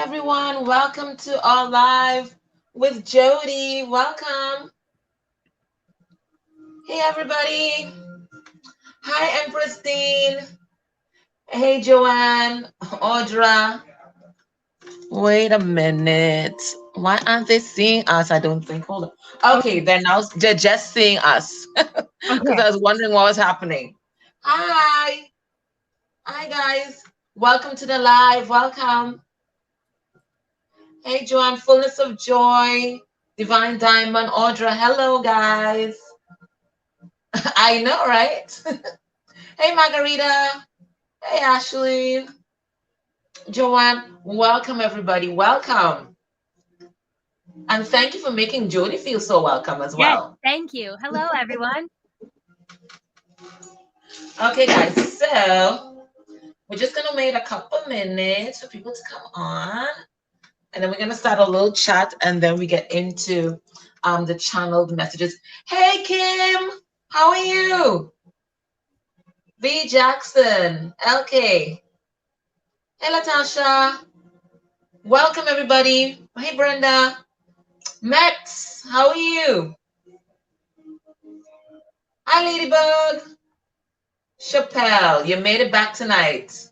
everyone. Welcome to our live with Jodie. Welcome. Hey, everybody. Hi, Empress Dean. Hey, Joanne. Audra. Wait a minute. Why aren't they seeing us? I don't think. Hold on. Okay, they're just seeing us because I was wondering what was happening. Hi. Hi, guys. Welcome to the live. Welcome. Hey, Joanne, fullness of joy, divine diamond, Audra. Hello, guys. I know, right? Hey, Margarita. Hey, Ashley. Joanne, welcome, everybody. Welcome. And thank you for making Jodie feel so welcome as well. Yes, thank you. Hello, everyone. Okay, guys. So we're just going to wait a couple minutes for people to come on. And then we're going to start a little chat and then we get into the channeled messages. Hey, Kim. How are you? V. Jackson. LK. Hey, Latasha. Welcome, everybody. Hey, Brenda. Max. How are you? Hi, Ladybug. Chappelle. You made it back tonight.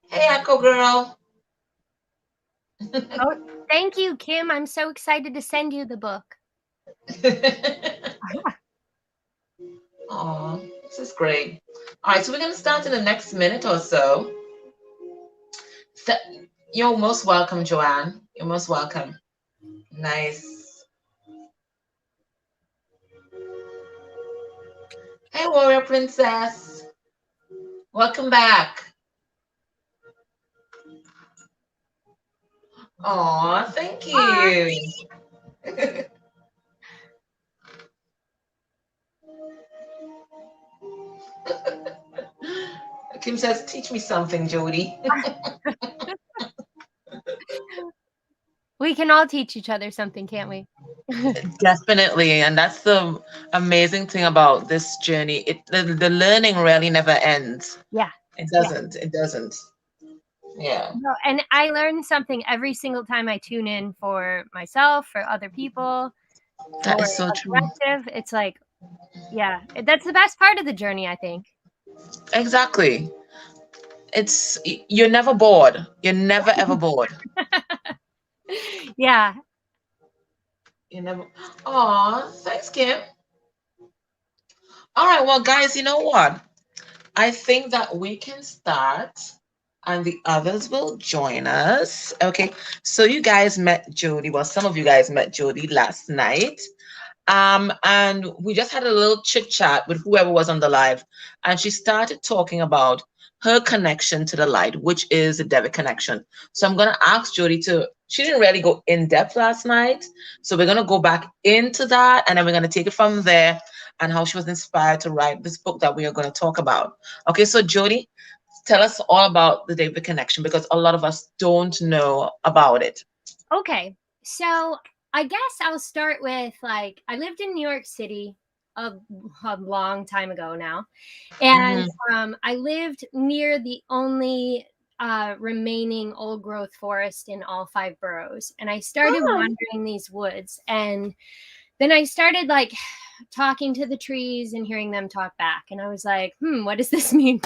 Hey, Echo Girl. Oh, thank you, Kim. I'm so excited to send you the book. Oh, this is great. All right, so we're going to start in the next minute or so. You're most welcome, Joanne. You're most welcome. Nice. Hey, Warrior Princess. Welcome back. Oh, thank you. Kim says, teach me something, Jodie. We can all teach each other something, can't we? Definitely. And that's the amazing thing about this journey. The learning really never ends. Yeah. It doesn't. Yeah. It doesn't. Yeah. No, and I learn something every single time I tune in for myself, for other people. That is so true. It's like, yeah, that's the best part of the journey, I think. Exactly. You're never bored. You're never ever bored. Yeah. You never. Aw, thanks, Kim. All right, well, guys, you know what? I think that we can start and the others will join us. Okay, so you guys met Jodie. Well, some of you guys met Jodie last night. And we just had a little chit chat with whoever was on the live, and she started talking about her connection to the light, which is the Devic connection. So I'm gonna ask Jodie to. She didn't really go in depth last night, so we're gonna go back into that, and then we're gonna take it from there, and how she was inspired to write this book that we are gonna talk about. Okay, so Jodie, tell us all about the Devic connection because a lot of us don't know about it. Okay, so I guess I'll start with I lived in New York City a long time ago now, and I lived near the only remaining old growth forest in all 5 boroughs, and I started wandering these woods, and then I started talking to the trees and hearing them talk back, and I was like, what does this mean?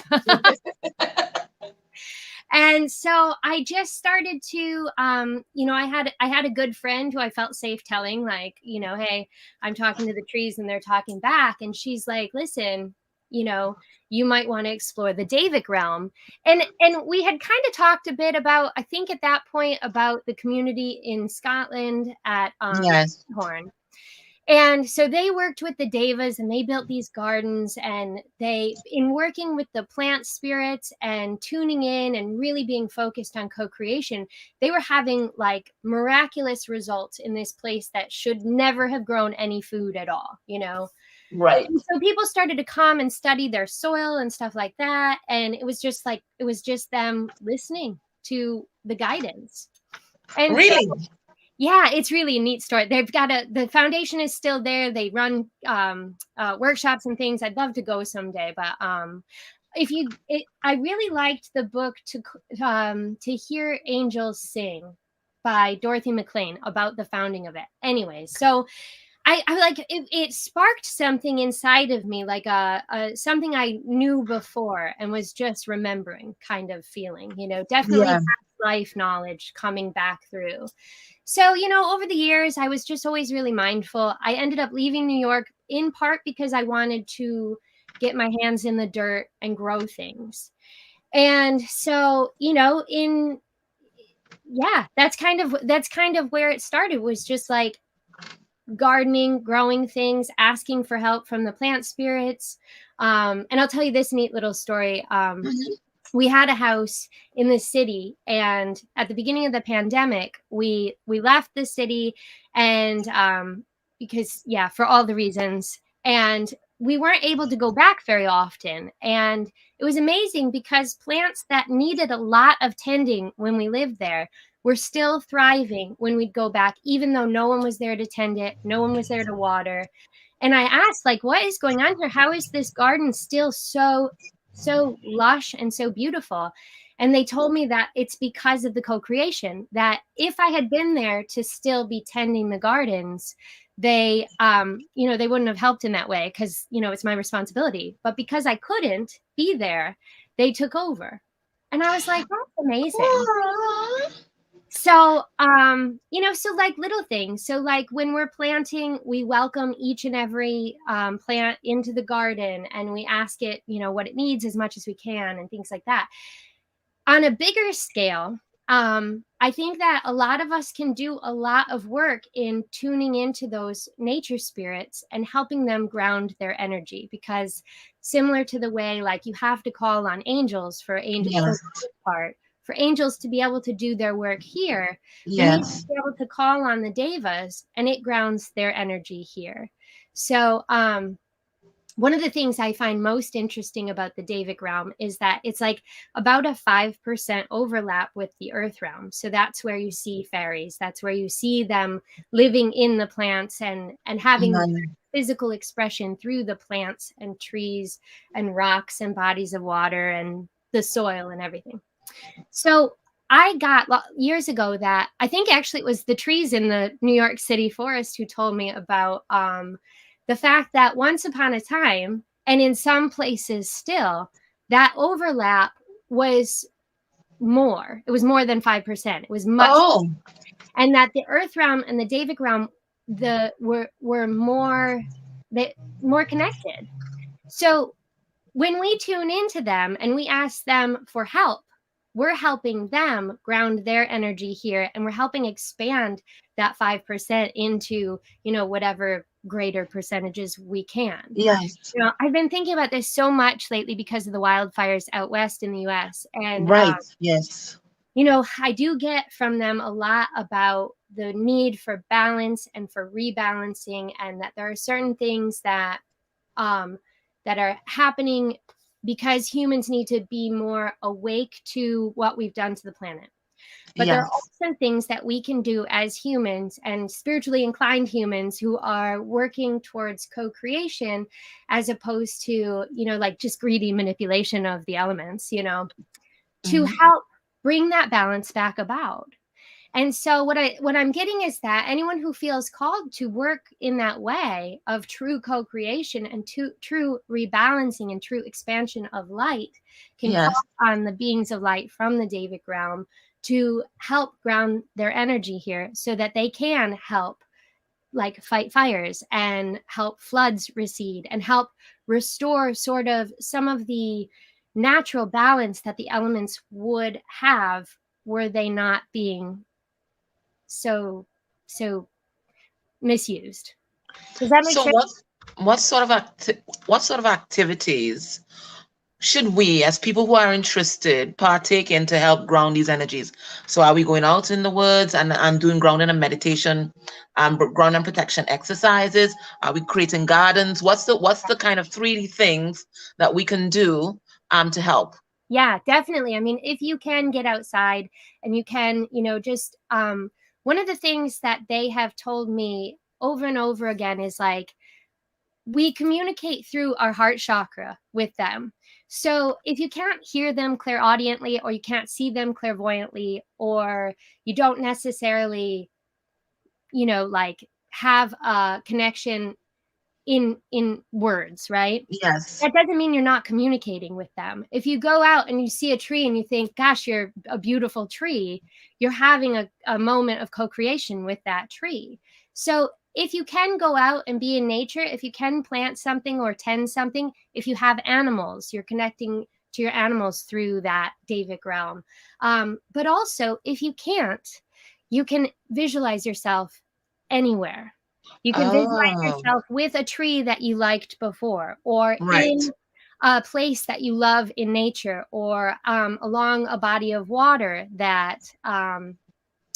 And so I just started to, I had a good friend who I felt safe telling, hey, I'm talking to the trees and they're talking back. And she's like, listen, you might want to explore the Davic realm. And we had kind of talked a bit about, I think at that point, about the community in Scotland at Horn. And so they worked with the Devas and they built these gardens, and in working with the plant spirits and tuning in and really being focused on co-creation, they were having miraculous results in this place that should never have grown any food at all, Right. And so people started to come and study their soil and stuff like that. And it was just them listening to the guidance. And really? Yeah, it's really a neat story. They've got the foundation is still there. They run workshops and things. I'd love to go someday, but I really liked the book to hear angels sing by Dorothy McLean about the founding of it. Anyways, so I like it sparked something inside of me, like something I knew before and was just remembering kind of feeling, definitely Yeah. past life knowledge coming back through. So, over the years, I was just always really mindful. I ended up leaving New York in part because I wanted to get my hands in the dirt and grow things. And so, that's kind of where it started, was just like gardening, growing things, asking for help from the plant spirits. And I'll tell you this neat little story. Mhm. We had a house in the city, and at the beginning of the pandemic, we left the city, and because for all the reasons, and we weren't able to go back very often. And it was amazing because plants that needed a lot of tending when we lived there were still thriving when we'd go back, even though no one was there to tend it, no one was there to water. And I asked, like, what is going on here? How is this garden still so lush and so beautiful? And they told me that it's because of the co-creation, that if I had been there to still be tending the gardens, they they wouldn't have helped in that way, because it's my responsibility. But because I couldn't be there, they took over. And I was like, that's amazing. Aw. So so like little things, so like when we're planting, we welcome each and every plant into the garden, and we ask it what it needs as much as we can, and things like that. On a bigger scale, I think that a lot of us can do a lot of work in tuning into those nature spirits and helping them ground their energy, because similar to the way, like, you have to call on angels for Yes. the most part, for angels to be able to do their work here, we need to Yes. be able to call on the devas, and it grounds their energy here. So one of the things I find most interesting about the Davic realm is that it's like about a 5% overlap with the earth realm. So that's where you see fairies. That's where you see them living in the plants, and having Man. physical expression through the plants and trees and rocks and bodies of water and the soil and everything. So I got years ago that I think actually it was the trees in the New York City forest who told me about the fact that once upon a time, and in some places still, that overlap was more. It was more than 5%. It was much, Oh. and that the Earth realm and the Davic realm were more connected. So when we tune into them and we ask them for help, we're helping them ground their energy here, and we're helping expand that 5% into, whatever greater percentages we can. Yes. I've been thinking about this so much lately because of the wildfires out west in the US. And, Right. Yes. I do get from them a lot about the need for balance and for rebalancing, and that there are certain things um, that are happening because humans need to be more awake to what we've done to the planet. But there are Yes. also things that we can do as humans, and spiritually inclined humans, who are working towards co-creation, as opposed to, like just greedy manipulation of the elements, to Mhm. help bring that balance back about. And so what I'm getting is that anyone who feels called to work in that way of true co-creation and true rebalancing and true expansion of light can call Yes. on the beings of light from the Davic realm to help ground their energy here, so that they can help, like, fight fires and help floods recede and help restore sort of some of the natural balance that the elements would have were they not being so misused. Does that make So sense? what sort of activities should we, as people who are interested, partake in to help ground these energies? So are we going out in the woods and doing ground and meditation, ground and protection exercises? Are we creating gardens? What's the kind of 3D things that we can do to help? Yeah, definitely. I mean, if you can get outside and you can, just one of the things that they have told me over and over again is like, we communicate through our heart chakra with them. So if you can't hear them clairaudiently, or you can't see them clairvoyantly, or you don't necessarily, like have a connection in words, right? Yes. That doesn't mean you're not communicating with them. If you go out and you see a tree and you think, gosh, you're a beautiful tree, you're having a moment of co-creation with that tree. So if you can go out and be in nature, if you can plant something or tend something, if you have animals, you're connecting to your animals through that Davic realm. But also, if you can't, you can visualize yourself anywhere. You can visualize Oh, yourself with a tree that you liked before, or right. in a place that you love in nature, or along a body of water that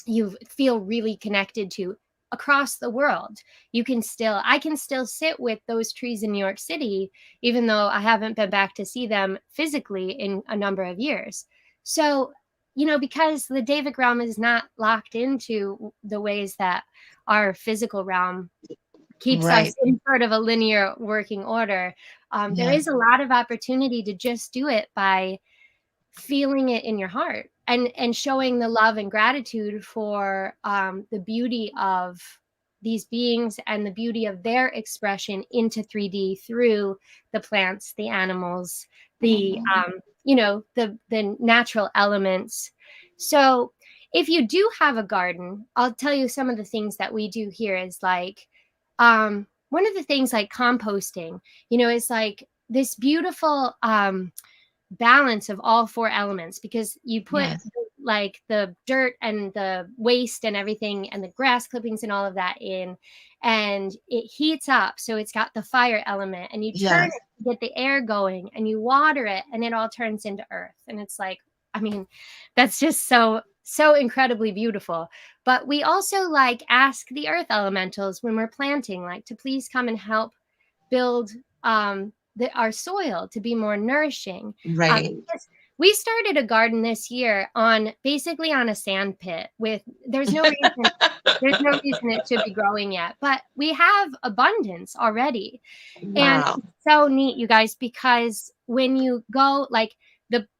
you feel really connected to across the world. I can still sit with those trees in New York City, even though I haven't been back to see them physically in a number of years. So, because the Davic realm is not locked into the ways that our physical realm keeps us Right. in sort of a linear working order, there Yeah. is a lot of opportunity to just do it by feeling it in your heart, and showing the love and gratitude for the beauty of these beings and the beauty of their expression into 3D through the plants, the animals, the the natural elements. So if you do have a garden, I'll tell you some of the things that we do here is like, one of the things like composting, is like this beautiful balance of all four elements, because you put Yes. like the dirt and the waste and everything and the grass clippings and all of that in, and it heats up, so it's got the fire element, and you turn Yes. it to get the air going, and you water it, and it all turns into earth. And it's like, I mean, that's just so incredibly beautiful. But we also like ask the earth elementals when we're planting, like, to please come and help build our soil to be more nourishing. Right. Because we started a garden this year basically on a sand pit. There's no reason it should be growing yet, but we have abundance already. And Wow. it's so neat, you guys, because when you go, like,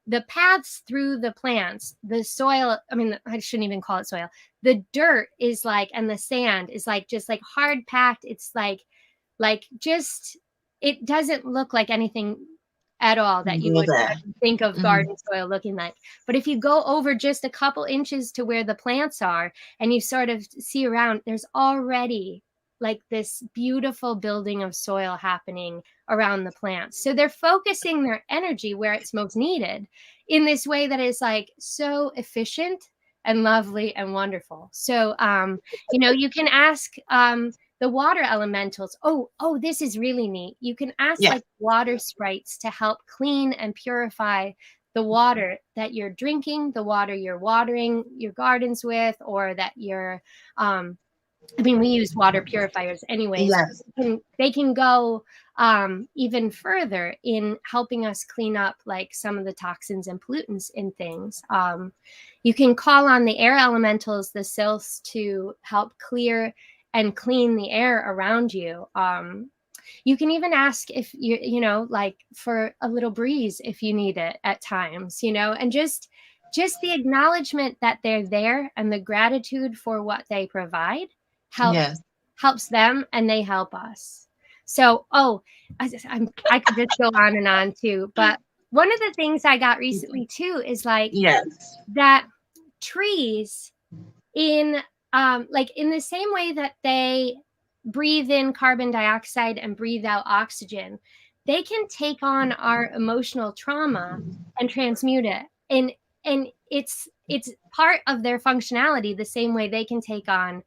the paths through the plants, the soil, I mean, I shouldn't even call it soil. The dirt is like, and the sand is like, just like hard packed. It's like just, it doesn't look like anything at all that you Go would there. think of Mhm. garden soil looking like. But if you go over just a couple inches to where the plants are, and you sort of see around, there's already like this beautiful building of soil happening around the plants. So they're focusing their energy where it's most needed in this way that is like so efficient and lovely and wonderful. So you can ask the water elementals. Oh, this is really neat. You can ask Yeah. like water sprites to help clean and purify the water that you're drinking, the water you're watering your gardens with, or that you're I mean, we use water purifiers anyways. Yes. They can go even further in helping us clean up like some of the toxins and pollutants in things. You can call on the air elementals, the sylphs, to help clear and clean the air around you. You can even ask if like for a little breeze if you need it at times, and just the acknowledgement that they're there and the gratitude for what they provide helps Yes. helps them, and they help us. So, I could just go on and on too. But one of the things I got recently too is like Yes. that trees, in like in the same way that they breathe in carbon dioxide and breathe out oxygen, they can take on our emotional trauma and transmute it. And it's part of their functionality, the same way they can take on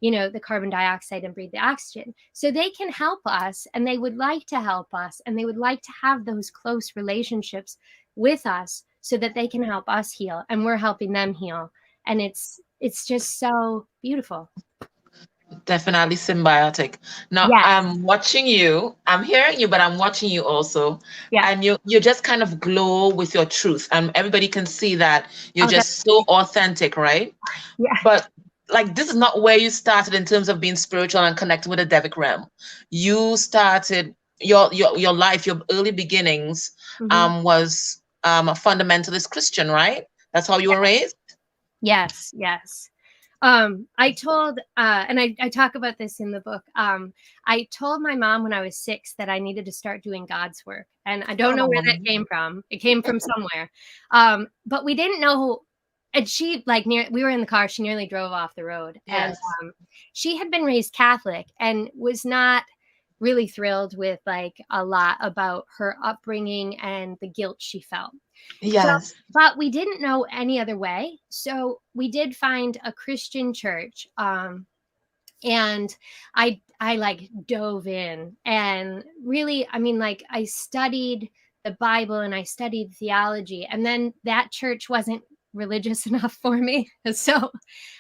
the carbon dioxide and breathe the oxygen. So they can help us, and they would like to help us, and they would like to have those close relationships with us so that they can help us heal, and we're helping them heal. And it's just so beautiful. Definitely symbiotic. Now Yes. I'm watching you. I'm hearing you, but I'm watching you also. Yeah. And you just kind of glow with your truth. And everybody can see that you're Oh, that's just so authentic, right? yeah. But like this is not where you started in terms of being spiritual and connecting with the Devic realm. You started your life, your early beginnings Mhm. was a fundamentalist Christian, right? That's how you were raised? Yes, yes. I told, and I talk about this in the book. I told my mom when I was 6 that I needed to start doing God's work, and I don't know where that Oh, came from. It came from somewhere, but we didn't know. And she we were in the car. She nearly drove off the road, and yes. she had been raised Catholic and was not really thrilled with like a lot about her upbringing and the guilt she felt. So, Yes. but we didn't know any other way. So we did find a Christian church. And I like dove in and really, I mean, like I studied the Bible and I studied theology. And then that church wasn't religious enough for me. So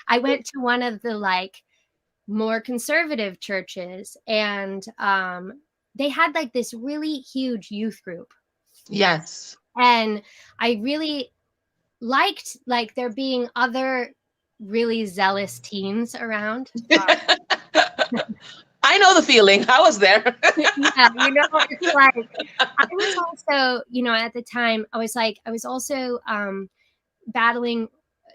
I went to one of the like more conservative churches, and they had like this really huge youth group. Yes. And I really liked like there being other really zealous teens around. I know the feeling. I was there. Yeah, it's like I was also, at the time I was also battling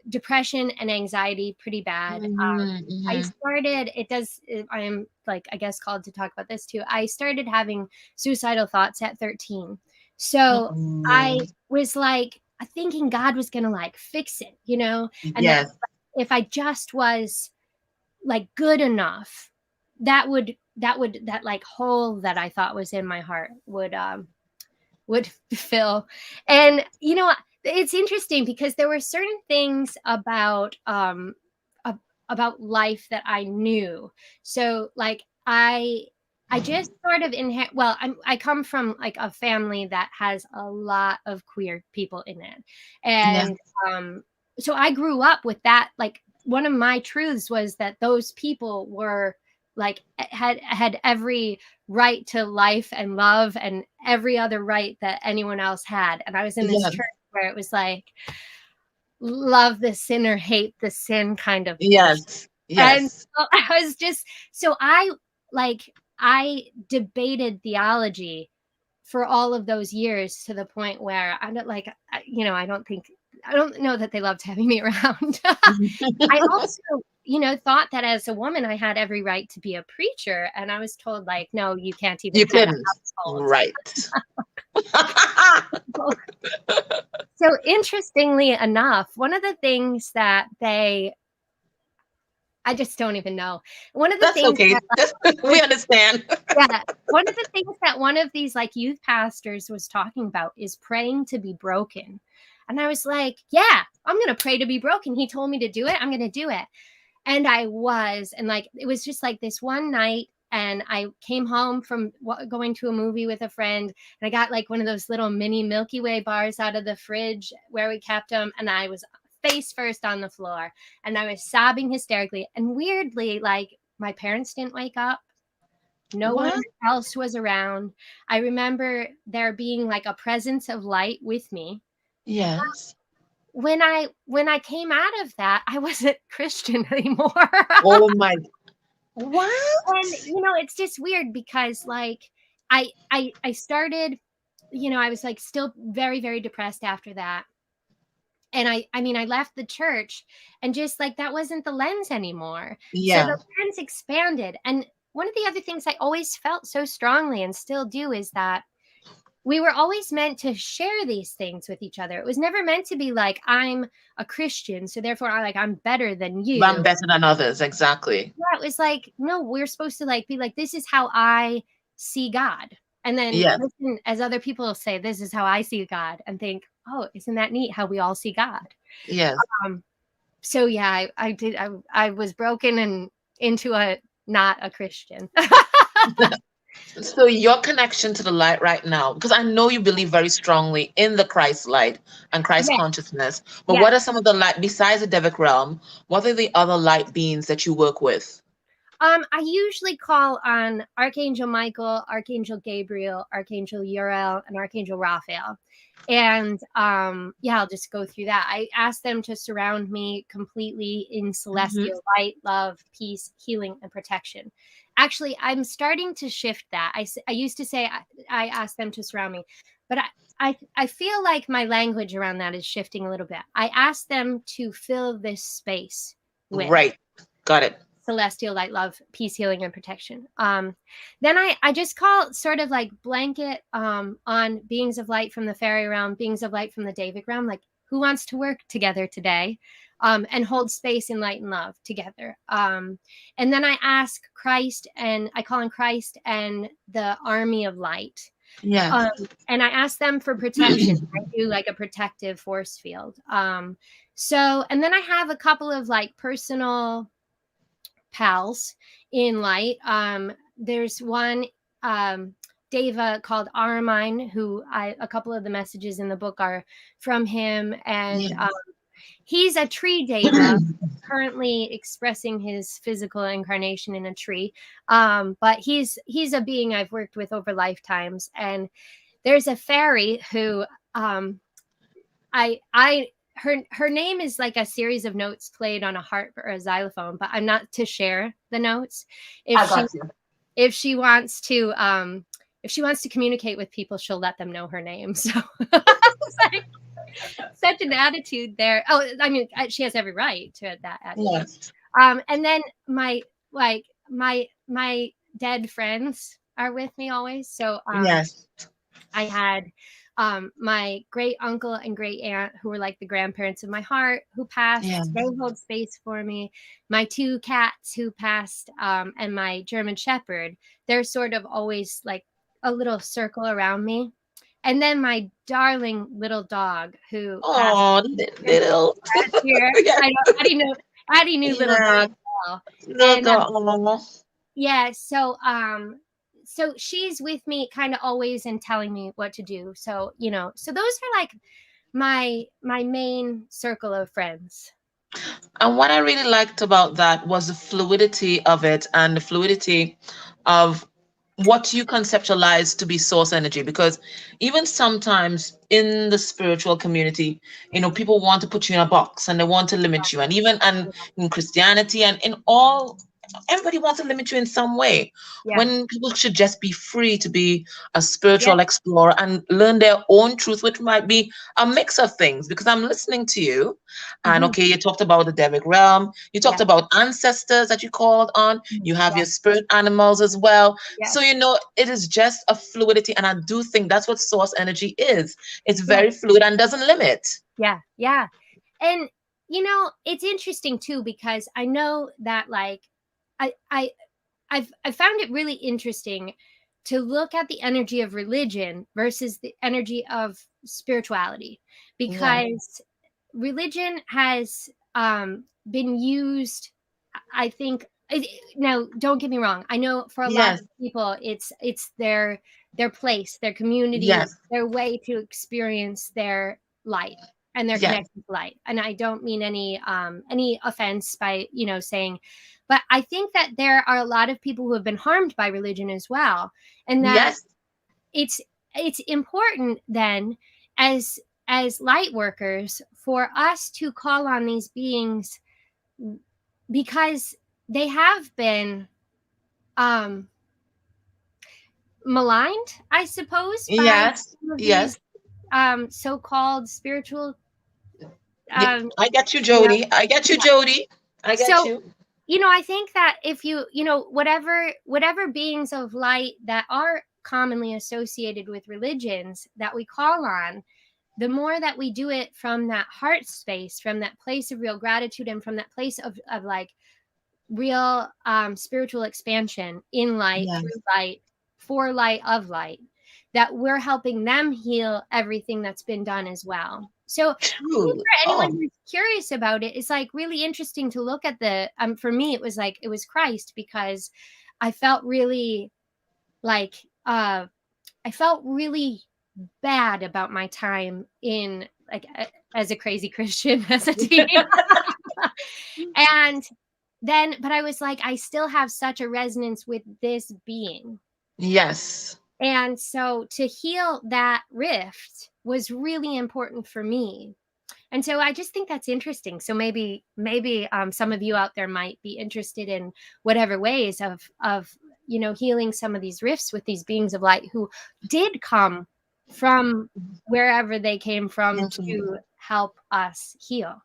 depression and anxiety pretty bad. I Mhm. started, I am like, I guess, called to talk about this too. I started having suicidal thoughts at 13. So Oh, I was like thinking God was going to like fix it, and that yes. if I just was like good enough, that like hole that I thought was in my heart would fill. And it's interesting because there were certain things about life that I knew. So like I just sort of well, I come from like a family that has a lot of queer people in it. Yeah. And so I grew up with that. Like one of my truths was that those people were like had every right to life and love and every other right that anyone else had. And I was in this Yeah. church where it was like love the sinner, hate the sin kind of bullshit. Yes. And Yes. so I was just so I debated theology for all of those years to the point where I don't like I don't know that they loved having me around. I also, thought that as a woman, I had every right to be a preacher. And I was told, like, no, you can't even You head a couldn't. household. Right. So, interestingly enough, one of the things I just don't even know. One of the That's things okay. that, like, We understand. yeah, one of the things that one of these like youth pastors was talking about is praying to be broken. And I was like, yeah, I'm going to pray to be broken. He told me to do it. I'm going to do it. And I was, and like, it was just like this one night. And I came home from going to a movie with a friend, and I got like one of those little mini Milky Way bars out of the fridge where we kept them. And I was face first on the floor, and I was sobbing hysterically. And weirdly, like, my parents didn't wake up. No one What? else was around. I remember there being like a presence of light with me. Yes. When I came out of that, I wasn't Christian anymore. Oh my. And What? it's just weird because like I started, I was like still very, very depressed after that. And I mean I left the church, and just like that wasn't the lens anymore. So Yeah. the lens expanded. And one of the other things I always felt so strongly and still do is that we were always meant to share these things with each other. It was never meant to be like, I'm a Christian, so therefore I'm better than I'm you. better than others. Exactly. Yeah, it was like, no, we're supposed to like be like, this is how I see God. And then Yes. listen as other people say, this is how I see God, and think, oh, isn't that neat how we all see God? Yes. Um, so yeah, I was broken and into a not a Christian. So your connection to the light right now, because I know you believe very strongly in the Christ light and Christ Yeah, consciousness, but yeah. what are some of the light besides the Devic realm? What are the other light beings that you work with? I usually call on Archangel Michael, Archangel Gabriel, Archangel Uriel, and Archangel Raphael. And yeah, I'll just go through that. I ask them to surround me completely in celestial light, love, peace, healing, and protection. Actually, I'm starting to shift that. I used to say I ask them to surround me, but I feel like my language around that is shifting a little bit. I ask them to fill this space with Right. Got it. celestial light, love, peace, healing, and protection. Then I just call sort of like blanket on beings of light from the fairy realm, beings of light from the David realm, like who wants to work together today and hold space in light and love together. And then I ask Christ, and I call on Christ and the army of light. Yeah. And I ask them for protection. I do like a protective force field. So, and then I have a couple of like personal pals in light. There's one Deva called Aramine, who a couple of the messages in the book are from him, and Yeah. he's a tree Deva, currently expressing his physical incarnation in a tree. But he's a being I've worked with over lifetimes, and there's a fairy who her name is like a series of notes played on a harp or a xylophone, but I'm not to share the notes. I got you. If she wants to communicate with people, she'll let them know her name. So like, such an attitude there. Oh, I mean, she has every right to that attitude. Yes. And then my dead friends are with me always. So Yes. I had my great uncle and great aunt, who were like the grandparents of my heart, who passed. Yeah. They hold space for me. My two cats who passed, and my German Shepherd. They're sort of always like a little circle around me. And then my darling little dog who passed little. last year. Yeah. I know Addie knew little dog well. And, yeah, so she's with me kind of always and telling me what to do. So, so those are like my main circle of friends. And what I really liked about that was the fluidity of it and the fluidity of what you conceptualize to be source energy. Because even sometimes in the spiritual community, people want to put you in a box and they want to limit you. And even in Christianity and in all, everybody wants to limit you in some way. Yeah. When people should just be free to be a spiritual explorer and learn their own truth, which might be a mix of things. Because I'm listening to you, and okay, you talked about the Devic realm, you talked about ancestors that you called on, you have your spirit animals as well. So it is just a fluidity, and I do think that's what source energy is. It's very fluid and doesn't limit. Yeah. And it's interesting too, because I know that like I've found it really interesting to look at the energy of religion versus the energy of spirituality, because religion has been used, I think. Now, don't get me wrong. I know for a lot of people, it's their place, their community, their way to experience their light and their connection to light. And I don't mean any offense by saying, but I think that there are a lot of people who have been harmed by religion as well, and that it's important then as light workers for us to call on these beings, because they have been maligned, I suppose, by some of these so-called spiritual. I get you, Jodie. I get you, Jodie. I get you. I think that if whatever beings of light that are commonly associated with religions that we call on, the more that we do it from that heart space, from that place of real gratitude, and from that place of like real spiritual expansion in light, through light, for light, of light, that we're helping them heal everything that's been done as well. So for anyone who's curious about it, it's like really interesting to look at the for me it was Christ, because I felt really like I felt really bad about my time in like as a crazy Christian as a teen. And then, but I was like, I still have such a resonance with this being. Yes. And so to heal that rift was really important for me. And so I just think that's interesting. So maybe some of you out there might be interested in whatever ways of healing some of these rifts with these beings of light who did come from wherever they came from to help us heal.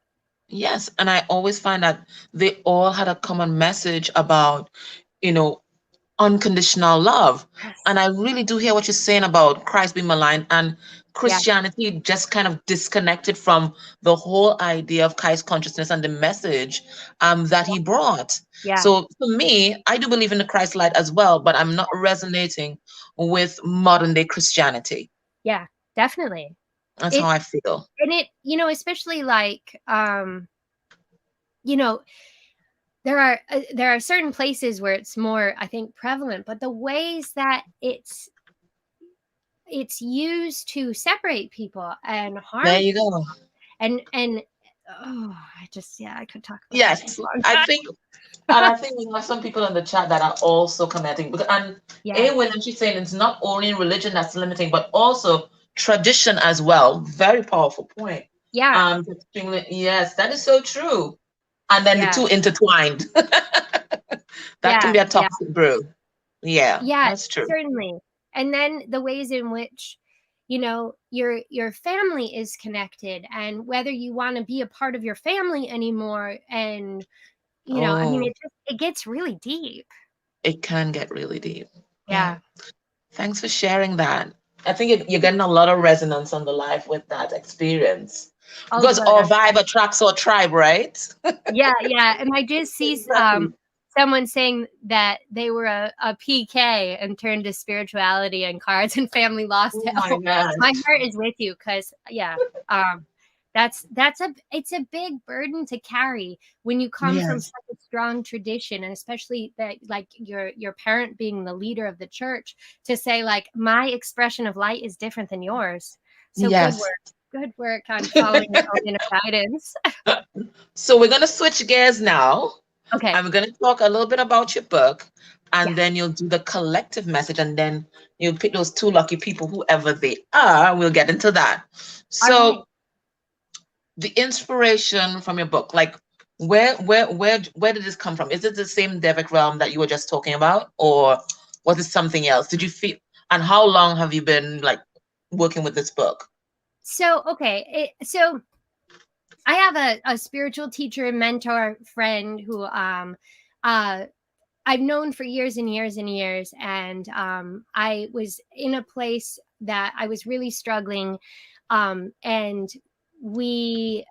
Yes, and I always find that they all had a common message about, you know, unconditional love. And I really do hear what you're saying about Christ being maligned and Yeah. Christianity just kind of disconnected from the whole idea of Christ consciousness and the message that he brought. Yeah. So for me, I do believe in the Christ light as well, but I'm not resonating with modern day Christianity. Yeah, definitely. That's how It I feel. and it, especially like you know, there are certain places where it's more, I think, prevalent, but the ways that it's used to separate people and There harm you go. and oh, I could talk about that for Yes, a long I time. think, and I think we have some people in the chat that are also commenting. And Yeah. A William, she's saying it's not only religion that's limiting, but also tradition as well. Very powerful point. Yeah. Yes, that is so true. And then the Yeah. two intertwined. That can Yeah. be a Yeah. toxic brew. Yeah, Yeah, that's true. certainly. And then the ways in which your family is connected, and whether you want to be a part of your family anymore, and I mean, Oh, it gets really deep. it can get really deep. Yeah. Yeah. Thanks for sharing that. I think you're getting a lot of resonance on the life with that experience Oh, because good. our vibe attracts our tribe, right? Yeah, yeah. And I just see Exactly. someone saying that they were a PK and turned to spirituality and cards, and family lost Oh it. my Oh, my gosh. heart is with you, because yeah, it's a big burden to carry when you come from Yes. such a strong tradition, and especially that, like, your parent being the leader of the church, to say like, my expression of light is different than yours. So Yes. good work on following your own inner guidance. So we're going to switch gears now. Okay. And we're going to talk a little bit about your book. Yeah. And then you'll do the collective message. And then you'll pick those two lucky people, whoever they are. We'll get into that. All right. So the inspiration from your book, like where did this come from? Is it the same Devic realm that you were just talking about, or was it something else? Did you feel, and how long have you been like working with this book? So, okay. So I have a spiritual teacher and mentor friend who I've known for years and years and years. And I was in a place that I was really struggling. And we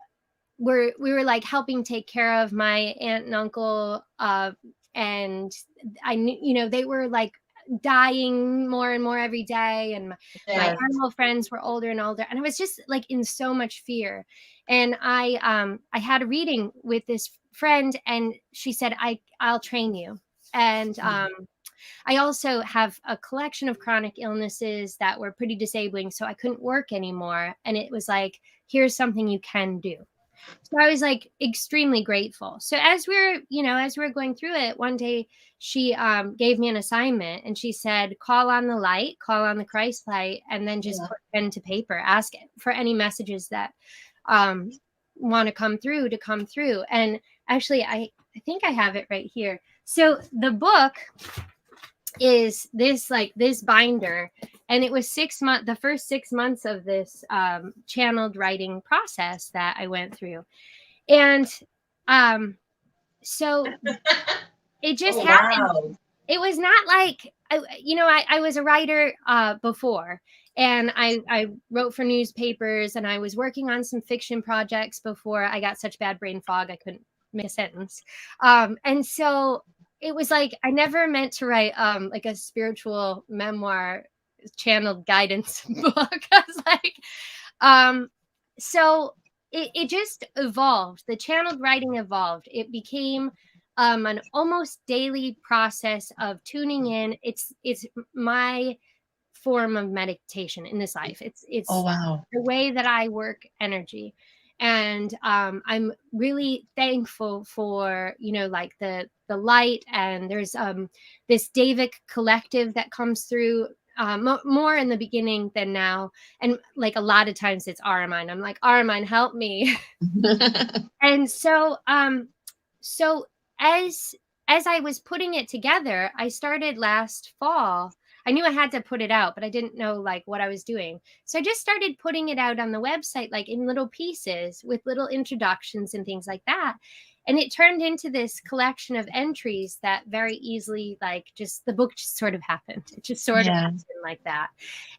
we were like helping take care of my aunt and uncle. And I knew, they were like dying more and more every day. And my Yes. animal friends were older and older. And I was just like in so much fear. And I had a reading with this friend, and she said, I'll train you. And I also have a collection of chronic illnesses that were pretty disabling, so I couldn't work anymore. And it was like, here's something you can do. So I was like extremely grateful. So as we were going through it, one day she gave me an assignment, and she said, call on the light, call on the Christ light, and then just Yeah. put pen to paper, ask for any messages that want to come through. And actually, I think I have it right here. So the book is this binder, and it was the first 6 months of this channeled writing process that I went through. And so it just Oh happened. wow. It was not like I was a writer before, and I wrote for newspapers, and I was working on some fiction projects before I got such bad brain fog I couldn't make a sentence. And so it was like I never meant to write like a spiritual memoir channeled guidance book. I was like, so it just evolved. The channeled writing evolved. It became an almost daily process of tuning in. It's my form of meditation in this life. Oh It's wow. the way that I work energy. And I'm really thankful for, like the light. And there's this Davik collective that comes through, more in the beginning than now. And like a lot of times it's Aramine. I'm like, Aramine, help me. And so as I was putting it together, I started last fall. I knew I had to put it out, but I didn't know like what I was doing. So I just started putting it out on the website, like in little pieces with little introductions and things like that. And it turned into this collection of entries that very easily, like, just the book just sort of happened. It just sort of Yeah. happened like that.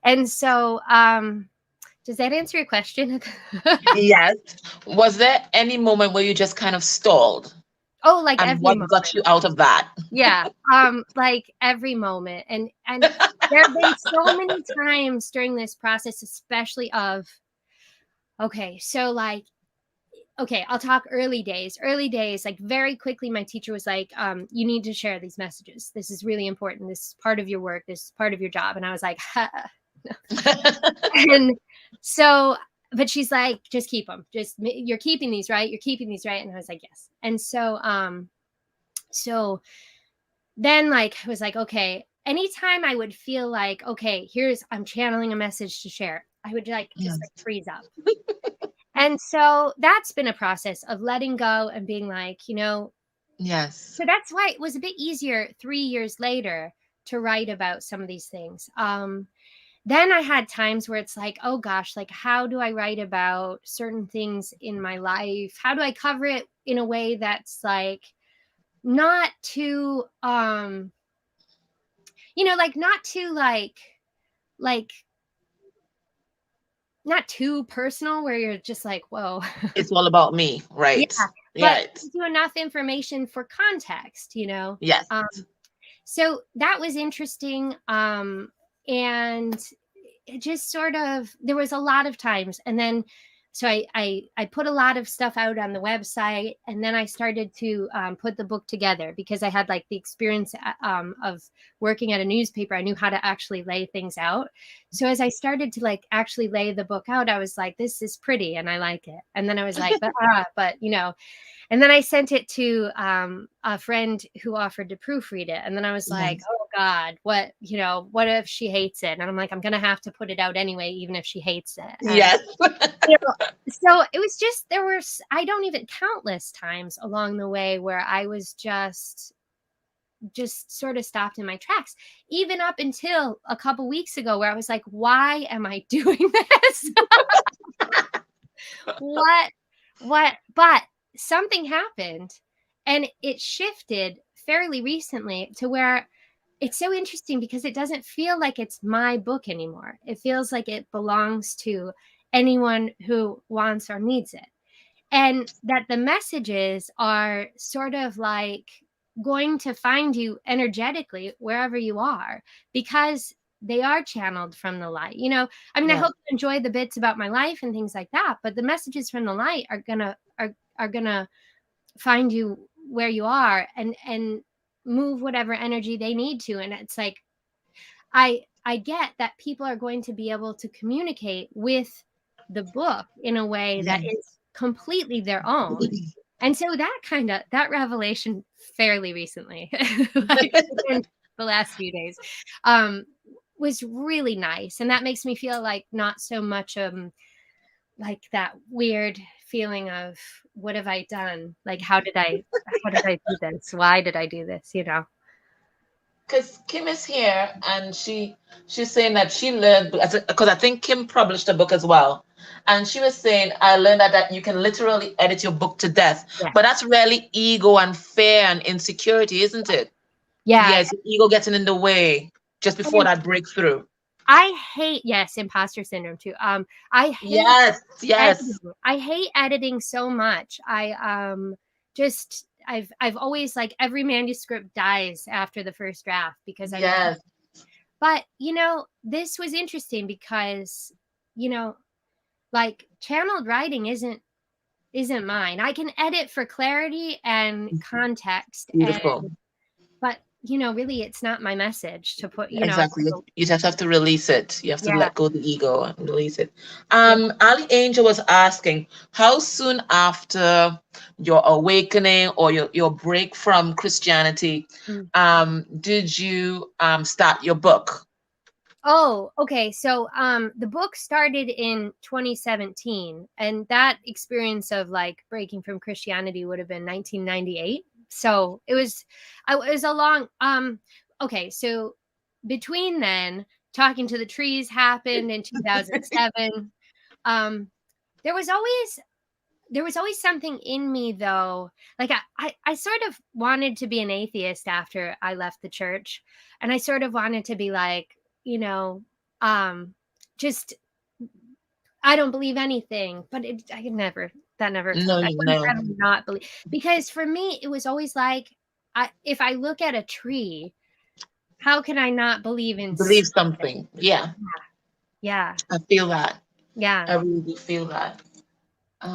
And so, does that answer your question? Yes. Was there any moment where you just kind of stalled? Oh, like And every what moment. got you out of that? Yeah. Like every moment. And there have been so many times during this process, especially of, okay, so like, okay, I'll talk early days. Early days, like very quickly, my teacher was like, you need to share these messages. This is really important. This is part of your work. This is part of your job. And I was like, ha. And so, but she's like, just keep them. You're keeping these, right? You're keeping these, right? And I was like, yes. And so then like, I was like, okay, anytime I would feel like, okay, I'm channeling a message to share, I would like just like freeze up. And so that's been a process of letting go and being like, Yes. so that's why it was a bit easier 3 years later to write about some of these things. Then I had times where it's like, oh gosh, like how do I write about certain things in my life? How do I cover it in a way that's like not too like not too like not too personal where you're just like, whoa. It's all about me, Yeah, right? but Right. do enough information for context, Yes. So that was interesting. And it just sort of, there was a lot of times. And then, so I put a lot of stuff out on the website, and then I started to put the book together because I had like the experience of working at a newspaper. I knew how to actually lay things out. So as I started to like actually lay the book out, I was like, this is pretty and I like it. And then I was like, but and then I sent it to a friend who offered to proofread it. And then I was like, oh God, what if she hates it? And I'm like, I'm going to have to put it out anyway, even if she hates it. And, Yes. so it was just, I don't even countless times along the way where I was just sort of stopped in my tracks, even up until a couple weeks ago where I was like, why am I doing this? What? But something happened and it shifted fairly recently to where it's so interesting because it doesn't feel like it's my book anymore. It feels like it belongs to anyone who wants or needs it. And that the messages are sort of like going to find you energetically wherever you are because they are channeled from the light. I mean, I hope you enjoy the bits about my life and things like that, but the messages from the light are gonna find you where you are and move whatever energy they need to. And it's like I get that people are going to be able to communicate with the book in a way that is completely their own. And so that revelation fairly recently, like within the last few days, was really nice. And that makes me feel like not so much like that weird feeling of what have I done? Like how did I do this? Why did I do this? Because Kim is here and she's saying that she learned, because I think Kim published a book as well, and she was saying I learned that you can literally edit your book to death. Yeah. But that's really ego and fear and insecurity, isn't it? Yeah. Yes, ego getting in the way just before that breakthrough. I hate, yes, imposter syndrome too. I hate yes editing. I hate editing so much. I've always like every manuscript dies after the first draft because but this was interesting because like channeled writing isn't mine. I can edit for clarity and context. Beautiful. But really it's not my message to put, Exactly. You just have to release it. You have to yeah, let go of the ego and release it. yeah. Ali Angel was asking, how soon after your awakening or your break from Christianity, Mm. did you start your book? Oh, okay. So the book started in 2017, and that experience of like breaking from Christianity would have been 1998. So it was a long okay, so between then, Talking to the Trees happened in 2007. Um there was always something in me though. Like I sort of wanted to be an atheist after I left the church, and I sort of wanted to be like, you know, um just I don't believe anything, but I could never, that never, No, I you wouldn't know. ever not believe, because for me it was always like, if I look at a tree, how can I not believe in Believe spirit? something. Yeah, Yeah, I feel that. yeah. I really do feel that.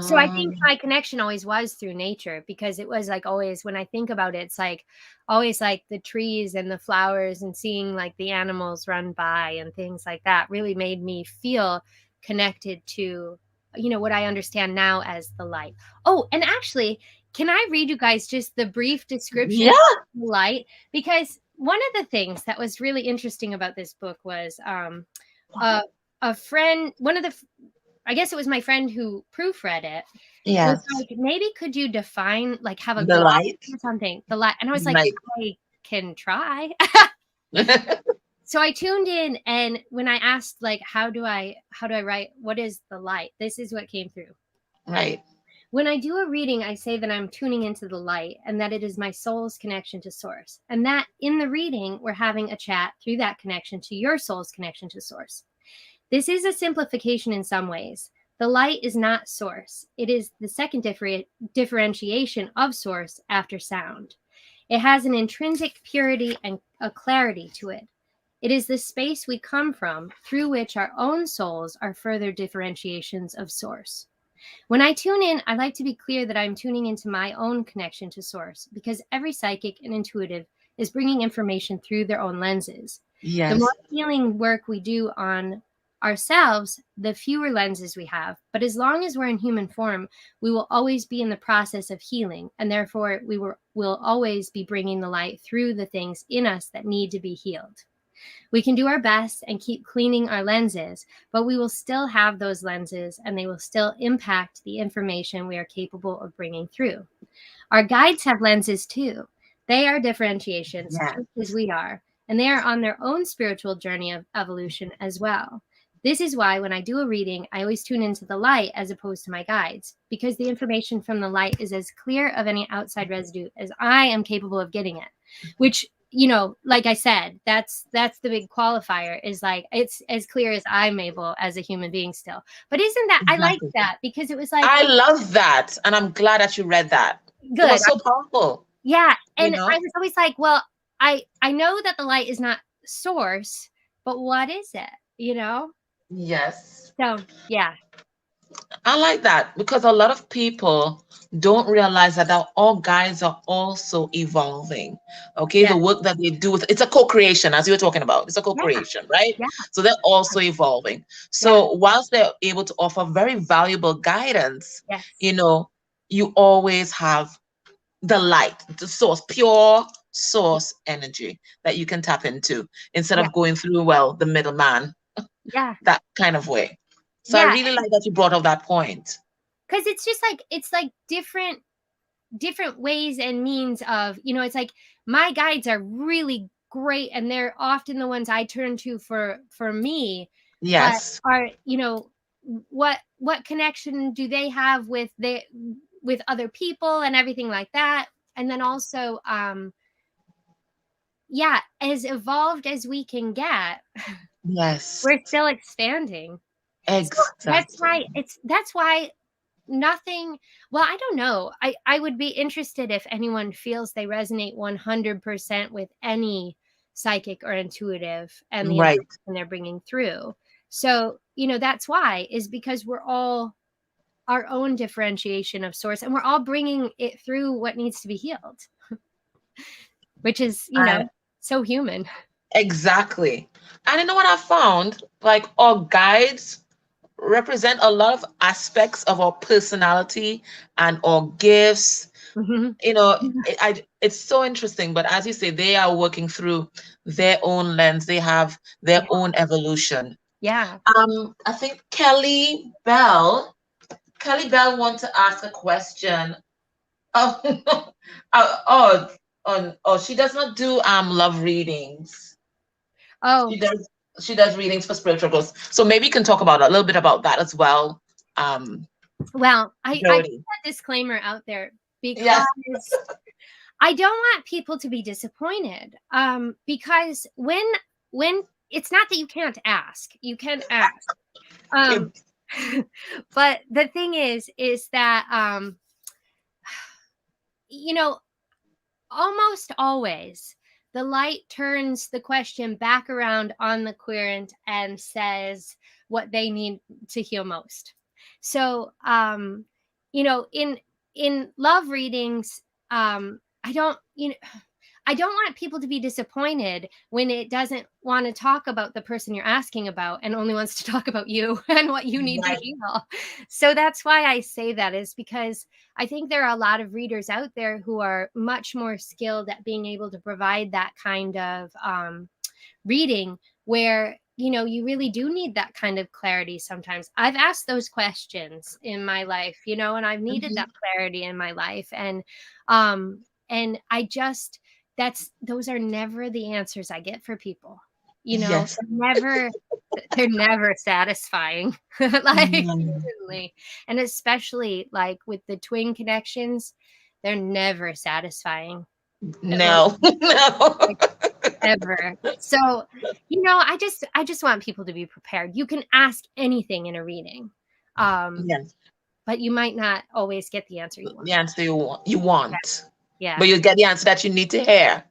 So I think Um, my connection always was through nature, because it was like always, when I think about it, it's like always like the trees and the flowers and seeing like the animals run by and things like that really made me feel connected to, what I understand now as the light. Oh, and actually, can I read you guys just the brief description of yeah. the light? Because one of the things that was really interesting about this book was uh, a friend, I guess it was my friend who proofread it, was Yes. like, maybe could you define, like, have a The gloss light. or something, the light. And I was like, Right. I can try. So I tuned in, and when I asked, like, how do I write, what is the light? This is what came through. Right. When I do a reading, I say that I'm tuning into the light and that it is my soul's connection to source. And that in the reading, we're having a chat through that connection to your soul's connection to source. This is a simplification in some ways. The light is not source. It is the second differentiation of source after sound. It has an intrinsic purity and a clarity to it. It is the space we come from, through which our own souls are further differentiations of source. When I tune in, I like to be clear that I'm tuning into my own connection to source, because every psychic and intuitive is bringing information through their own lenses. The more Yes. healing work we do on ourselves, the fewer lenses we have. But as long as we're in human form, we will always be in the process of healing, and therefore will always be bringing the light through the things in us that need to be healed. We can do our best and keep cleaning our lenses, but we will still have those lenses, and they will still impact the information we are capable of bringing through. Our guides have lenses too. They are differentiations, Yeah. just as we are, and they are on their own spiritual journey of evolution as well. This is why when I do a reading, I always tune into the light as opposed to my guides, because the information from the light is as clear of any outside residue as I am capable of getting it. Which, like I said, that's the big qualifier, is like it's as clear as I'm able as a human being still. But isn't that, I like Exactly. that, because it was like, I love that. And I'm glad that you read that. It good. was so powerful, Yeah, you and I know? was always like, well, I know that the light is not source, but what is it? Yes. So yeah, I like that because a lot of people don't realize that all guides are also evolving. Okay, yeah, the work that they do with it's a co-creation, as you were talking about. It's a yeah, co-creation, right? yeah, So they're also evolving. yeah, So whilst they're able to offer very valuable guidance, yes, you know, you always have the light, the source, pure source energy that you can tap into instead yeah, of going through, well, the middleman, yeah, that kind of way. So I yeah. really like that you brought up that point. Because it's just like, it's like different ways and means of, it's like my guides are really great, and they're often the ones I turn to for me. But Yes. are, what connection do they have with other people and everything like that? And then also, yeah, as evolved as we can get, Yes. we're still expanding. So Exactly. that's why nothing, well, I don't know, I would be interested if anyone feels they resonate 100% with any psychic or intuitive and the Right. information they're bringing through. So that's why, is because we're all our own differentiation of source, and we're all bringing it through what needs to be healed, which is I So human. Exactly. And you know what I found? Like our guides represent a lot of aspects of our personality and our gifts. Mhm. You know, it's so interesting. But as you say, they are working through their own lens. They have their Yeah. own evolution. Yeah. I think Kelly Bell wants to ask a question. Oh, she does not do love readings. Oh, She does readings for spiritual growth. So maybe you can talk about a little bit about that as well. well, I put Jodie. that disclaimer out there Yes. because I don't want people to be disappointed. Because when it's not that you can't ask, you can ask. Okay. Um, but the thing is that you know, almost always the light turns the question back around on the querent and says what they need to heal most. So you know, in love readings, I don't, you know, I don't want people to be disappointed when it doesn't want to talk about the person you're asking about and only wants to talk about you and what you need to Right. heal. So that's why I say that, is because I think there are a lot of readers out there who are much more skilled at being able to provide that kind of reading where, you know, you really do need that kind of clarity. Sometimes I've asked those questions in my life, you know, and I've needed that Mhm. clarity in my life. And I just, those are never the answers I get for people. You know, Yes. they're never satisfying. Like, Mm. really. And especially like with the twin connections, they're never satisfying. Like, No. No. ever. So, you know, I just want people to be prepared. You can ask anything in a reading. Um, Yes. but you might not always get the answer you The want. answer you want. You Yeah. want. Yeah. But you get the answer that you need to hear.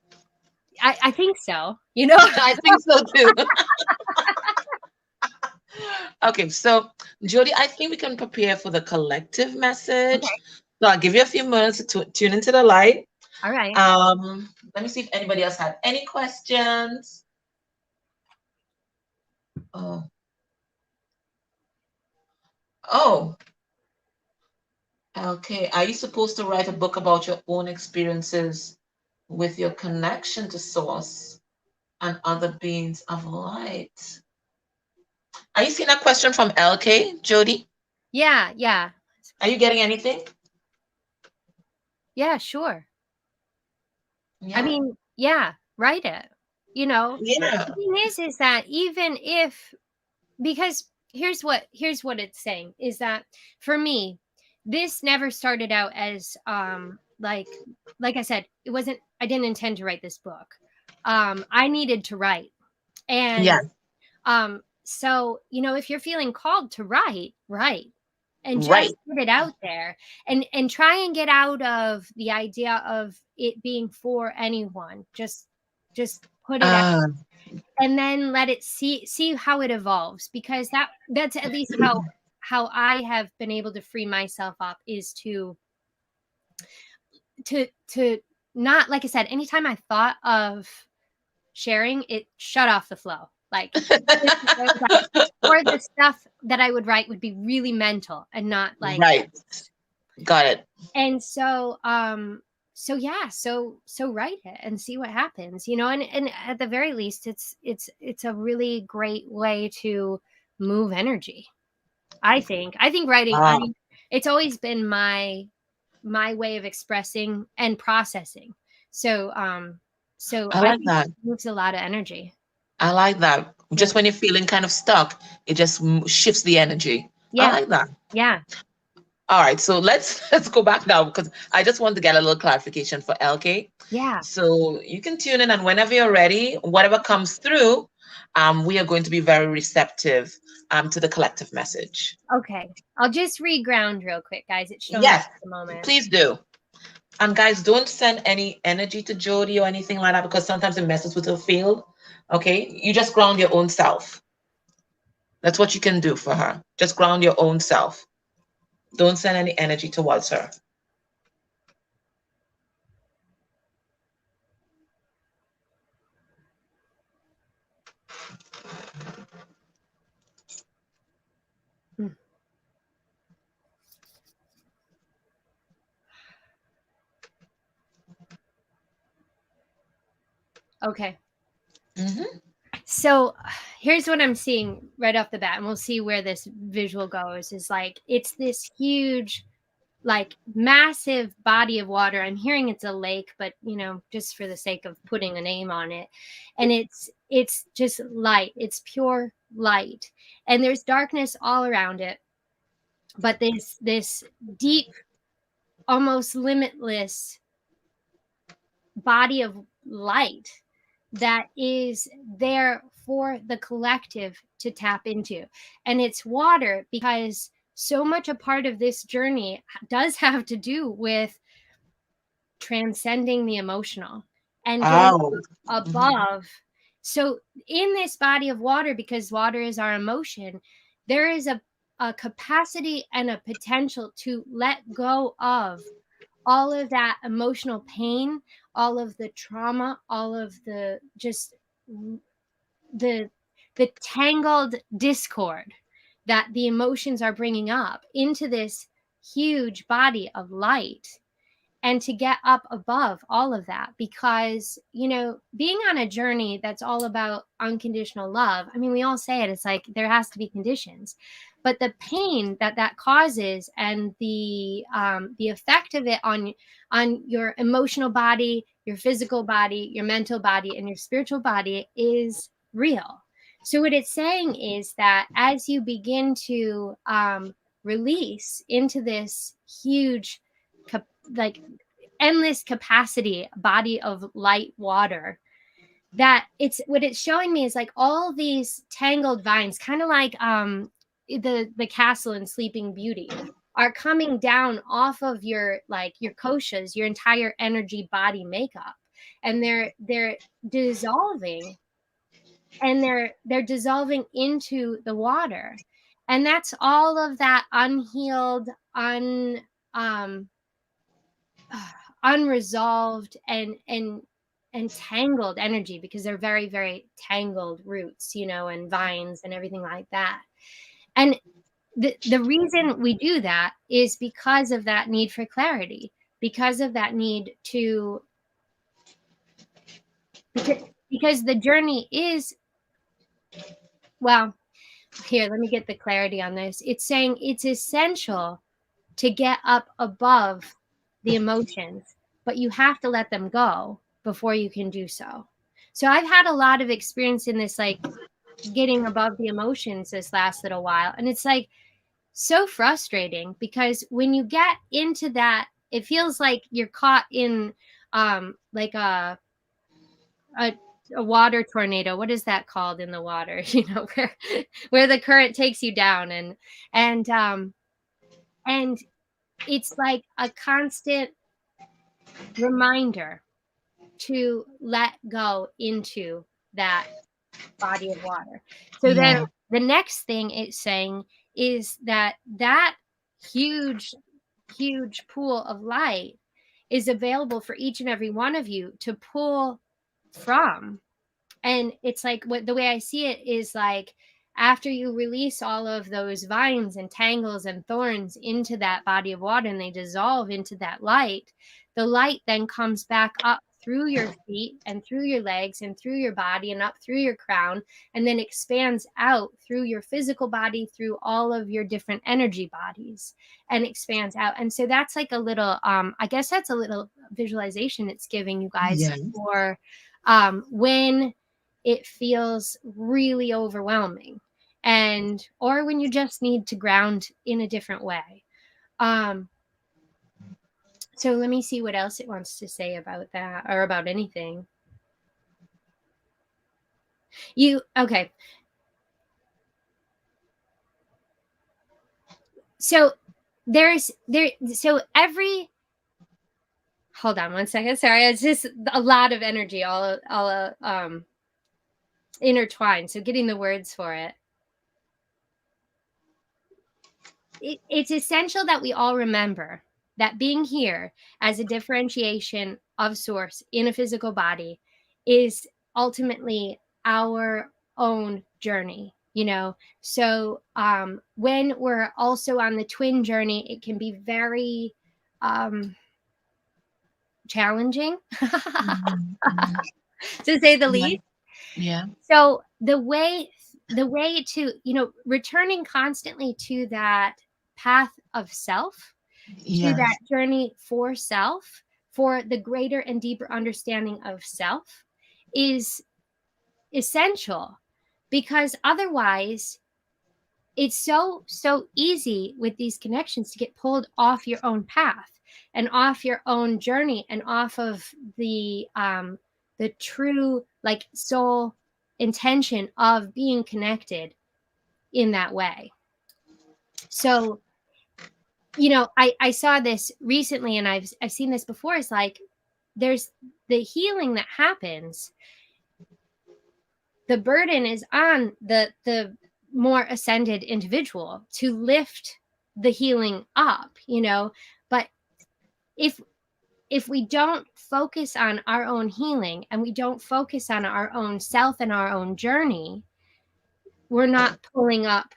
I think so. You know? I think so too. Okay, so Jody, I think we can prepare for the collective message. Okay. So I'll give you a few minutes to tune into the light. All right. Let me see if anybody else had any questions. Oh, oh, okay. Are you supposed to write a book about your own experiences with your connection to source and other beings of light? Are you seeing a question from LK, Jody? Yeah, yeah. Are you getting anything? Yeah, sure. I Yeah. mean, yeah, write it. You know, Yeah. the thing is that even if, because here's what it's saying is that for me, this never started out as like I said, it wasn't, I didn't intend to write this book. I needed to write. And Yeah. so, you know, if you're feeling called to write and Right. just get it out there, and try and get out of the idea of it being for anyone. Just put it out, Ah, and then let it see how it evolves, because that's at least how I have been able to free myself up, is to not, like I said, anytime I thought of sharing, it shut off the flow. Like, or the stuff that I would write would be really mental and not like, right. Got it. and so yeah, so write it and see what happens, you know. And at the very least, it's a really great way to move energy. I think writing, I Ah, mean, it's always been my way of expressing and processing. So so I I like think that. it moves a lot of energy. I like that. Yeah. Just when you're feeling kind of stuck, it just shifts the energy. I Yeah. like that. Yeah. All right, so let's let's go back now because I just want to get a little clarification for LK. Yeah. So you can tune in, and whenever you're ready, whatever comes through, we are going to be very receptive to the collective message. Okay. I'll just reground real quick, guys. It's showing up Yes, at the moment. please do. And guys, don't send any energy to Jody or anything like that because sometimes it messes with her field. Okay, you just ground your own self. That's what you can do for her. Just ground your own self. Don't send any energy towards her. Okay. Mm-hmm. So here's what I'm seeing right off the bat, and we'll see where this visual goes. Is like it's this huge, like massive body of water. I'm hearing it's a lake, but just for the sake of putting a name on it. And it's just light. It's pure light. And there's darkness all around it. But this deep, almost limitless body of light that is there for the collective to tap into. And it's water, because so much a part of this journey does have to do with transcending the emotional and getting Oh. Mm-hmm. above. So in this body of water, because water is our emotion, there is a capacity and a potential to let go of all of that emotional pain, all of the trauma, all of the just the tangled discord that the emotions are bringing up into this huge body of light, and to get up above all of that. Because being on a journey that's all about unconditional love, I mean, we all say it, it's like there has to be conditions, but the pain that causes, and the effect of it on your emotional body, your physical body, your mental body, and your spiritual body is real. So what it's saying is that as you begin to release into this huge, like endless capacity body of light water, that it's what it's showing me is like all these tangled vines, kind of like the castle in Sleeping Beauty, are coming down off of your koshas, your entire energy body makeup, and they're dissolving, and they're dissolving into the water. And that's all of that unhealed, um unresolved, and tangled energy, because they're very, very tangled roots, and vines and everything like that. And the reason we do that is because of that need for clarity, because of that need to, because the journey is, well, here, let me get the clarity on this. It's saying it's essential to get up above the emotions, but you have to let them go before you can do so. So I've had a lot of experience in this, like getting above the emotions this last little while. And it's like so frustrating, because when you get into that, it feels like you're caught in like a water tornado. What is that called in the water? Where the current takes you down, and it's like a constant reminder to let go into that body of water. So then Yeah. the next thing it's saying is that huge, huge pool of light is available for each and every one of you to pull from. And it's like, what the way I see it is like, after you release all of those vines and tangles and thorns into that body of water, and they dissolve into that light, the light then comes back up through your feet and through your legs and through your body and up through your crown, and then expands out through your physical body, through all of your different energy bodies, and expands out. And so that's like a little, I guess that's a little visualization it's giving you guys Yeah. for when it feels really overwhelming, and or when you just need to ground in a different way. So let me see what else it wants to say about that, or about anything. Okay, so so every, hold on one second, sorry, it's just a lot of energy all intertwined, so getting the words for it. It's essential that we all remember that being here as a differentiation of source in a physical body is ultimately our own journey. So when we're also on the twin journey, it can be very challenging. Mhm. to say the Yeah. least. Yeah. So the way to, returning constantly to that path of self, to that Yes. journey for self, for the greater and deeper understanding of self, is essential, because otherwise it's so easy with these connections to get pulled off your own path and off your own journey and off of the true, like, soul intention of being connected in that way. So, I saw this recently, and I've seen this before. It's like, there's the healing that happens. The burden is on the more ascended individual to lift the healing up, but if we don't focus on our own healing, and we don't focus on our own self and our own journey, we're not pulling up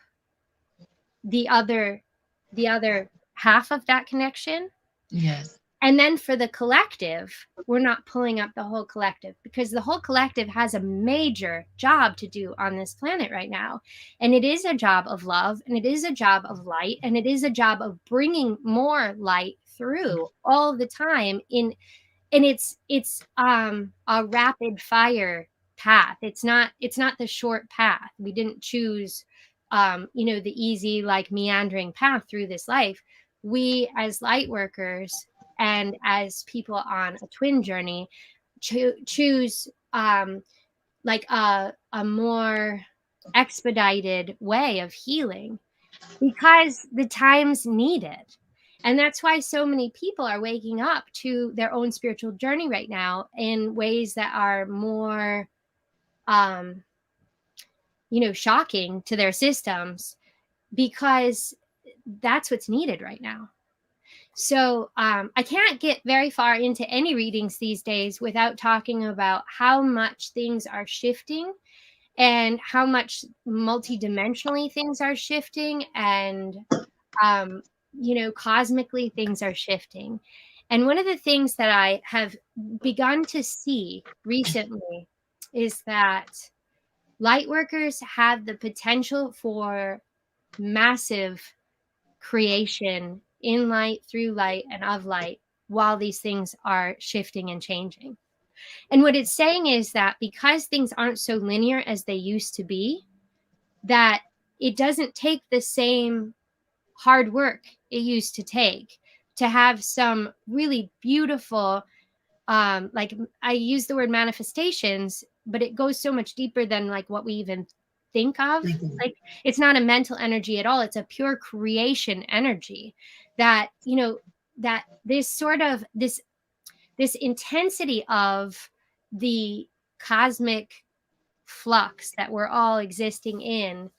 the other half of that connection. Yes. And then for the collective, we're not pulling up the whole collective, because the whole collective has a major job to do on this planet right now. And it is a job of love, and it is a job of light, and it is a job of bringing more light through all the time. And it's a rapid fire path. It's not the short path. We didn't choose the easy, like, meandering path through this life. We, as light workers and as people on a twin journey, choose like a more expedited way of healing, because the times need it. And that's why so many people are waking up to their own spiritual journey right now in ways that are more um shocking to their systems, because that's what's needed right now. So I can't get very far into any readings these days without talking about how much things are shifting, and how much multidimensionally things are shifting, and cosmically things are shifting. And one of the things that I have begun to see recently is that light workers have the potential for massive creation in light, through light, and of light, while these things are shifting and changing. And what it's saying is that because things aren't so linear as they used to be, that it doesn't take the same hard work it used to take to have some really beautiful, like, I use the word manifestations, but it goes so much deeper than, like, what we even think of. Mhm. Like, it's not a mental energy at all. It's a pure creation energy, that that this sort of this intensity of the cosmic flux that we're all existing in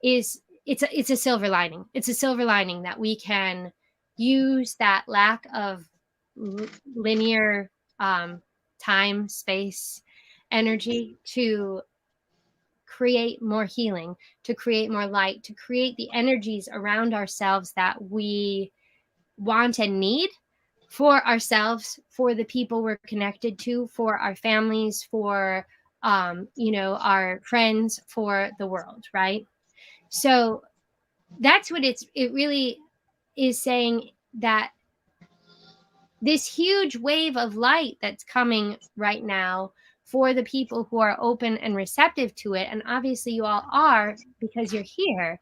is, it's a silver lining. It's a silver lining that we can use that lack of linear time, space, energy to create more healing, to create more light, to create the energies around ourselves that we want and need for ourselves, for the people we're connected to, for our families, for our friends, for the world, right? So that's what it really is saying, that this huge wave of light that's coming right now for the people who are open and receptive to it, and obviously you all are because you're here,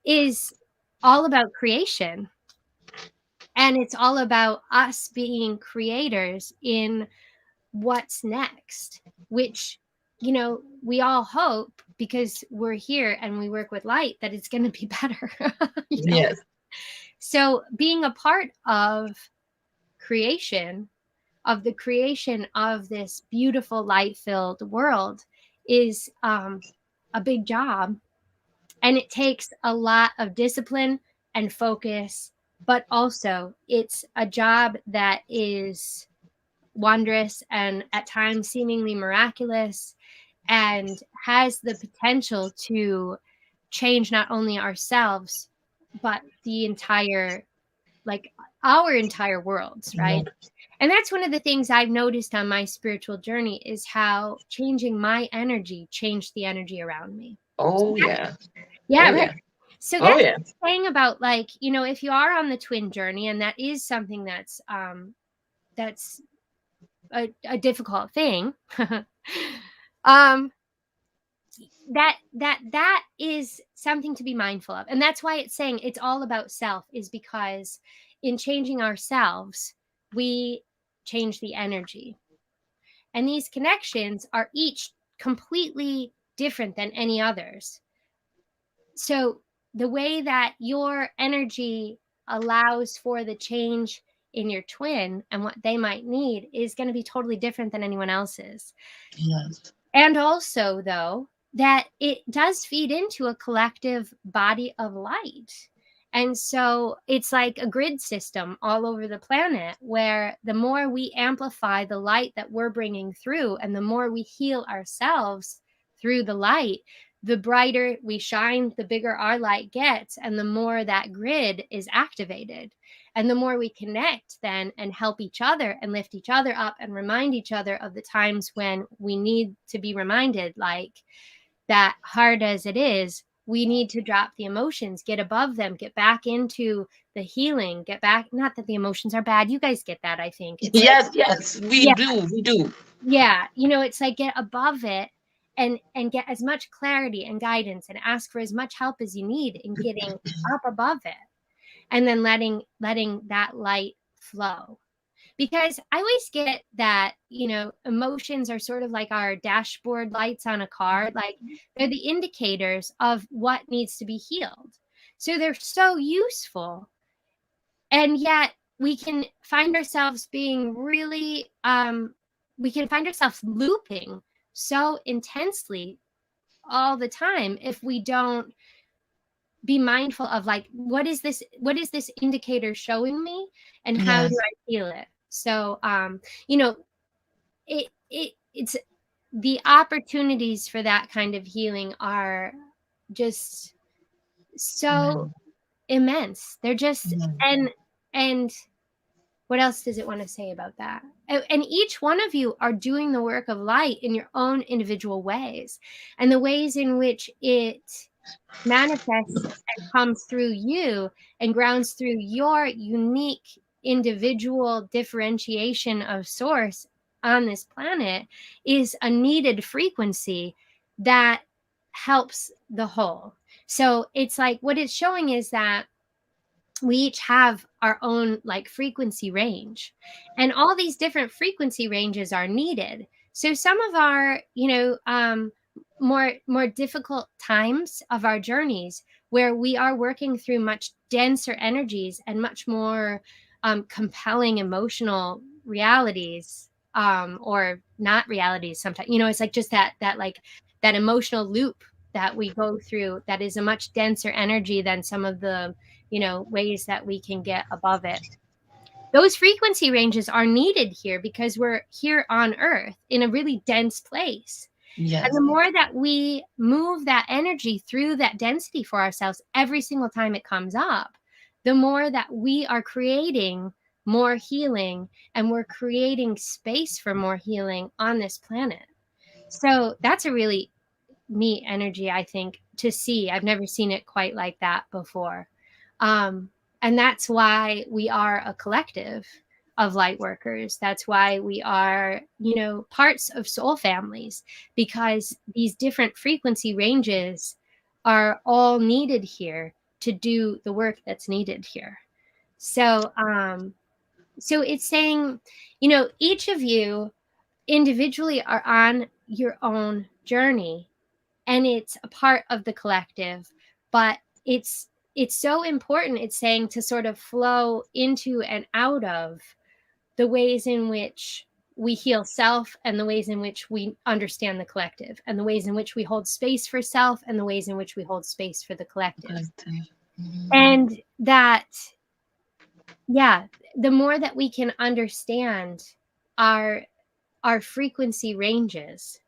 is all about creation. And it's all about us being creators in what's next, which, we all hope, because we're here and we work with light, that it's going to be better. Yes. So being a part of creation, of the creation of this beautiful light-filled world, is a big job. And it takes a lot of discipline and focus, but also it's a job that is wondrous and at times seemingly miraculous, and has the potential to change not only ourselves, but the entire, like, our entire worlds, right? And that's one of the things I've noticed on my spiritual journey is how changing my energy changed the energy around me. Oh yeah. Yeah, Oh right. yeah. So Oh that's yeah. saying about, like, you know, if you are on the twin journey, and that is something that's a difficult thing, um, that is something to be mindful of. And that's why it's saying it's all about self, is because in changing ourselves, we change the energy. And these connections are each completely different than any others. So the way that your energy allows for the change in your twin and what they might need is going to be totally different than anyone else's. Yes. And also, though, that it does feed into a collective body of light. And so it's like a grid system all over the planet, where the more we amplify the light that we're bringing through, and the more we heal ourselves through the light, the brighter we shine, the bigger our light gets, and the more that grid is activated. And the more we connect then and help each other and lift each other up and remind each other of the times when we need to be reminded, like, that hard as it is, we need to drop the emotions, get above them, get back into the healing, get back. Not that the emotions are bad. You guys get that, I think. It's like, Yes, yes, we yeah, do. We do. yeah. You know, it's like get above it and get as much clarity and guidance and ask for as much help as you need in getting up above it. And then letting that light flow. Because I always get that, you know, emotions are sort of like our dashboard lights on a car. Like, they're the indicators of what needs to be healed. So they're so useful. And yet we can find ourselves being really, we can find ourselves looping so intensely all the time if we don't be mindful of, like, what is this indicator showing me, and how do Yes. I feel it? So you know, it's the opportunities for that kind of healing are just so Amen. immense. They're just, Amen. and what else does it want to say about that? And each one of you are doing the work of light in your own individual ways, and the ways in which it manifests and comes through you and grounds through your unique individual differentiation of source on this planet is a needed frequency that helps the whole. So it's like what it's showing is that we each have our own, like, frequency range, and all these different frequency ranges are needed. So some of our, more difficult times of our journeys, where we are working through much denser energies and much more compelling emotional realities, or not realities sometimes, it's like just that emotional loop that we go through, that is a much denser energy than some of the ways that we can get above it. Those frequency ranges are needed here because we're here on Earth in a really dense place. And Yes. the more that we move that energy through that density for ourselves every single time it comes up, the more that we are creating more healing, and we're creating space for more healing on this planet. So that's a really neat energy, I think, to see. I've never seen it quite like that before. Um, and that's why we are a collective of light workers. That's why we are, parts of soul families, because these different frequency ranges are all needed here to do the work that's needed here. So, so it's saying, each of you individually are on your own journey, and it's a part of the collective, but it's so important, it's saying, to sort of flow into and out of the ways in which we heal self, and the ways in which we understand the collective, and the ways in which we hold space for self, and the ways in which we hold space for the collective. Collective. Mhm. And that, yeah, the more that we can understand our frequency ranges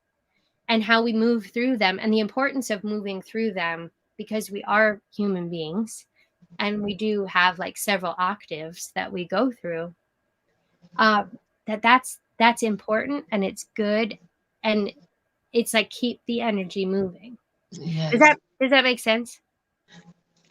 and how we move through them, and the importance of moving through them, because we are human beings, and we do have like several octaves that we go through, that's important and it's good, and it's like keep the energy moving. Yes. Does that make sense?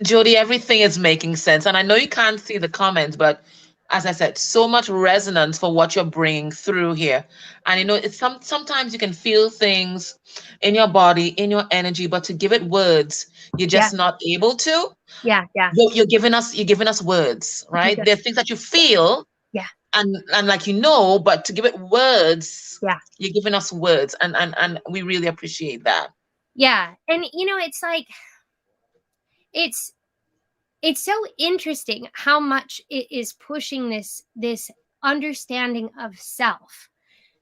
Jody, everything is making sense. And I know you can't see the comments, but as I said, so much resonance for what you're bringing through here. And it's sometimes you can feel things in your body, in your energy, but to give it words, you're Yeah, just not able to. yeah, yeah. You're giving us words, Okay, right? good. There's things that you feel Yeah, and like but to give it words, yeah, you're giving us words. And we really appreciate that. yeah. And it's like it's it's so interesting how much it is pushing this understanding of self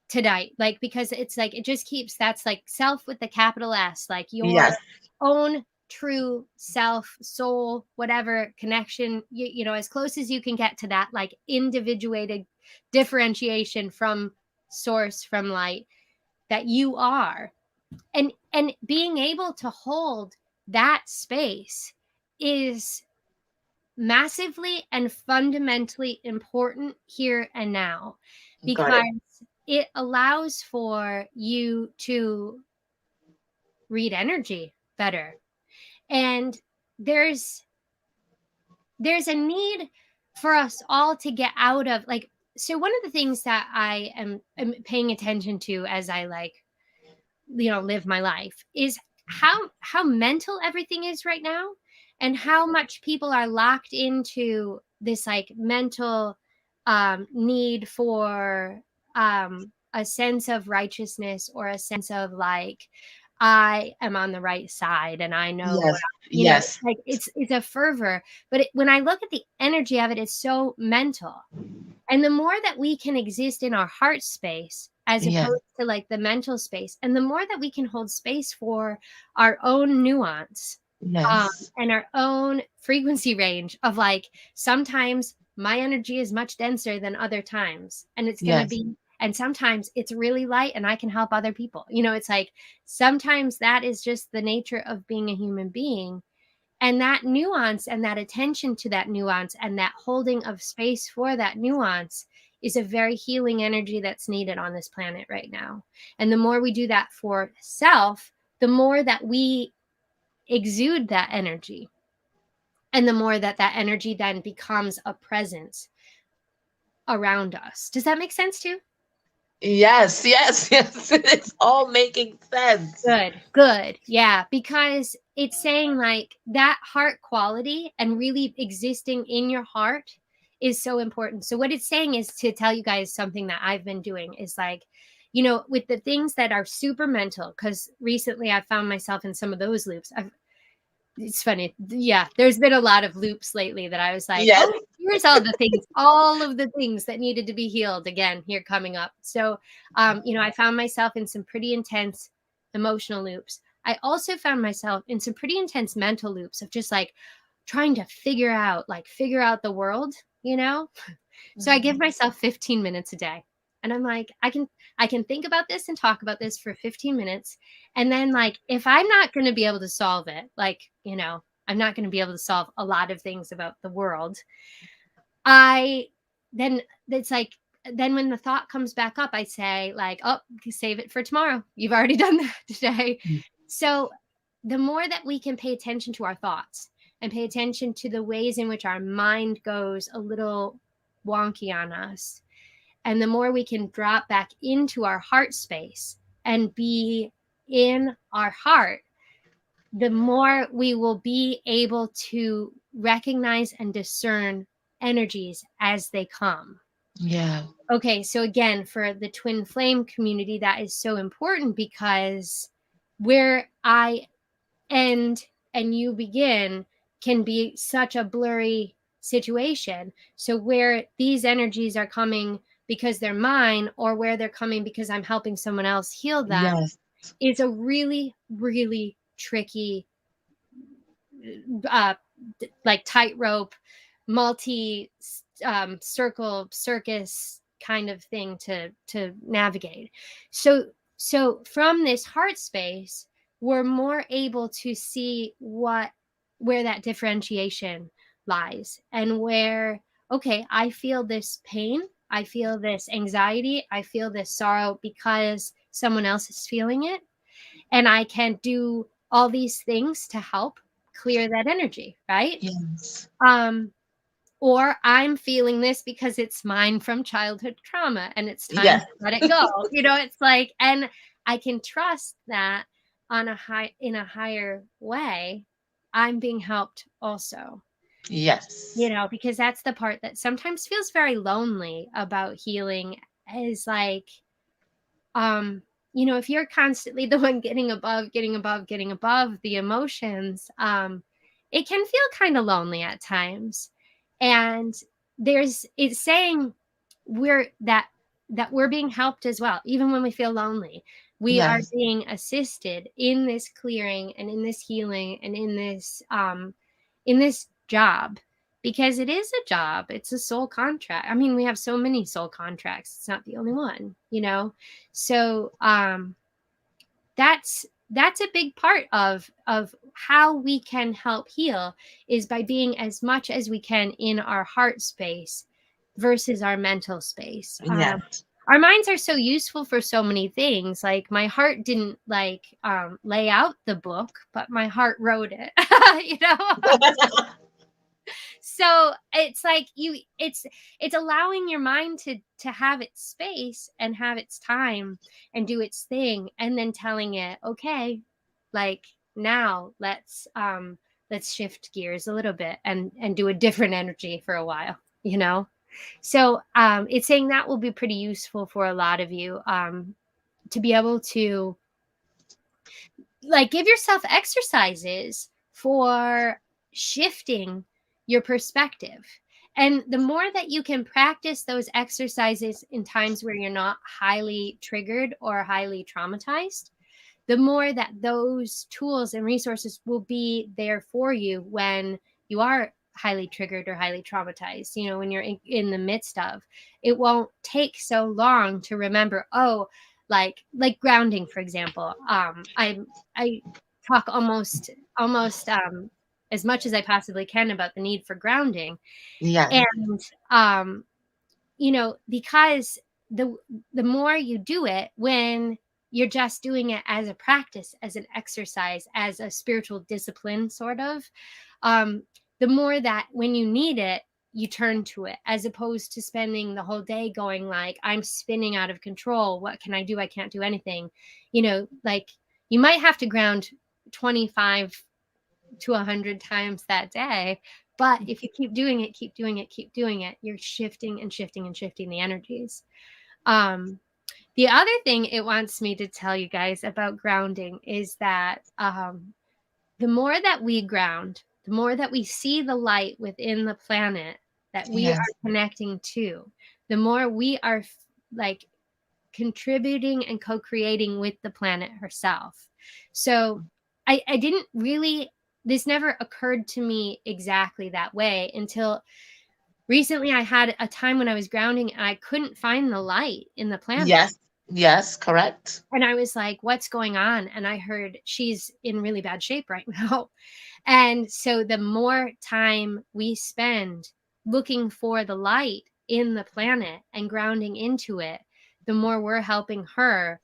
tonight, like, because it's like it just keeps, that's like self with the capital S, like your Yes, own true self, soul, whatever connection, as close as you can get to that, like individuated differentiation from source, from light, that you are. And being able to hold that space is massively and fundamentally important here and now, got it. because it allows for you to read energy better. And there's there's a need for us all to get out of, like, so one of the things that am paying attention to as I, like, live my life is how mental everything is right now, and how much people are locked into this like mental need for a sense of righteousness, or a sense of like, I am on the right side and I know what Yes, it's yes, like it's a fervor, but when I look at the energy of it, it's so mental. And the more that we can exist in our heart space as yes, opposed to like the mental space, and the more that we can hold space for our own nuance, yes, and our own frequency range of like, sometimes my energy is much denser than other times, and it's going to yes, be, and sometimes it's really light and I can help other people. It's like sometimes that is just the nature of being a human being. And that nuance and that attention to that nuance and that holding of space for that nuance is a very healing energy that's needed on this planet right now. And the more we do that for self, the more that we exude that energy, and the more that that energy then becomes a presence around us. Does that make sense too? yes, yes, yes. It's all making sense. Good, good. Yeah, because it's saying like that heart quality and really existing in your heart is so important. So what it's saying is to tell you guys something that I've been doing is like, with the things that are super mental, because recently I found myself in some of those loops. It's funny. Yeah, there's been a lot of loops lately that I was like, Yes, oh, here's all of the things that needed to be healed again here coming up. So, I found myself in some pretty intense emotional loops. I also found myself in some pretty intense mental loops of just like trying to figure out the world, you know? So I give myself 15 minutes a day. And I'm like, I can think about this and talk about this for 15 minutes. And then like if I'm not going to be able to solve it, like, I'm not going to be able to solve a lot of things about the world. I then it's like then when the thought comes back up, I say like, oh, save it for tomorrow. You've already done that today. So the more that we can pay attention to our thoughts and pay attention to the ways in which our mind goes a little wonky on us, and the more we can drop back into our heart space and be in our heart, the more we will be able to recognize and discern energies as they come. yeah, Okay, so again, for the twin flame community, that is so important because where I end and you begin can be such a blurry situation. So where these energies are coming because they're mine, or where they're coming because I'm helping someone else heal them, yes, is a really, really tricky, uh, like tightrope, multi circle circus kind of thing to navigate. So from this heart space, we're more able to see where that differentiation lies, and where, okay, I feel this pain, I feel this anxiety, I feel this sorrow because someone else is feeling it, and I can do all these things to help clear that energy, right? Yes. um or I'm feeling this because it's mine from childhood trauma and it's time Yes. to let it go. It's like, and I can trust that in a higher way, I'm being helped also, Yes. because that's the part that sometimes feels very lonely about healing, is like, if you're constantly the one getting above, getting above, getting above the emotions, it can feel kind of lonely at times. And it's saying that we're being helped as well, even when we feel lonely. We are Yes. being assisted in this clearing and in this healing and in this job, because it is a job. It's a soul contract. I mean, we have so many soul contracts. It's not the only one. So that's a big part of how we can help heal, is by being as much as we can in our heart space versus our mental space. Yes. Our minds are so useful for so many things. Like, my heart didn't lay out the book, but my heart wrote it. So it's like it's allowing your mind to have its space and have its time and do its thing, and then telling it, okay, like, now let's shift gears a little bit and do a different energy for a while. So it's saying that will be pretty useful for a lot of you, to be able to, like, give yourself exercises for shifting your perspective. And the more that you can practice those exercises in times where you're not highly triggered or highly traumatized, the more that those tools and resources will be there for you when you are highly triggered or highly traumatized. When you're in the midst of it, won't take so long to remember, oh, like grounding, for example. I talk almost as much as I possibly can about the need for grounding. Yes. And because the more you do it, when you're just doing it as a practice, as an exercise, as a spiritual discipline, sort of, um, the more that when you need it, you turn to it, as opposed to spending the whole day going like, I'm spinning out of control. What can I do? I can't do anything. Like, you might have to ground 25 to 100 times that day. But if you keep doing it, keep doing it, keep doing it, you're shifting and shifting and shifting the energies. The other thing it wants me to tell you guys about grounding is that the more that we ground, the more that we see the light within the planet that we are Yes. connecting to, the more we are like contributing and co-creating with the planet herself. So I didn't really, this never occurred to me exactly that way until recently. I had a time when I was grounding and I couldn't find the light in the planet. Yes. Yes. Correct. And I was like, what's going on? And I heard she's in really bad shape right now. And so the more time we spend looking for the light in the planet and grounding into it, the more we're helping her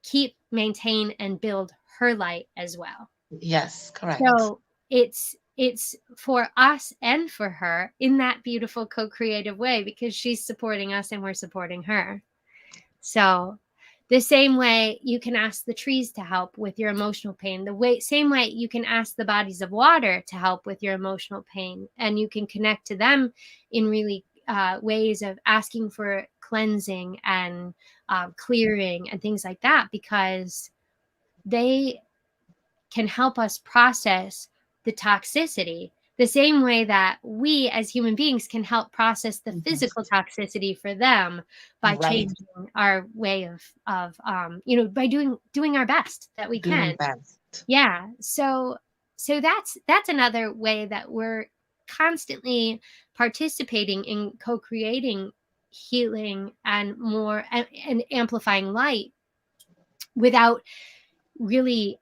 keep, maintain, and build her light as well. Yes. Correct. So it's for us and for her in that beautiful co-creative way, because she's supporting us and we're supporting her. So the same way you can ask the trees to help with your emotional pain, same way you can ask the bodies of water to help with your emotional pain, and you can connect to them in really ways of asking for cleansing and clearing and things like that, because they can help us process the toxicity the same way that we as human beings can help process the physical toxicity for them by Right. changing our way of by doing our best that we Doing can. best. Yeah. So that's another way that we're constantly participating in co-creating healing and more and amplifying light without really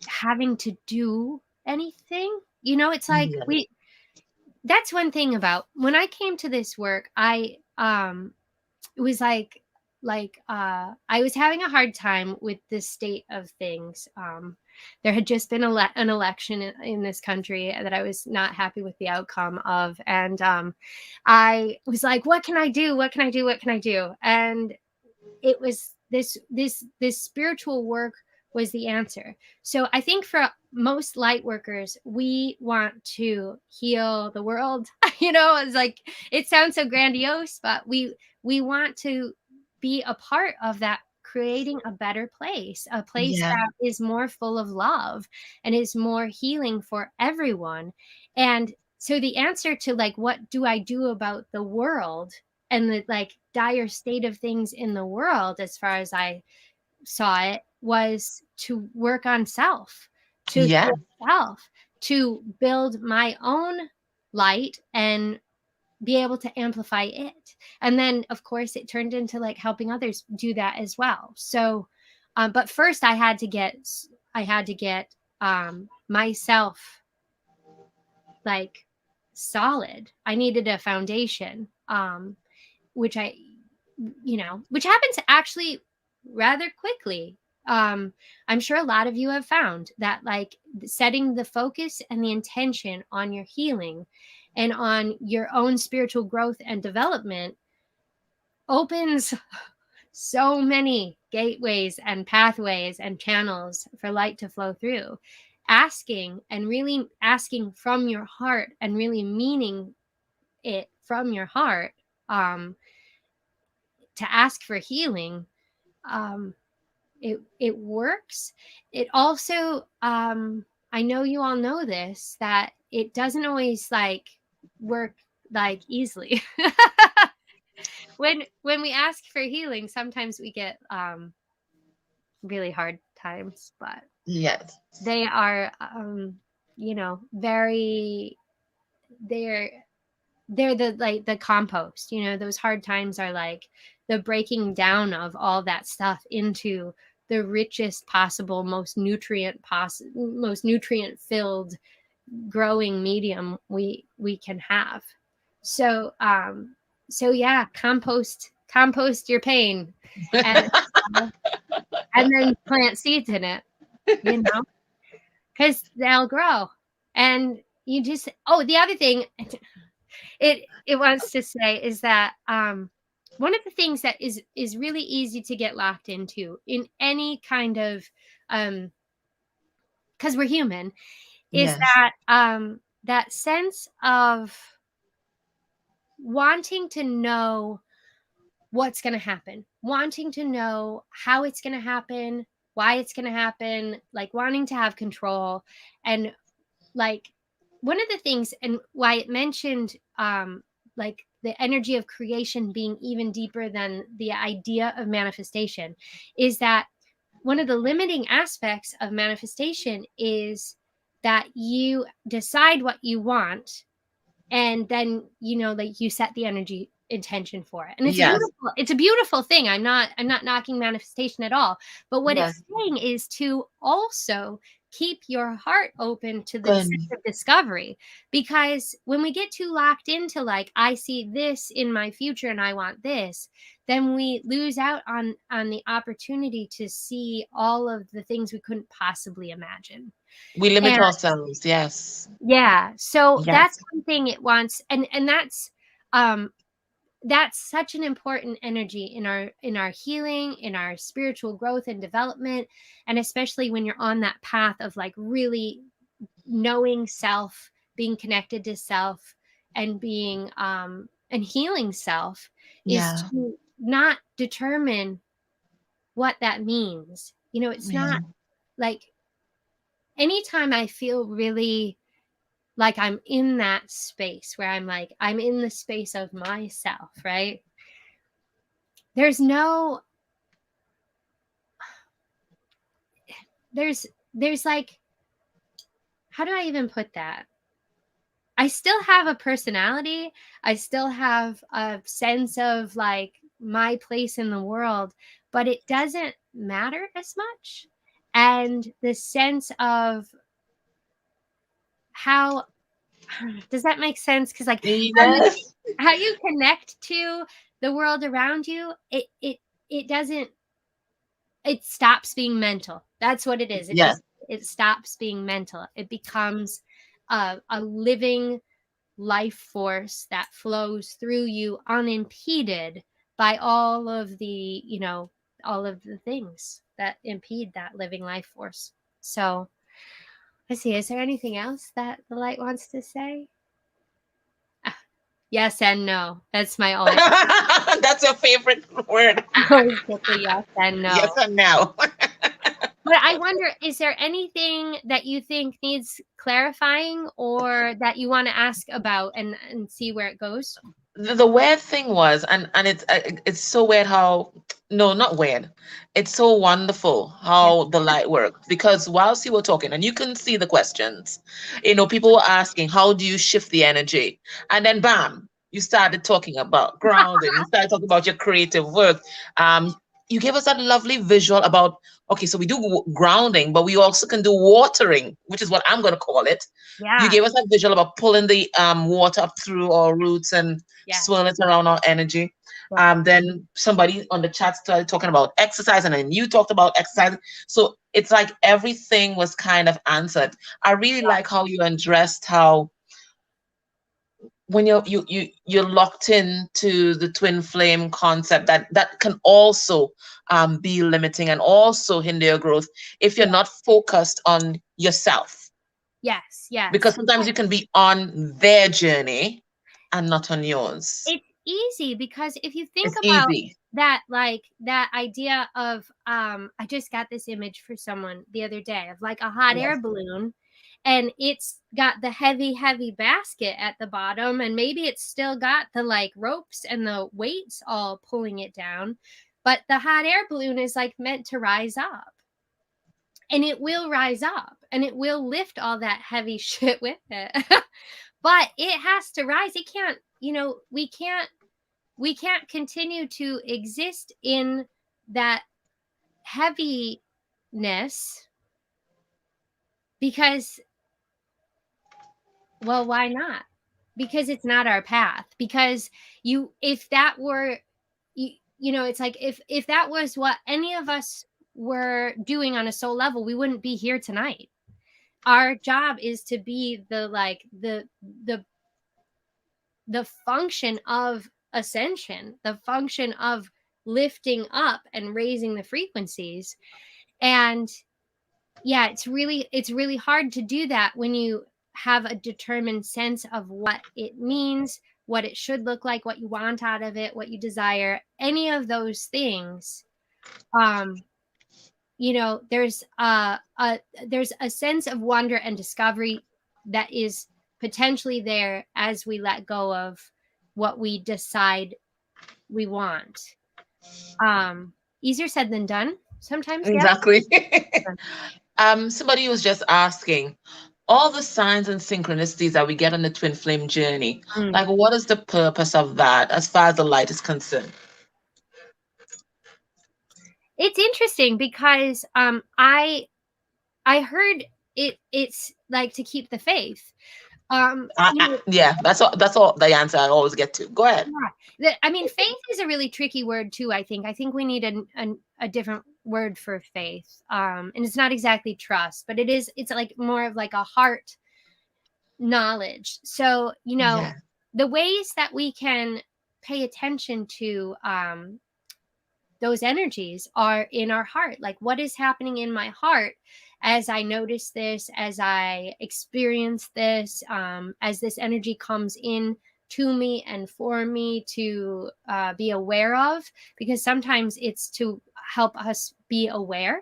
having to do anything. It's like Yeah. that's one thing about when I came to this work, it was I was having a hard time with the state of things. There had just been an election in this country that I was not happy with the outcome of, and I was like, what can I do? What can I do? What can I do? And it was this spiritual work was the answer. So I think for most light workers, we want to heal the world. It's like, it sounds so grandiose, but we want to be a part of that, creating a better place, a place Yeah. that is more full of love and is more healing for everyone. And so the answer to like, what do I do about the world and the like dire state of things in the world, as far as I saw it, was to work on self, to Yeah. heal self, to build my own light and be able to amplify it. And then of course it turned into like helping others do that as well. So but first I had to get myself like solid. I needed a foundation, which which happens actually rather quickly. I'm sure a lot of you have found that like setting the focus and the intention on your healing and on your own spiritual growth and development opens so many gateways and pathways and channels for light to flow through. Asking and really asking from your heart and really meaning it from your heart, to ask for healing, um, it works. It also, I know you all know this, that it doesn't always like work like easily. When we ask for healing, sometimes we get really hard times, but Yes. they are very, they're they're the like the compost. Those hard times are like the breaking down of all that stuff into the richest possible, most nutrient filled growing medium we can have. So yeah, compost your pain, and and then plant seeds in it, you know because they'll grow. And you just, oh, the other thing it wants to say is that one of the things that is really easy to get locked into in any kind of, because we're human, is Yes. that sense of wanting to know what's going to happen, wanting to know how it's going to happen, why it's going to happen, like wanting to have control. And like one of the things, and why it mentioned like the energy of creation being even deeper than the idea of manifestation, is that one of the limiting aspects of manifestation is that you decide what you want, and then like you set the energy intention for it, and Yes. it's a beautiful thing. I'm not knocking manifestation at all, but what Yes. it's saying is to also keep your heart open to the Good. sense of discovery. Because when we get too locked into like, I see this in my future and I want this, then we lose out on the opportunity to see all of the things we couldn't possibly imagine. We limit And ourselves. Yes. yeah, so that's Yes. one thing it wants. And um that's such an important energy in our healing, in our spiritual growth and development. And especially when you're on that path of like really knowing self, being connected to self, and being and healing self, is Yeah. to not determine what that means. It's Yeah. not like, anytime I feel really like I'm in that space where I'm like, I'm in the space of myself, right? There's no, there's like, how do I even put that? I still have a personality. I still have a sense of like my place in the world, but it doesn't matter as much. And the sense of how does that make sense? Because like Yes. how you connect to the world around you, it doesn't, it stops being mental. That's what it is. It Yes. just, it stops being mental. It becomes a living life force that flows through you unimpeded by all of the, you know, all of the things that impede that living life force. So let's see, is there anything else that the light wants to say? Ah, yes and no. That's my always That's your favorite word. always get the yes and Yes no. and no. But I wonder, is there anything that you think needs clarifying or that you want to ask about and see where it goes? The weird thing was, and it's so weird how, no, not weird, it's so wonderful Yeah. how the light worked, because whilst you were talking and you can see the questions, people were asking, how do you shift the energy? And then bam, you started talking about grounding, you started talking about your creative work. You gave us that lovely visual about, okay, so we do grounding, but we also can do watering, which is what I'm going to call it. You Yeah. gave us that visual about pulling the water up through our roots and Yeah. swirl it around our energy. Yeah. Then somebody on the chat started talking about exercise, and then you talked about exercise. So it's like everything was kind of answered. I really like how you addressed how when you're locked into the twin flame concept, that can also be limiting and also hinder your growth if you're not focused on yourself, Yes. because Yes. sometimes you can be on their journey and not on yours. It's easy because if you think It's about easy. that, like that idea of I just got this image for someone the other day of like a hot Yes. air balloon, and it's got the heavy basket at the bottom, and maybe it's still got the like ropes and the weights all pulling it down, but the hot air balloon is like meant to rise up, and it will rise up and it will lift all that heavy shit with it. But it has to rise. It can't, you know, we can't continue to exist in that heaviness because, well, why not? Because it's not our path. Because you, if that were, you know, it's like if that was what any of us were doing on a soul level, we wouldn't be here tonight. Our job is to be the like the function of ascension, the function of lifting up and raising the frequencies. And yeah, it's really hard to do that when you have a determined sense of what it means, what it should look like, what you want out of it, what you desire, any of those things. um you know, there's a sense of wonder and discovery that is potentially there as we let go of what we decide we want. Easier said than done sometimes, yeah. Exactly. Somebody was just asking, all the signs and synchronicities that we get on the twin flame journey, Mm. like what is the purpose of that as far as the light is concerned? It's interesting because I heard it's like to keep the faith. You know, Yeah, that's all the answer I always get to. Go ahead. yeah. I mean, faith is a really tricky word too. I think we need a different word for faith. And it's not exactly trust, but it is. It's like more of like a heart knowledge. So you know, Yeah. the ways that we can pay attention to those energies are in our heart. Like, what is happening in my heart as I notice this, as I experience this, as this energy comes in to me and for me to be aware of? Because sometimes it's to help us be aware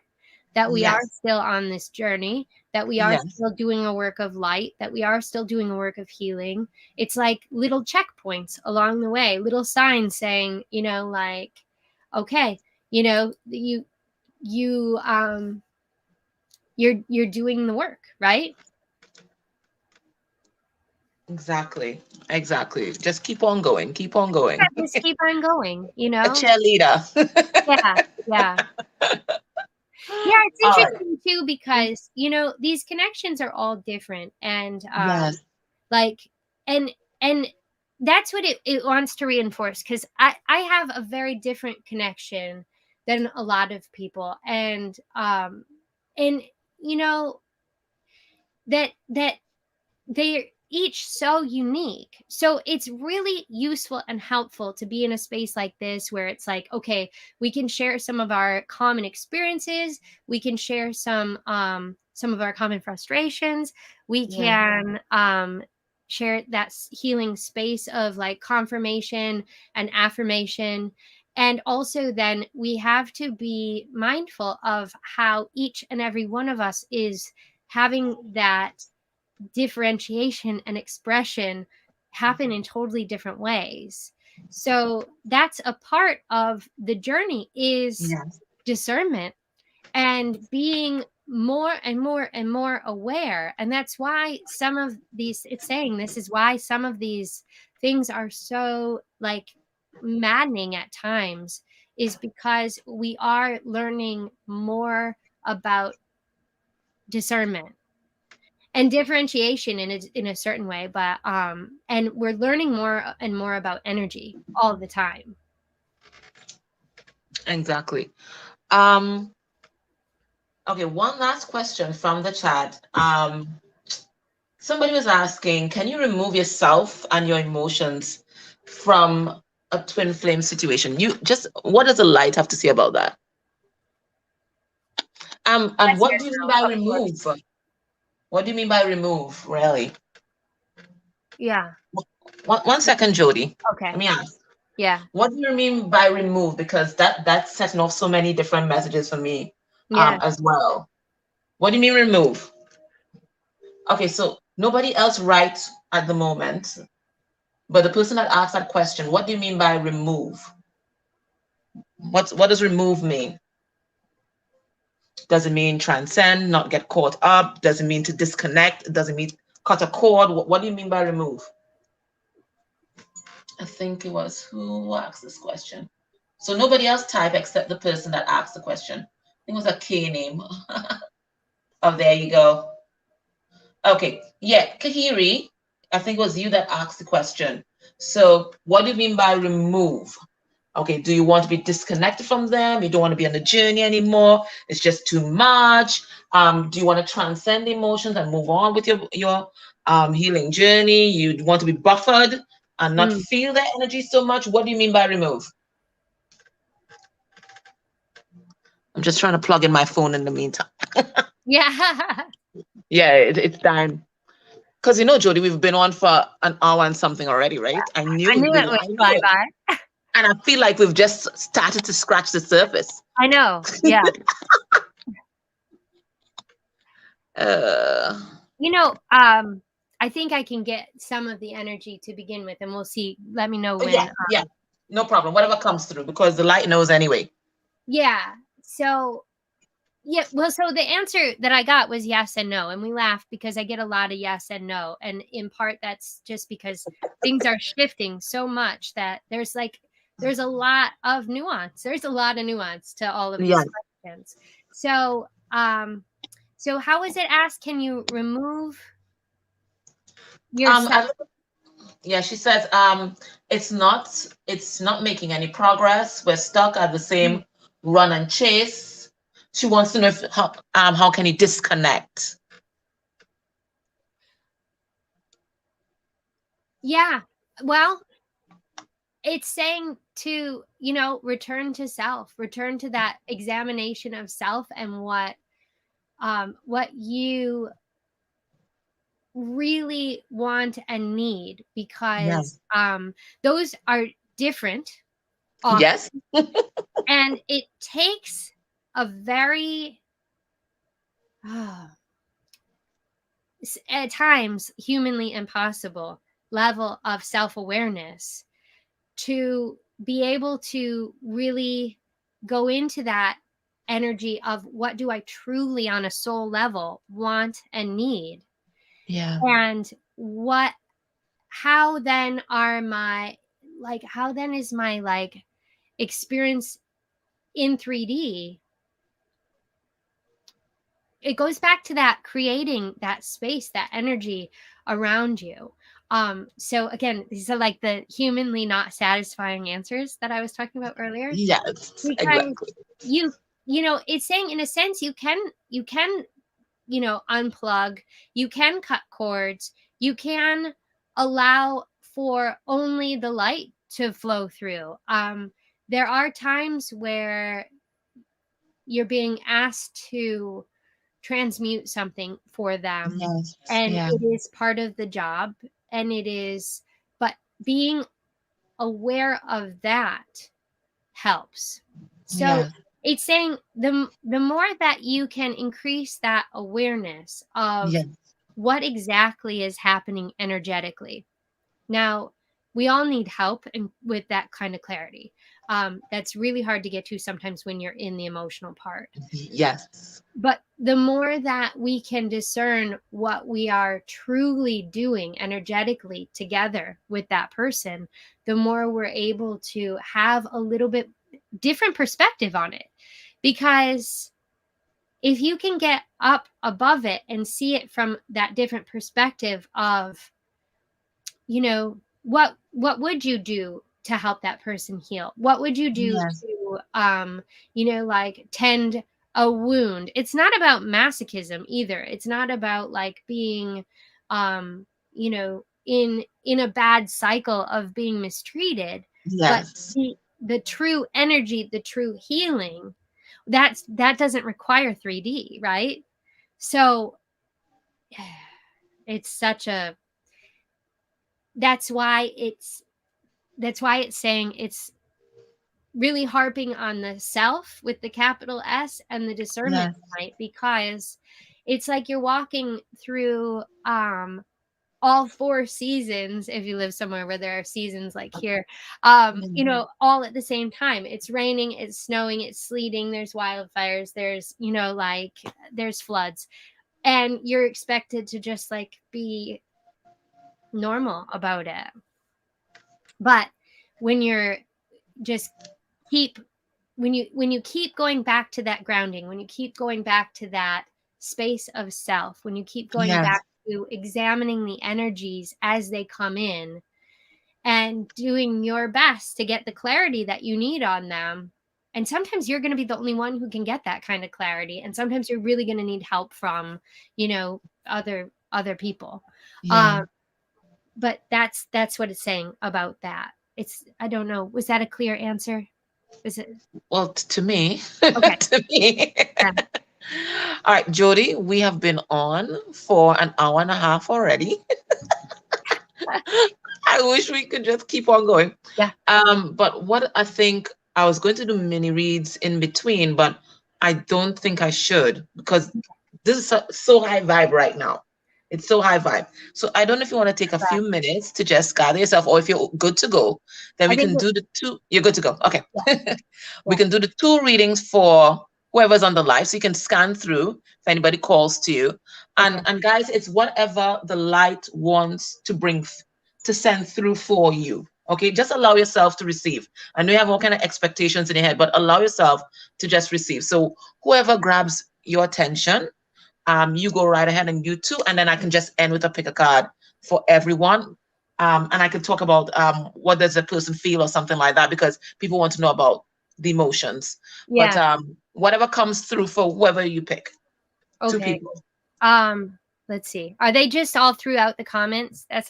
that we are Yes. still on this journey, that we are Yes. still doing a work of light, that we are still doing a work of healing. It's like little checkpoints along the way, little signs saying, you know, like, okay, you know, you're doing the work, right? Exactly. Exactly. Just keep on going. Keep on Yeah, going. just keep on going, you A know. cheerleader. Yeah, yeah. Yeah, it's All right. interesting too because these connections are all different, and Yes. like and and that's what it wants to reinforce, because I have a very different connection than a lot of people, and you know that they're each so unique. So it's really useful and helpful to be in a space like this where it's like, okay, we can share some of our common experiences, we can share some of our common frustrations, we Yeah. can share that healing space of like confirmation and affirmation. And also then we have to be mindful of how each and every one of us is having that differentiation and expression happen in totally different ways. So that's a part of the journey, is Yes. discernment and being more and more and more aware. And that's why some of these, it's saying this is why some of these things are so like maddening at times, is because we are learning more about discernment and differentiation in a certain way, but and we're learning more and more about energy all the time. Exactly. Um, okay, one last question from the chat. Somebody was asking, can you remove yourself and your emotions from a twin flame situation? You just, what does the light have to say about that? And Yes, what yes, do you mean no, by of remove? course. What do you mean by remove, really? Yeah. One second, Jody. Let Okay. me ask. Yeah. What do you mean by remove? Because that's setting off so many different messages for me, Yeah. as well. What do you mean remove? Okay, so nobody else writes at the moment, but the person that asked that question, what do you mean by remove? What does remove mean? Does it mean transcend, not get caught up? Does it mean to disconnect? Does it mean cut a cord? What do you mean by remove? I think it was who asked this question. So nobody else typed except the person that asked the question. I think it was a K name. Oh, there you go. Okay. Yeah, Kahiri, I think it was you that asked the question. So what do you mean by remove? Okay, do you want to be disconnected from them? You don't want to be on the journey anymore. It's just too much. Do you want to transcend emotions and move on with your healing journey? You want to be buffered and not Mm. feel that energy so much. What do you mean by remove? I'm just trying to plug in my phone in the meantime. Yeah. Yeah, it's time. Because Jody, we've been on for an hour and something already, right? I I knew knew we it were, would I knew fly it. by. And I feel like we've just started to scratch the surface. I know. Yeah. Uh, I think I can get some of the energy to begin with, and we'll see. Let me know oh, yeah, when. yeah. No problem. Whatever comes through, because the light knows anyway. Yeah. So yeah, well, so the answer that I got was yes and no, and we laughed because I get a lot of yes and no, and in part that's just because things are shifting so much that there's a lot of nuance. There's a lot of nuance to all of Yeah. these questions. So, so how is it asked? Can you remove Um, yourself? I, yeah, she says, it's not making any progress. We're stuck at the same run and chase. She wants to know how can you disconnect? Yeah. Well, it's saying to, return to self, return to that examination of self and what you really want and need, Yeah. because those are different often, Yes. and it takes a very at times humanly impossible level of self-awareness to be able to really go into that energy of what do I truly on a soul level want and need, Yeah. and what how then are my how then is my, like, experience in 3D, it goes back to that creating that space, that energy around you. So again, these are like the humanly not satisfying answers that I was talking about earlier, Yes, because exactly. you you know, it's saying in a sense you can unplug, you can cut cords, you can allow for only the light to flow through. There are times where you're being asked to transmute something for them, Yes, and yeah, it is part of the job, and it is, but being aware of that helps. So yes, it's saying the more that you can increase that awareness of yes, what exactly is happening energetically. Now, we all need help with that kind of clarity. That's really hard to get to sometimes when you're in the emotional part. yes, But the more that we can discern what we are truly doing energetically together with that person, the more we're able to have a little bit different perspective on it. Because if you can get up above it and see it from that different perspective of, what would you do to help that person heal? What would you do yes, to like tend a wound? It's not about masochism either. It's not about like being in a bad cycle of being mistreated, but yes, the true energy, the true healing, that doesn't require 3D, right? So it's such a that's why it's saying it's really harping on the self with the capital S and the discernment yes, tonight, because it's like you're walking through all four seasons, if you live somewhere where there are seasons like here, mm, all at the same time. It's raining, it's snowing, it's sleeting, there's wildfires, there's like there's floods, and you're expected to just like be normal about it. But when you're just keep when you keep going back to that grounding, when you keep going back to that space of self, when you keep going yes, back to examining the energies as they come in and doing your best to get the clarity that you need on them. And sometimes you're going to be the only one who can get that kind of clarity, and sometimes you're really going to need help from other people. yeah. um but that's what it's saying about that. It's, I don't know, was that a clear answer? Is it Well, to me, okay? to me. Yeah. All right, Jody, we have been on for an hour and a half already. I wish we could just keep on going. Yeah. But what I think I was going to do mini reads in between, but I don't think I should because this is so high vibe right now. It's so high vibe. So I don't know if you want to take a few minutes to just gather yourself, or if you're good to go, then I we think can do the two. You're good to go. Okay. yeah, We yeah. can do the two readings for whoever's on the live. So you can scan through if anybody calls to you. Okay. And guys, it's whatever the light wants to bring to send through for you. Okay, just allow yourself to receive. I know you have all kind of expectations in your head, but allow yourself to just receive. So whoever grabs your attention, you go right ahead and you too, and then I can just end with a pick a card for everyone. And I can talk about what does a person feel or something like that because people want to know about the emotions. But Yeah. whatever comes through for whoever you pick, two Okay. people. Let's see. Are they just all throughout the comments? Yes,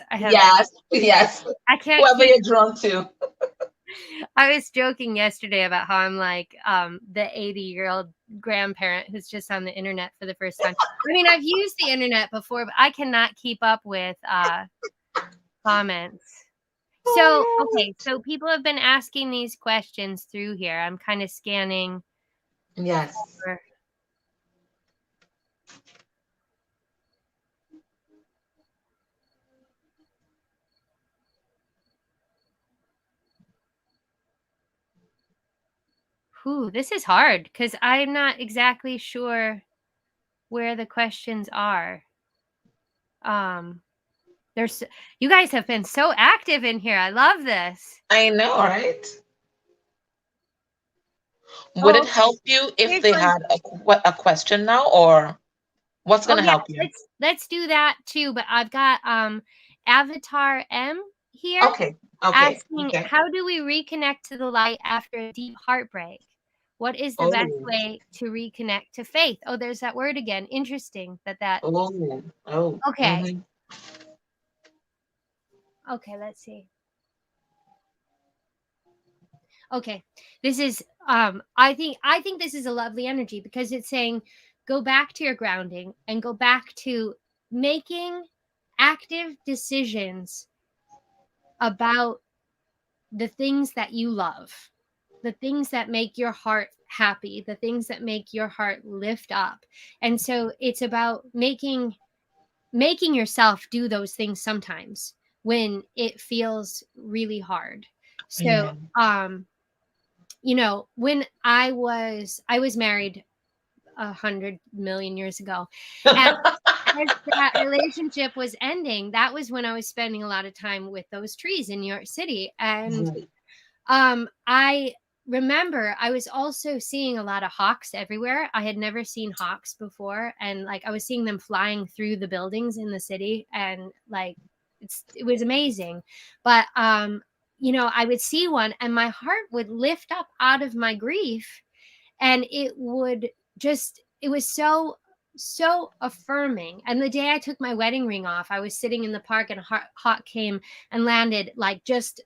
yes. I can't Whoever keep. you're drawn to. I was joking yesterday about how I'm like the 80-year-old grandparent who's just on the internet for the first time. I mean, I've used the internet before, but I cannot keep up with comments. So, Oh, okay, so people have been asking these questions through here. I'm kind of scanning yes. for. Whew, this is hard because I'm not exactly sure where the questions are. There's You guys have been so active in here. I love this. I know, right? Would Oh, it okay. help you if Here's they one. had a question now or? What's Oh gonna yeah, help you? let's do that too. But I've got Avatar M here Okay. Okay. asking, Okay. how do we reconnect to the light after a deep heartbreak? What is the best Oh. way to reconnect to faith? Oh, there's that word again. Interesting that. Oh. Oh. Okay. Mm-hmm. Okay, let's see. Okay. This is I think this is a lovely energy because it's saying go back to your grounding and go back to making active decisions about the things that you love, the things that make your heart happy, the things that make your heart lift up. And so it's about making yourself do those things sometimes when it feels really hard. So, Yeah. when I was married 100 million years ago, and as that relationship was ending, that was when I was spending a lot of time with those trees in New York City. And Right. I remember I was also seeing a lot of hawks everywhere. I had never seen hawks before, and like I was seeing them flying through the buildings in the city, and like it was amazing. But I would see one, and my heart would lift up out of my grief, and it was so affirming. And the day I took my wedding ring off, I was sitting in the park, and a hawk came and landed like just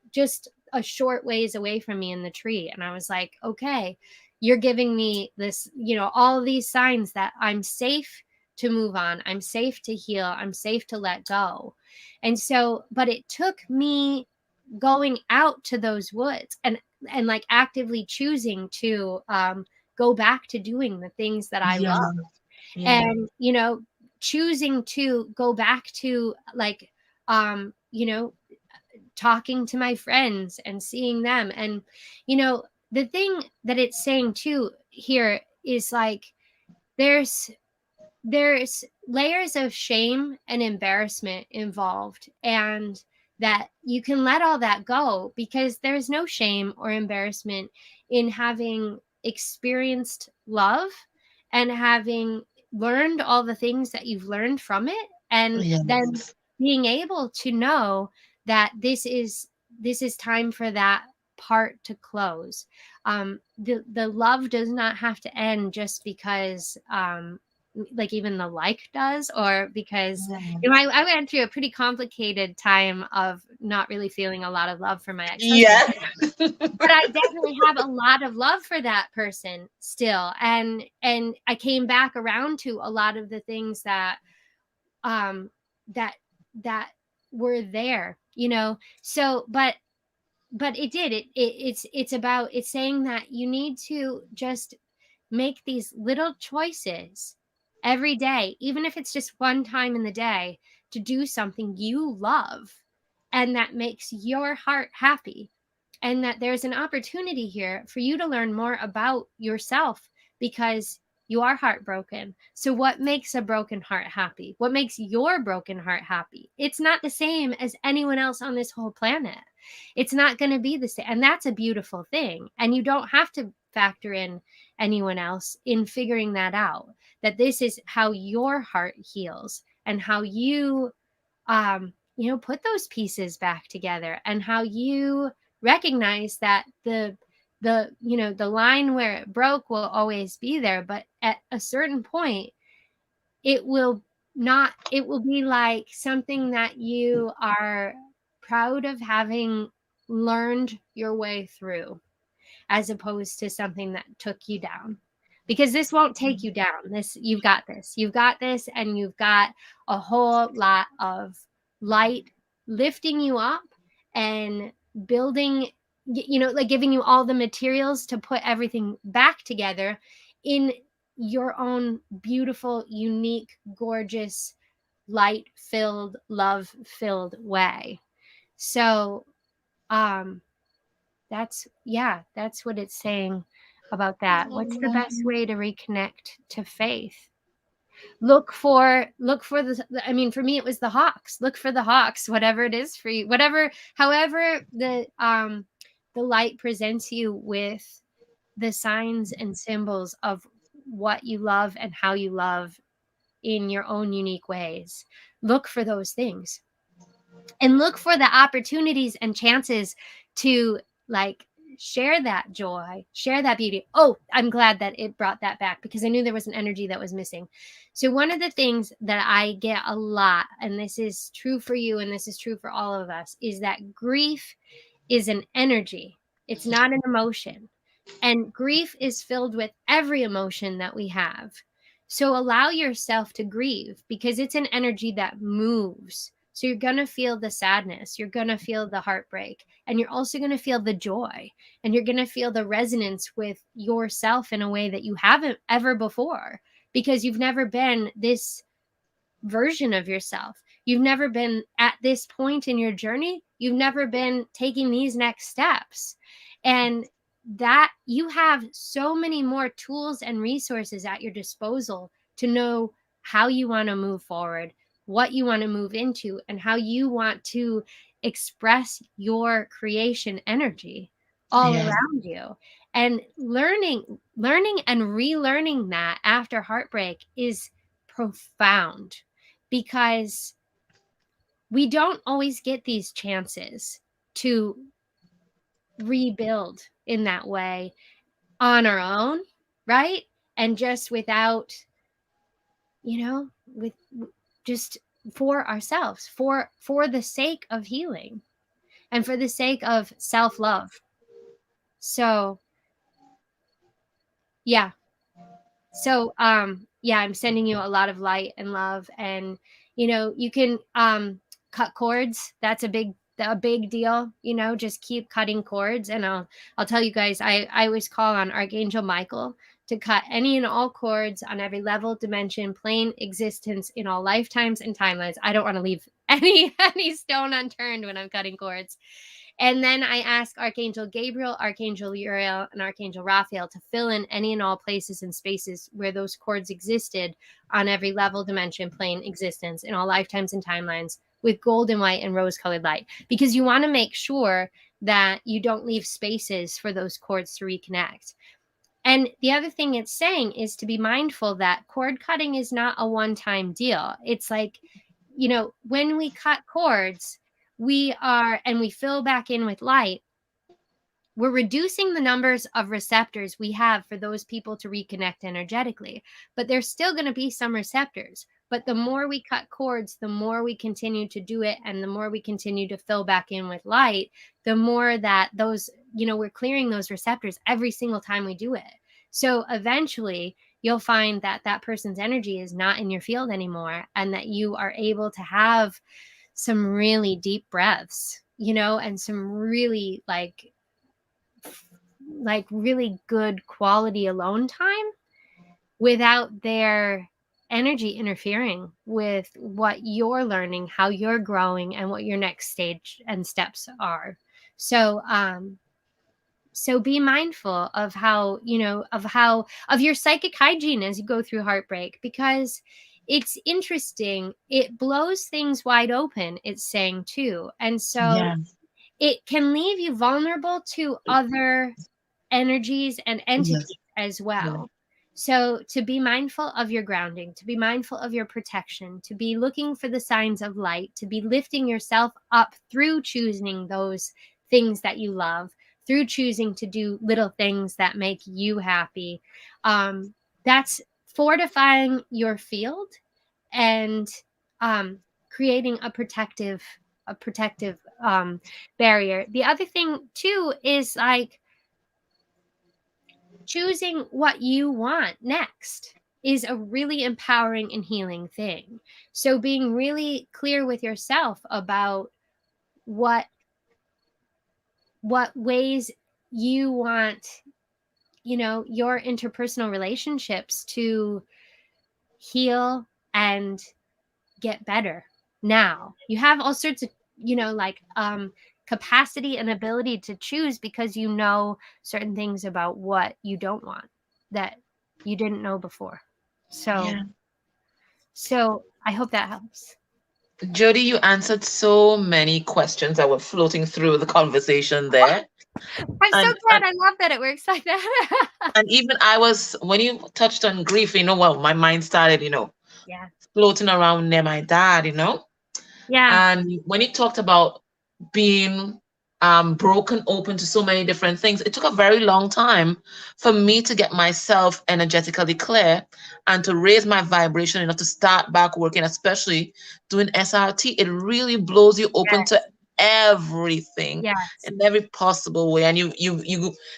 a short ways away from me in the tree, and I was like, okay, you're giving me this, all of these signs that I'm safe to move on, I'm safe to heal, I'm safe to let go. And so, but it took me going out to those woods and like actively choosing to go back to doing the things that I Yeah. love, Yeah. and choosing to go back to like um you know talking to my friends and seeing them. And the thing that it's saying too here is like there's there's layers of shame and embarrassment involved, and that you can let all that go because there's no shame or embarrassment in having experienced love and having learned all the things that you've learned from it, and then Yes. being able to know that this is time for that part to close. The love does not have to end just because like even the like does, or because Yes. I went through a pretty complicated time of not really feeling a lot of love for my ex-husband, Yes. but I definitely have a lot of love for that person still, and I came back around to a lot of the things that um that that were there, so but it's saying that you need to just make these little choices every day, even if it's just one time in the day, to do something you love and that makes your heart happy. And that there's an opportunity here for you to learn more about yourself because you are heartbroken. So, what makes a broken heart happy? What makes your broken heart happy? It's not the same as anyone else on this whole planet. It's not going to be the same. And that's a beautiful thing. And you don't have to factor in anyone else in figuring that out. That this is how your heart heals and how you, put those pieces back together, and how you recognize that the line where it broke will always be there, but at a certain point it will not it will be like something that you are proud of having learned your way through, as opposed to something that took you down, because this won't take you down. You've got this, and you've got a whole lot of light lifting you up and building, like giving you all the materials to put everything back together in your own beautiful, unique, gorgeous, light filled, love filled way. So um that's what it's saying about that. What's the best way to reconnect to faith? Look for I mean, for me it was the hawks. Look for the hawks, whatever it is for you, whatever, however the light presents you with the signs and symbols of what you love and how you love in your own unique ways. Look for those things and look for the opportunities and chances to like share that joy, share that beauty. Oh, I'm glad that it brought that back because I knew there was an energy that was missing. So one of the things that I get a lot, and this is true for you and this is true for all of us, is that grief is an energy. It's not an emotion. And grief is filled with every emotion that we have. So allow yourself to grieve because it's an energy that moves. So you're going to feel the sadness, you're going to feel the heartbreak, and you're also going to feel the joy, and you're going to feel the resonance with yourself in a way that you haven't ever before because you've never been this version of yourself. You've never been at this point in your journey. You've never been taking these next steps. And that you have so many more tools and resources at your disposal to know how you want to move forward, what you want to move into, and how you want to express your creation energy all Yeah. around you. And learning and relearning that after heartbreak is profound because we don't always get these chances to rebuild in that way on our own, right? And just without, with just for ourselves, for the sake of healing and for the sake of self-love. So yeah. So yeah, I'm sending you a lot of light and love, and you can cut cords. That's a big deal. Just keep cutting cords, and I'll tell you guys, I always call on Archangel Michael to cut any and all cords on every level, dimension, plane, existence, in all lifetimes and timelines. I don't want to leave any stone unturned when I'm cutting cords. And then I ask Archangel Gabriel, Archangel Uriel, and Archangel Raphael to fill in any and all places and spaces where those cords existed on every level, dimension, plane, existence, in all lifetimes and timelines with golden white and rose-colored light. Because you want to make sure that you don't leave spaces for those cords to reconnect. And the other thing it's saying is to be mindful that cord cutting is not a one-time deal. It's like, when we cut cords, we fill back in with light, we're reducing the numbers of receptors we have for those people to reconnect energetically. But there's still going to be some receptors. But the more we cut cords, the more we continue to do it, and the more we continue to fill back in with light, the more that those, we're clearing those receptors every single time we do it. So eventually you'll find that that person's energy is not in your field anymore, and that you are able to have some really deep breaths, and some really like really good quality alone time without their energy interfering with what you're learning, how you're growing, and what your next stage and steps are. So be mindful of how, of your psychic hygiene as you go through heartbreak, because it's interesting. It blows things wide open, it's saying too. And so it can leave you vulnerable to other energies and entities as well. So to be mindful of your grounding, to be mindful of your protection, to be looking for the signs of light, to be lifting yourself up through choosing those things that you love, through choosing to do little things that make you happy. That's fortifying your field and creating a protective barrier. The other thing too is like choosing what you want next is a really empowering and healing thing. So being really clear with yourself about what ways you want, your interpersonal relationships to heal and get better. Now you have all sorts of, capacity and ability to choose, because certain things about what you don't want that you didn't know before. So I hope that helps. Jodie, you answered so many questions that were floating through the conversation there. I'm so glad. I love that it works like that. And even when you touched on grief, well, my mind started, Yeah. floating around near my dad, you know? Yeah. And when he talked about being broken open to so many different things, it took a very long time for me to get myself energetically clear and to raise my vibration enough to start back working, especially doing SRT. It really blows you open to Yes. everything Yes. in every possible way. And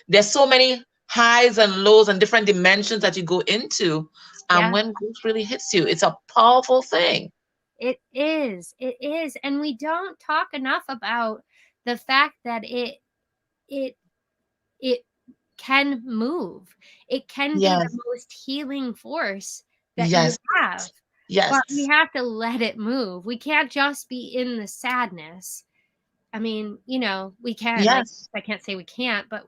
there's so many highs and lows and different dimensions that you go into. And Yeah. when grief really hits you, it's a powerful thing. It is. It is. And we don't talk enough about the fact that it it can move. It can be the Yes. most healing force that you Yes. have. But we Yes. have to let it move. We can't just be in the sadness. I mean, we can. Yes. I can't say we can't, but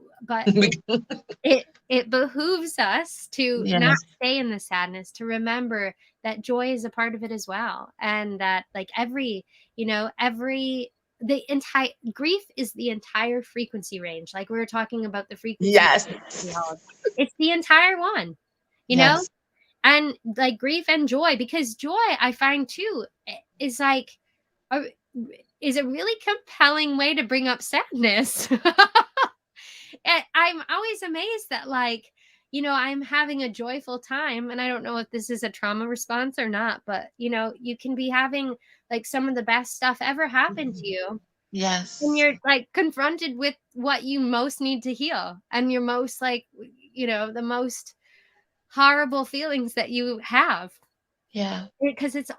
it behooves us to not Yes. stay in the sadness, to remember that joy is a part of it as well, and that like every the entire grief is the entire frequency range. Like we were talking about the frequency Yes. field. It's the entire one, you know? Yes. And like grief and joy, because joy I find too is like a, is a really compelling way to bring up sadness. And I'm always amazed that like I'm having a joyful time, and I don't know if this is a trauma response or not, but you can be having like some of the best stuff ever happen to you, and Yes. you're like confronted with what you most need to heal, and your most like the most horrible feelings that you have, Yeah. because it's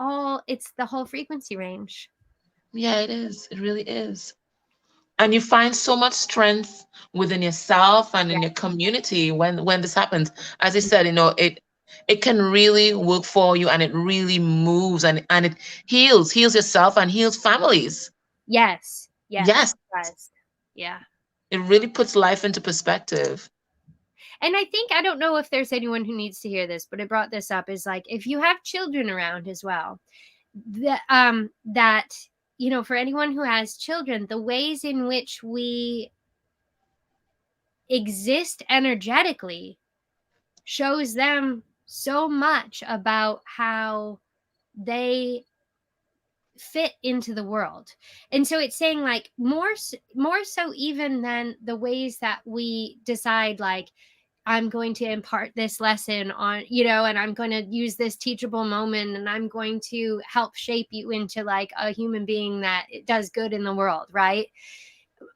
the whole frequency range. Yeah, it is. It really is. And you find so much strength within yourself and in your community when this happens. As I said, it can really work for you, and it really moves, and it heals yourself and heals families. Yes, yes, Yes. it does. Yeah. It really puts life into perspective. And I think, I don't know if there's anyone who needs to hear this, but I brought this up, is like if you have children around as well, that for anyone who has children, the ways in which we exist energetically shows them so much about how they fit into the world. And so it's saying like more so even than the ways that we decide like I'm going to impart this lesson on, and I'm going to use this teachable moment, and I'm going to help shape you into like a human being that does good in the world, right?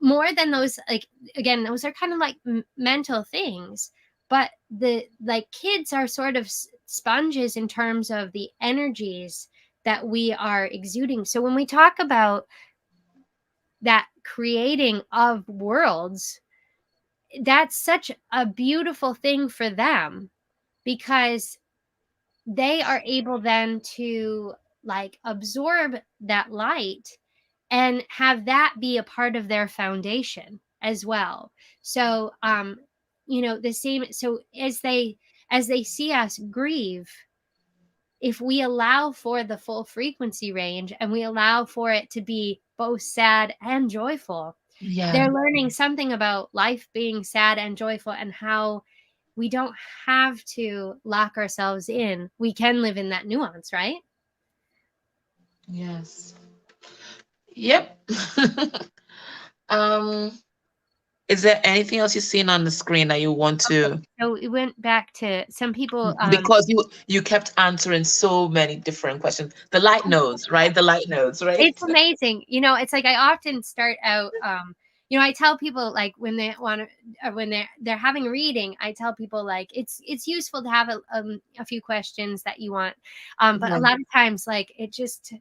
More than those, like, again, those are kind of like mental things, but the like kids are sort of sponges in terms of the energies that we are exuding. So when we talk about that creating of worlds, that's such a beautiful thing for them, because they are able then to like absorb that light and have that be a part of their foundation as well. So the same, so as they see us grieve, if we allow for the full frequency range and we allow for it to be both sad and joyful, Yeah. they're learning something about life being sad and joyful, and how we don't have to lock ourselves in. We can live in that nuance, right? Yes. Yep. um is there anything else you've seen on the screen that you want Okay. to, So we went back to some people. because you kept answering so many different questions. The light knows, right? The light knows, right? It's amazing. It's like I often start out, I tell people like when they want to, when they're having a reading, I tell people like it's useful to have a few questions that you want, but a Yeah. lot of times like it just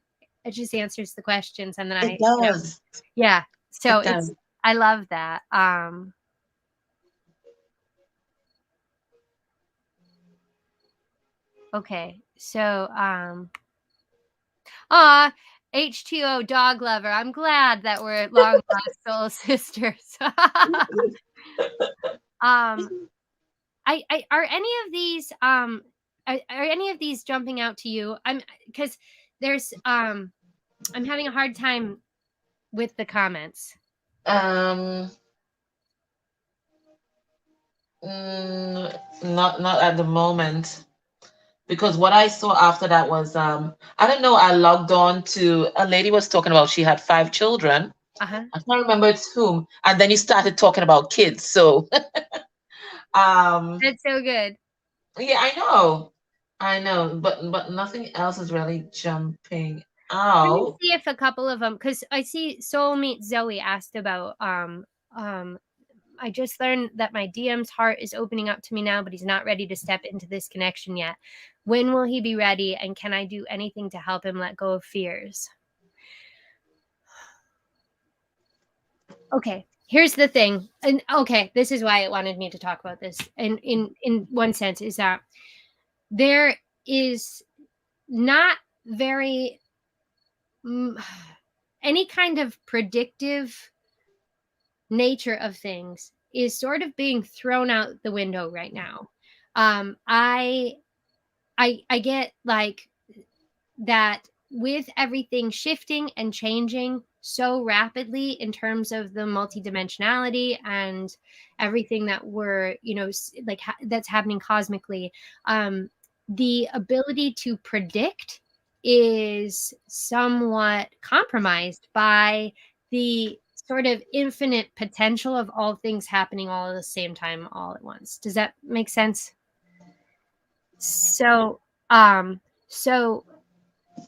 answers the questions, and then It I, does. yeah. So It does. I love that. Okay. So H2O dog lover. I'm glad that we're long lost soul sisters. um I are any of these are any of these jumping out to you? I'm because there's I'm having a hard time with the comments. Um, not at the moment. because what I saw after that was I don't know, I logged on to a lady was talking about she had 5 children. Uh-huh. I can't remember it's whom. And then you started talking about kids. So um That's so good. yeah, I know. I know, but nothing else is really jumping Let me out. see if a couple of them, because I see Soulmate Zoe asked about um I just learned that my DM's heart is opening up to me now, but he's not ready to step into this connection yet. When will he be ready? And can I do anything to help him let go of fears? Okay, here's the thing. And okay, this is why it wanted me to talk about this. And in one sense, is that there is not very any kind of predictive nature of things is sort of being thrown out the window right now. I get like that with everything shifting and changing so rapidly in terms of the multidimensionality and everything that we're, like that's happening cosmically. The ability to predict is somewhat compromised by the sort of infinite potential of all things happening all at the same time, all at once. Does that make sense? So, so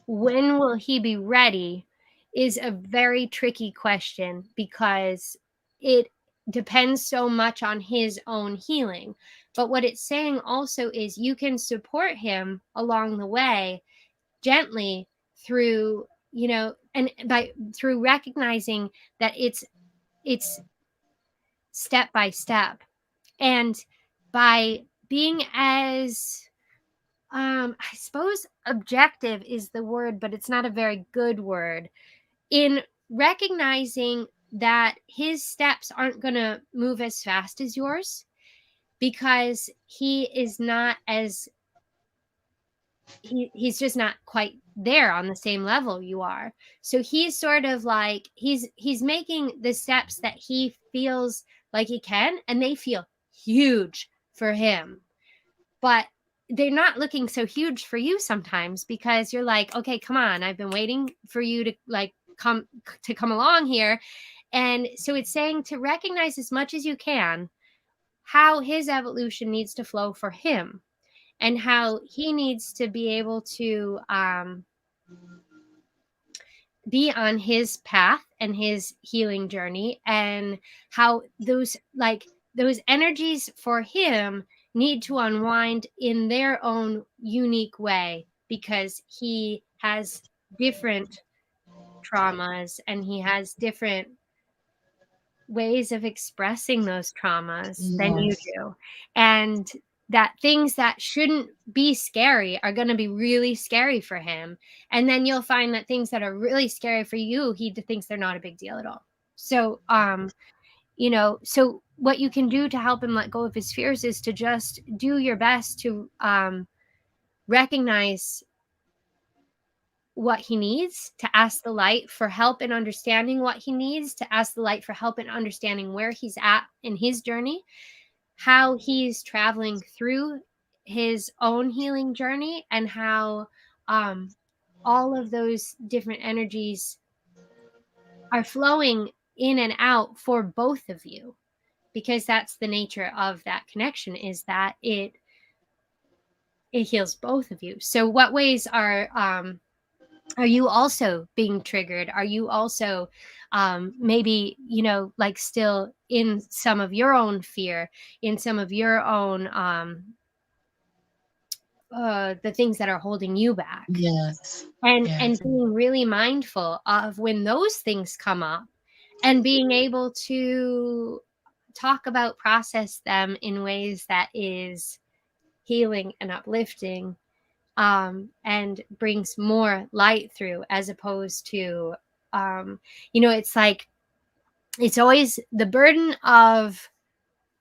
when will he be ready is a very tricky question because it depends so much on his own healing. But what it's saying also is you can support him along the way gently through, and by through recognizing that it's step by step, and by being as I suppose objective is the word, but it's not a very good word, in recognizing that his steps aren't going to move as fast as yours because he is not as he's just not quite there on the same level you are. So he's sort of like he's making the steps that he feels like he can, and they feel huge for him, but they're not looking so huge for you sometimes because you're like, okay, come on, I've been waiting for you to come along here. And so it's saying to recognize as much as you can how his evolution needs to flow for him, and how he needs to be able to be on his path and his healing journey, and how those energies for him need to unwind in their own unique way because he has different traumas and he has different ways of expressing those traumas than you Yes. do. And that things that shouldn't be scary are going to be really scary for him. And then you'll find that things that are really scary for you, he thinks they're not a big deal at all. So, so what you can do to help him let go of his fears is to just do your best to recognize what he needs, to ask the light for help in understanding what he needs, to ask the light for help in understanding where he's at in his journey, how he's traveling through his own healing journey, and how all of those different energies are flowing in and out for both of you, because that's the nature of that connection, is that it heals both of you. So what ways are you also being triggered? Are you also maybe, like still in some of your own fear, in some of your own the things that are holding you back? Yes. And Yes. being really mindful of when those things come up, and being able to talk about, process them in ways that is healing and uplifting, and brings more light through, as opposed to it's like it's always the burden of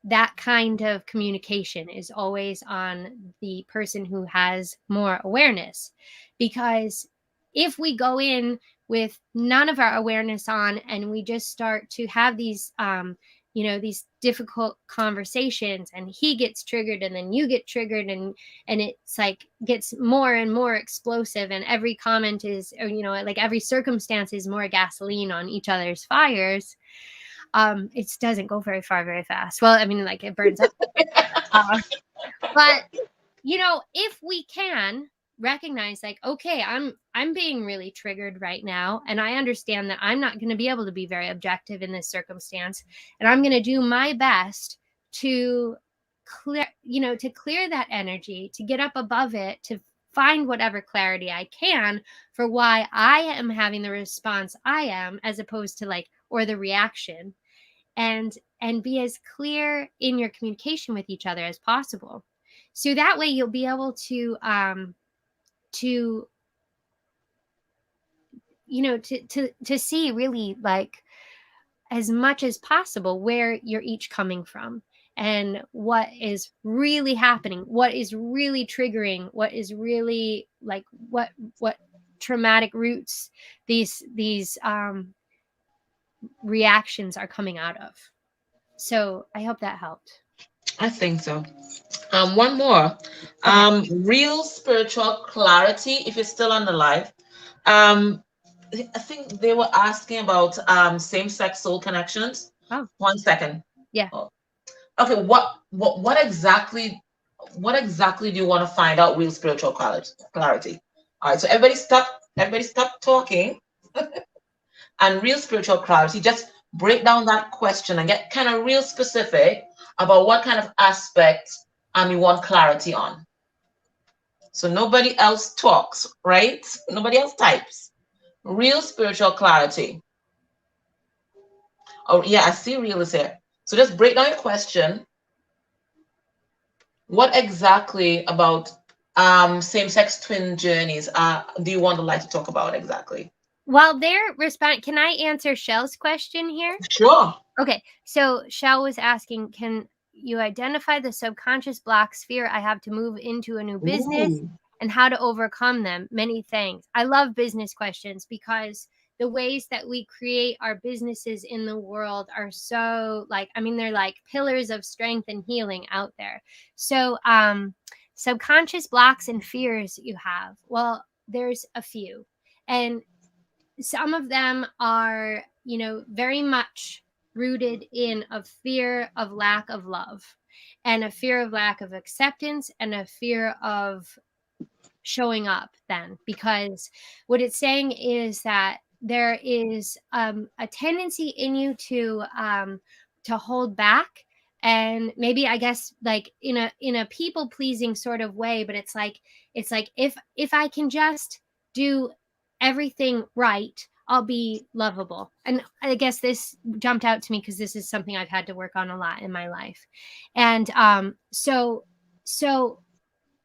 that kind of communication is always on the person who has more awareness, because if we go in with none of our awareness on, and we just start to have these these difficult conversations, and he gets triggered and then you get triggered, and it's like gets more and more explosive, and every comment is, or, like every circumstance is more gasoline on each other's fires. It doesn't go very far very fast. Well, I mean, like, it burns up. But if we can recognize, like, okay, I'm being really triggered right now, and I understand that I'm not going to be able to be very objective in this circumstance, and I'm going to do my best to clear that energy, to get up above it, to find whatever clarity I can for why I am having the response I am, as opposed to like, or the reaction, and be as clear in your communication with each other as possible. So that way you'll be able to see really, like, as much as possible where you're each coming from, and what is really happening, what is really triggering, what is really, like, what traumatic roots these reactions are coming out of. So I hope that helped. I think so. One more. Okay. Real spiritual clarity, if you're still on the live. I think they were asking about same-sex soul connections. Oh. 1 second. Yeah. Oh. Okay, what exactly do you want to find out real spiritual clarity? All right, so everybody stop talking. And real spiritual clarity, just break down that question and get kind of real specific about what kind of aspects you want clarity on. So nobody else talks, right? Nobody else types. Real spiritual clarity. Oh yeah, I see real is here. So just break down your question. What exactly about same-sex twin journeys do you want the light to talk about exactly? Well, can I answer Shell's question here? Sure. Okay, so Shell was asking, can you identify the subconscious blocks, fear I have to move into a new business, Ooh. and how to overcome them? Many thanks. I love business questions, because the ways that we create our businesses in the world are so, like, I mean, they're like pillars of strength and healing out there. So subconscious blocks and fears you have, well, there's a few, and some of them are, very much rooted in a fear of lack of love, and a fear of lack of acceptance, and a fear of showing up then, because what it's saying is that there is a tendency in you to hold back, and maybe, I guess, like in a people pleasing sort of way, but it's like if I can just do everything right, I'll be lovable. And I guess this jumped out to me because this is something I've had to work on a lot in my life. And so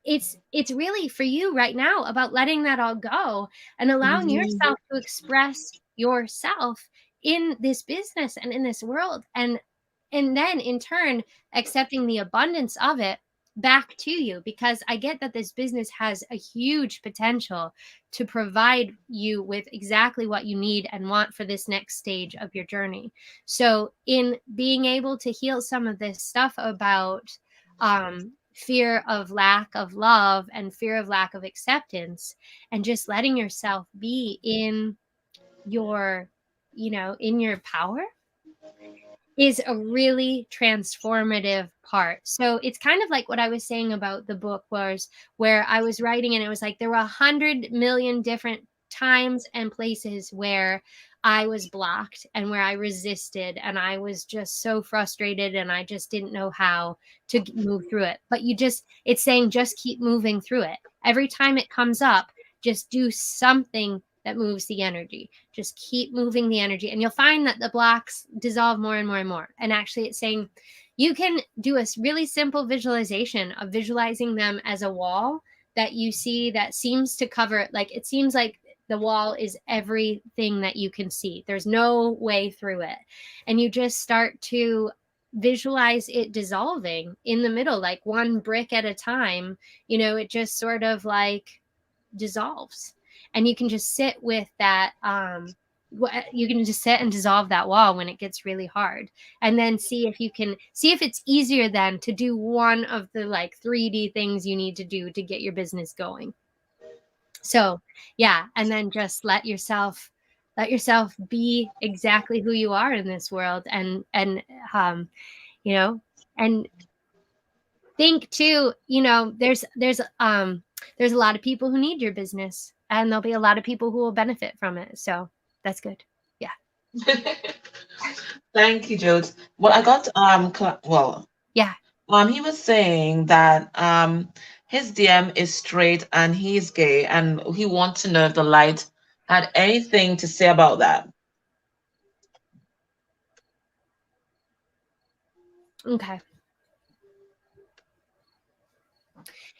it's really for you right now about letting that all go and allowing yourself to express yourself in this business and in this world, and then in turn accepting the abundance of it back to you, because I get that this business has a huge potential to provide you with exactly what you need and want for this next stage of your journey. So in being able to heal some of this stuff about fear of lack of love and fear of lack of acceptance, and just letting yourself be in your power, is a really transformative part. So it's kind of like what I was saying about the book, was where I was writing, and it was like there were 100 million different times and places where I was blocked and where I resisted, and I was just so frustrated, and I just didn't know how to move through it. But it's saying just keep moving through it. Every time it comes up, just do something that moves the energy. Just keep moving the energy, and you'll find that the blocks dissolve more and more and more. And actually, it's saying you can do a really simple visualization of visualizing them as a wall that you see that seems to cover, like, it seems like the wall is everything that you can see. There's no way through it. And you just start to visualize it dissolving in the middle, like one brick at a time. It just sort of like dissolves. And you can just sit with that you can just sit and dissolve that wall when it gets really hard, and then see if it's easier then to do one of the like 3D things you need to do to get your business going. So yeah, and then just let yourself be exactly who you are in this world, and you know, and think too, there's a lot of people who need your business, and there'll be a lot of people who will benefit from it. So that's good. Yeah. Thank you, Jode. Well, I got Yeah. he was saying that his DM is straight and he's gay, and he wants to know if the light had anything to say about that. Okay.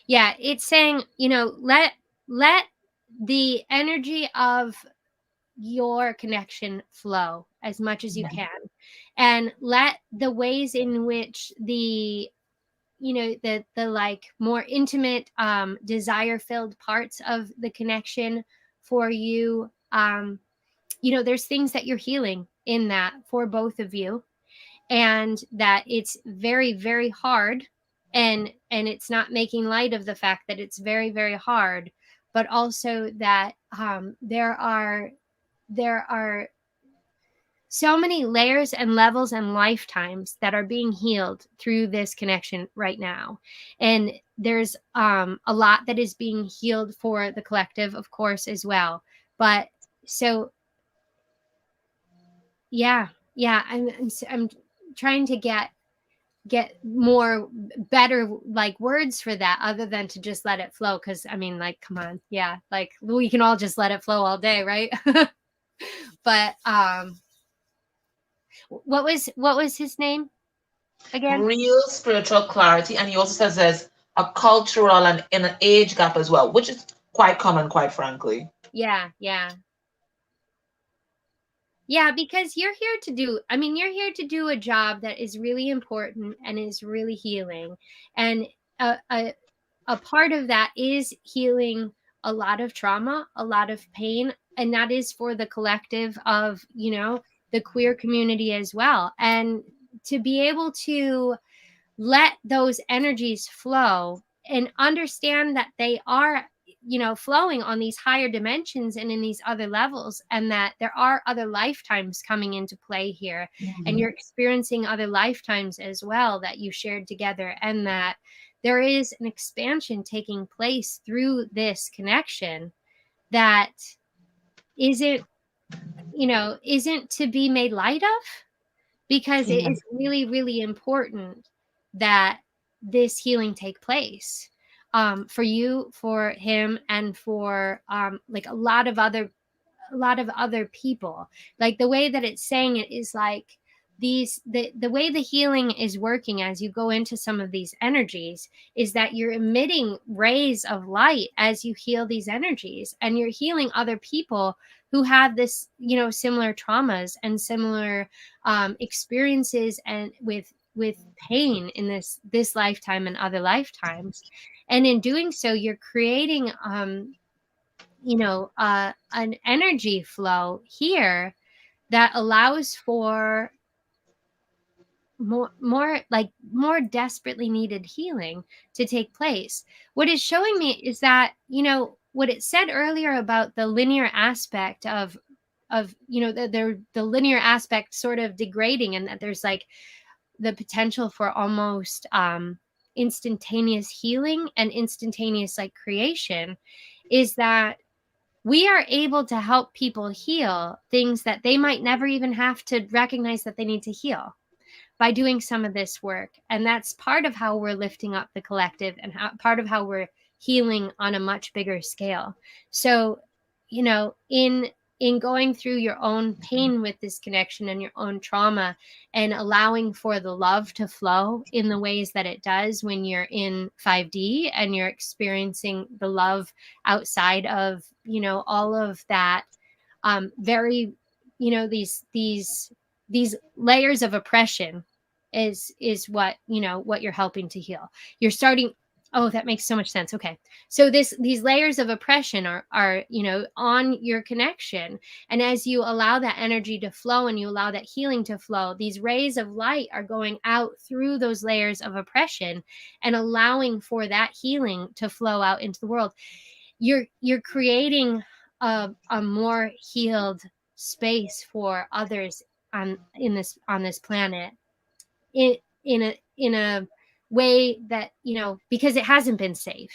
Yeah, it's saying, let the energy of your connection flow as much as you can, and let the ways in which the like more intimate, desire filled parts of the connection for you, there's things that you're healing in that for both of you, and that it's very, very hard, and it's not making light of the fact that it's very, very hard, but also that there are so many layers and levels and lifetimes that are being healed through this connection right now. And there's a lot that is being healed for the collective, of course, as well. But so yeah, I'm trying to get more better like words for that, other than to just let it flow, because I mean, like, come on. Yeah, like we can all just let it flow all day, right? But what was his name again? Real spiritual clarity, and he also says there's a cultural and an age gap as well, which is quite common, quite frankly. Yeah, yeah. Yeah, because you're here to do a job that is really important and is really healing. And a, a, a part of that is healing a lot of trauma, a lot of pain, and that is for the collective of, the queer community as well. And to be able to let those energies flow and understand that they are, flowing on these higher dimensions and in these other levels, and that there are other lifetimes coming into play here, and Mhm. you're experiencing other lifetimes as well that you shared together, and that there is an expansion taking place through this connection that isn't isn't to be made light of, because it Yeah. is really, really important that this healing take place, for you, for him, and for like a lot of other people. Like the way that it's saying it is like the way the healing is working as you go into some of these energies is that you're emitting rays of light as you heal these energies, and you're healing other people who have this, similar traumas and similar experiences, and with pain in this lifetime and other lifetimes. And in doing so, you're creating an energy flow here that allows for more desperately needed healing to take place. What is showing me is that, what it said earlier about the linear aspect of the linear aspect sort of degrading, and that there's like the potential for almost instantaneous healing and instantaneous like creation, is that we are able to help people heal things that they might never even have to recognize that they need to heal by doing some of this work. And that's part of how we're lifting up the collective, and part of how we're healing on a much bigger scale. So, in going through your own pain with this connection and your own trauma, and allowing for the love to flow in the ways that it does when you're in 5D and you're experiencing the love outside of, all of that, very, these layers of oppression is what you're helping to heal. Oh, that makes so much sense. Okay. So these layers of oppression are, on your connection. And as you allow that energy to flow and you allow that healing to flow, these rays of light are going out through those layers of oppression and allowing for that healing to flow out into the world. You're creating a more healed space for others on this planet in a way that, because it hasn't been safe,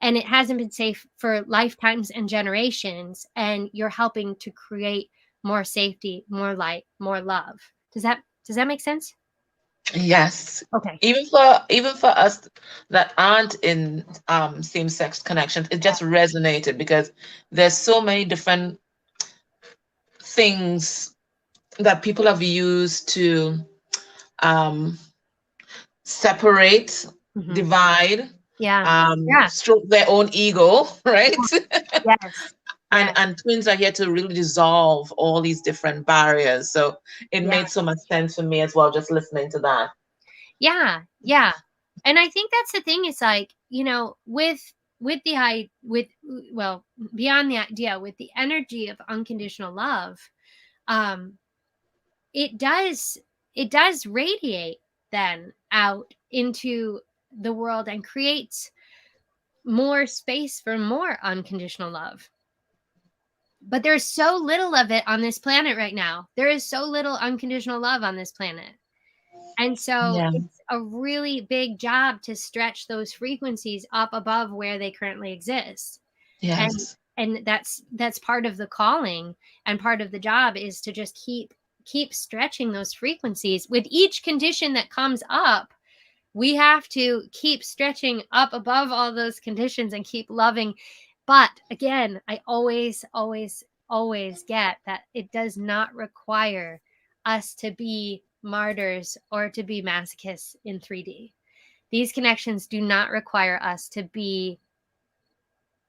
and it hasn't been safe for lifetimes and generations, and you're helping to create more safety, more light, more love. Does that make sense? Yes. Okay. Even for us that aren't in same-sex connections, it just resonated because there's so many different things that people have used to um, separate, Mhm. divide, Yeah. Yeah. stroke their own ego, right? Yes. and Yeah. and twins are here to really dissolve all these different barriers. So it Yeah. made so much sense for me as well, just listening to that. Yeah. Yeah. And I think that's the thing, is like, with the I with well, beyond the idea, with the energy of unconditional love, um it does radiate then out into the world and creates more space for more unconditional love. But there's so little of it on this planet right now. There is so little unconditional love on this planet. And so Yeah. it's a really big job to stretch those frequencies up above where they currently exist. And Yes. and that's part of the calling, and part of the job is to just keep stretching those frequencies. With each condition that comes up, we have to keep stretching up above all those conditions and keep loving. But again, I always get that it does not require us to be martyrs or to be masochists in 3D. These connections do not require us to be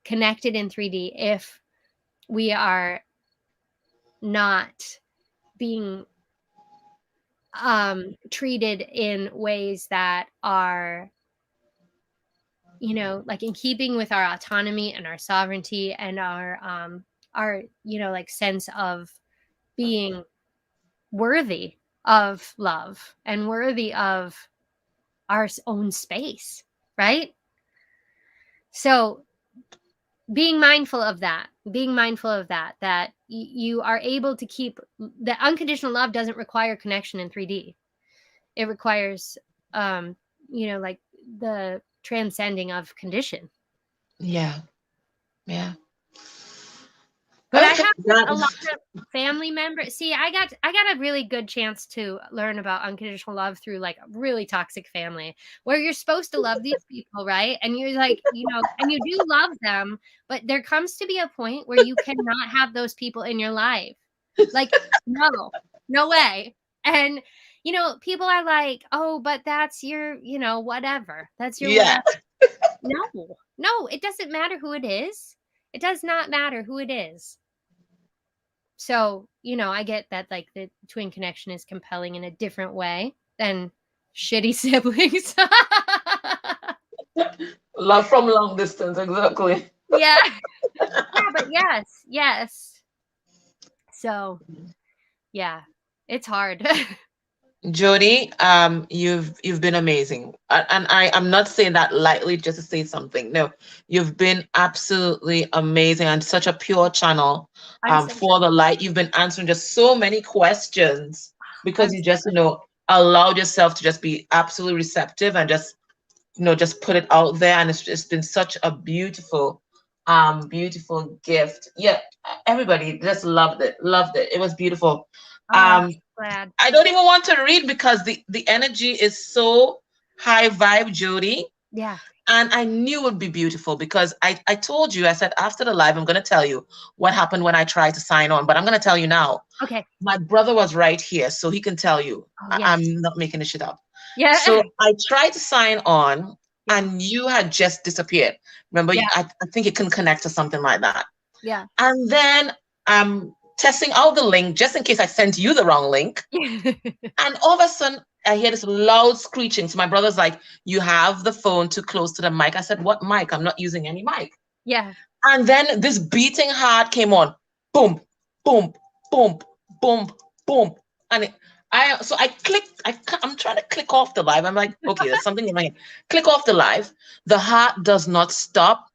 connected in 3D if we are not being treated in ways that are, like in keeping with our autonomy and our sovereignty and our like sense of being worthy of love and worthy of our own space, right? So being mindful of that you are able to keep that unconditional love doesn't require connection in 3D. It requires like the transcending of condition. Yeah. Yeah. But I Okay. have a lot That, of family members. See, I got a really good chance to learn about unconditional love through like a really toxic family where you're supposed to love these people, right? And you're like, and you do love them, but there comes to be a point where you cannot have those people in your life. Like, no, no way. And people are like, oh, but that's your, whatever. That's your yeah. whatever. No, no, it doesn't matter who it is. It does not matter who it is. So, I get that like the twin connection is compelling in a different way than shitty siblings. Love from long distance, exactly. Yeah. Yeah, but yes, yes. So, yeah, it's hard. Jodie, you've been amazing, and I'm not saying that lightly just to say something. No, you've been absolutely amazing and such a pure channel, I'm so for the light. You've been answering just so many questions because I'm you so just allowed yourself to just be absolutely receptive and just just put it out there, and it's just been such a beautiful gift. Yeah, everybody just loved it. It was beautiful. I'm Um, glad. I don't even want to read because the energy is so high vibe, Jodie. Yeah. And I knew it would be beautiful because I told you, I said, after the live, I'm going to tell you what happened when I tried to sign on. But I'm going to tell you now. Okay. My brother was right here, so he can tell you. Oh, I'm yes. not making this shit up. Yeah. So I tried to sign on, Yeah. and you had just disappeared. Remember, Yeah. I think you can connect to something like that. Yeah. And then I'm testing out the link just in case I sent you the wrong link. And all of a sudden, I hear this loud screeching. So my brother's like, "You have the phone too close to the mic." I said, "What mic? I'm not using any mic." Yeah. And then this beating heart came on. Boom, boom, boom, boom, boom. And I clicked, I'm trying to click off the live. I'm like, okay, there's something in my head. Click off the live. The heart does not stop.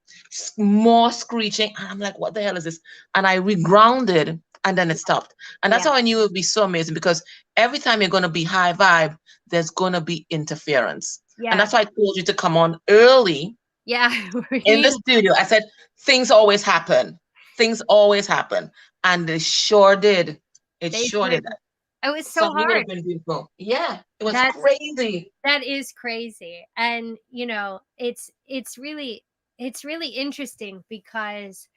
More screeching. And I'm like, what the hell is this? And I regrounded and then it stopped. And that's Yeah. how I knew it would be so amazing, because every time you're going to be high vibe, there's going to be interference. And Yeah. that's why I told you to come on early Yeah. We in the need studio. I said, things always happen. Things always happen. And it sure did. It they sure did. did. It was so Something would hard. have been beautiful. Yeah, it was That's crazy. that is crazy. And it's really interesting because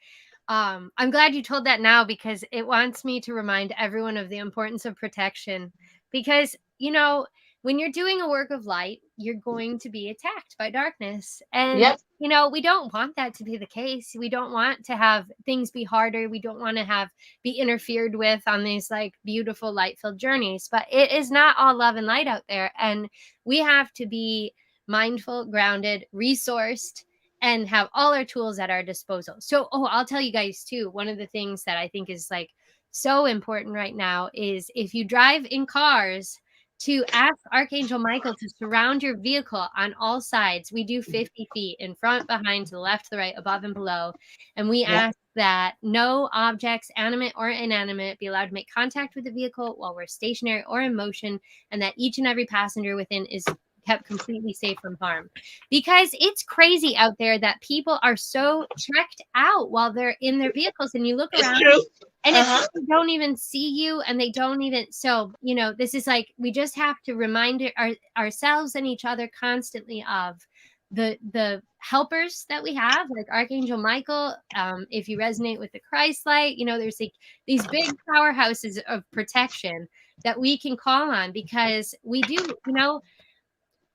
I'm glad you told that now, because it wants me to remind everyone of the importance of protection. Because, when you're doing a work of light, you're going to be attacked by darkness. And, Yep. we don't want that to be the case. We don't want to have things be harder. We don't want to be interfered with on these like beautiful light filled journeys. But it is not all love and light out there. And we have to be mindful, grounded, resourced, and have all our tools at our disposal. So, I'll tell you guys too, one of the things that I think is like so important right now is if you drive in cars, to ask Archangel Michael to surround your vehicle on all sides. We do 50 feet in front, behind, to the left, to the right, above, and below. And we Yep. ask that no objects, animate or inanimate, be allowed to make contact with the vehicle while we're stationary or in motion, and that each and every passenger within is kept completely safe from harm. Because it's crazy out there that people are so checked out while they're in their vehicles, and you look It's around true. and if Uh-huh. people don't even see you, and they don't even, so, this is like, we just have to remind ourselves and each other constantly of the helpers that we have, like Archangel Michael. If you resonate with the Christ light, there's like these big powerhouses of protection that we can call on, because we do,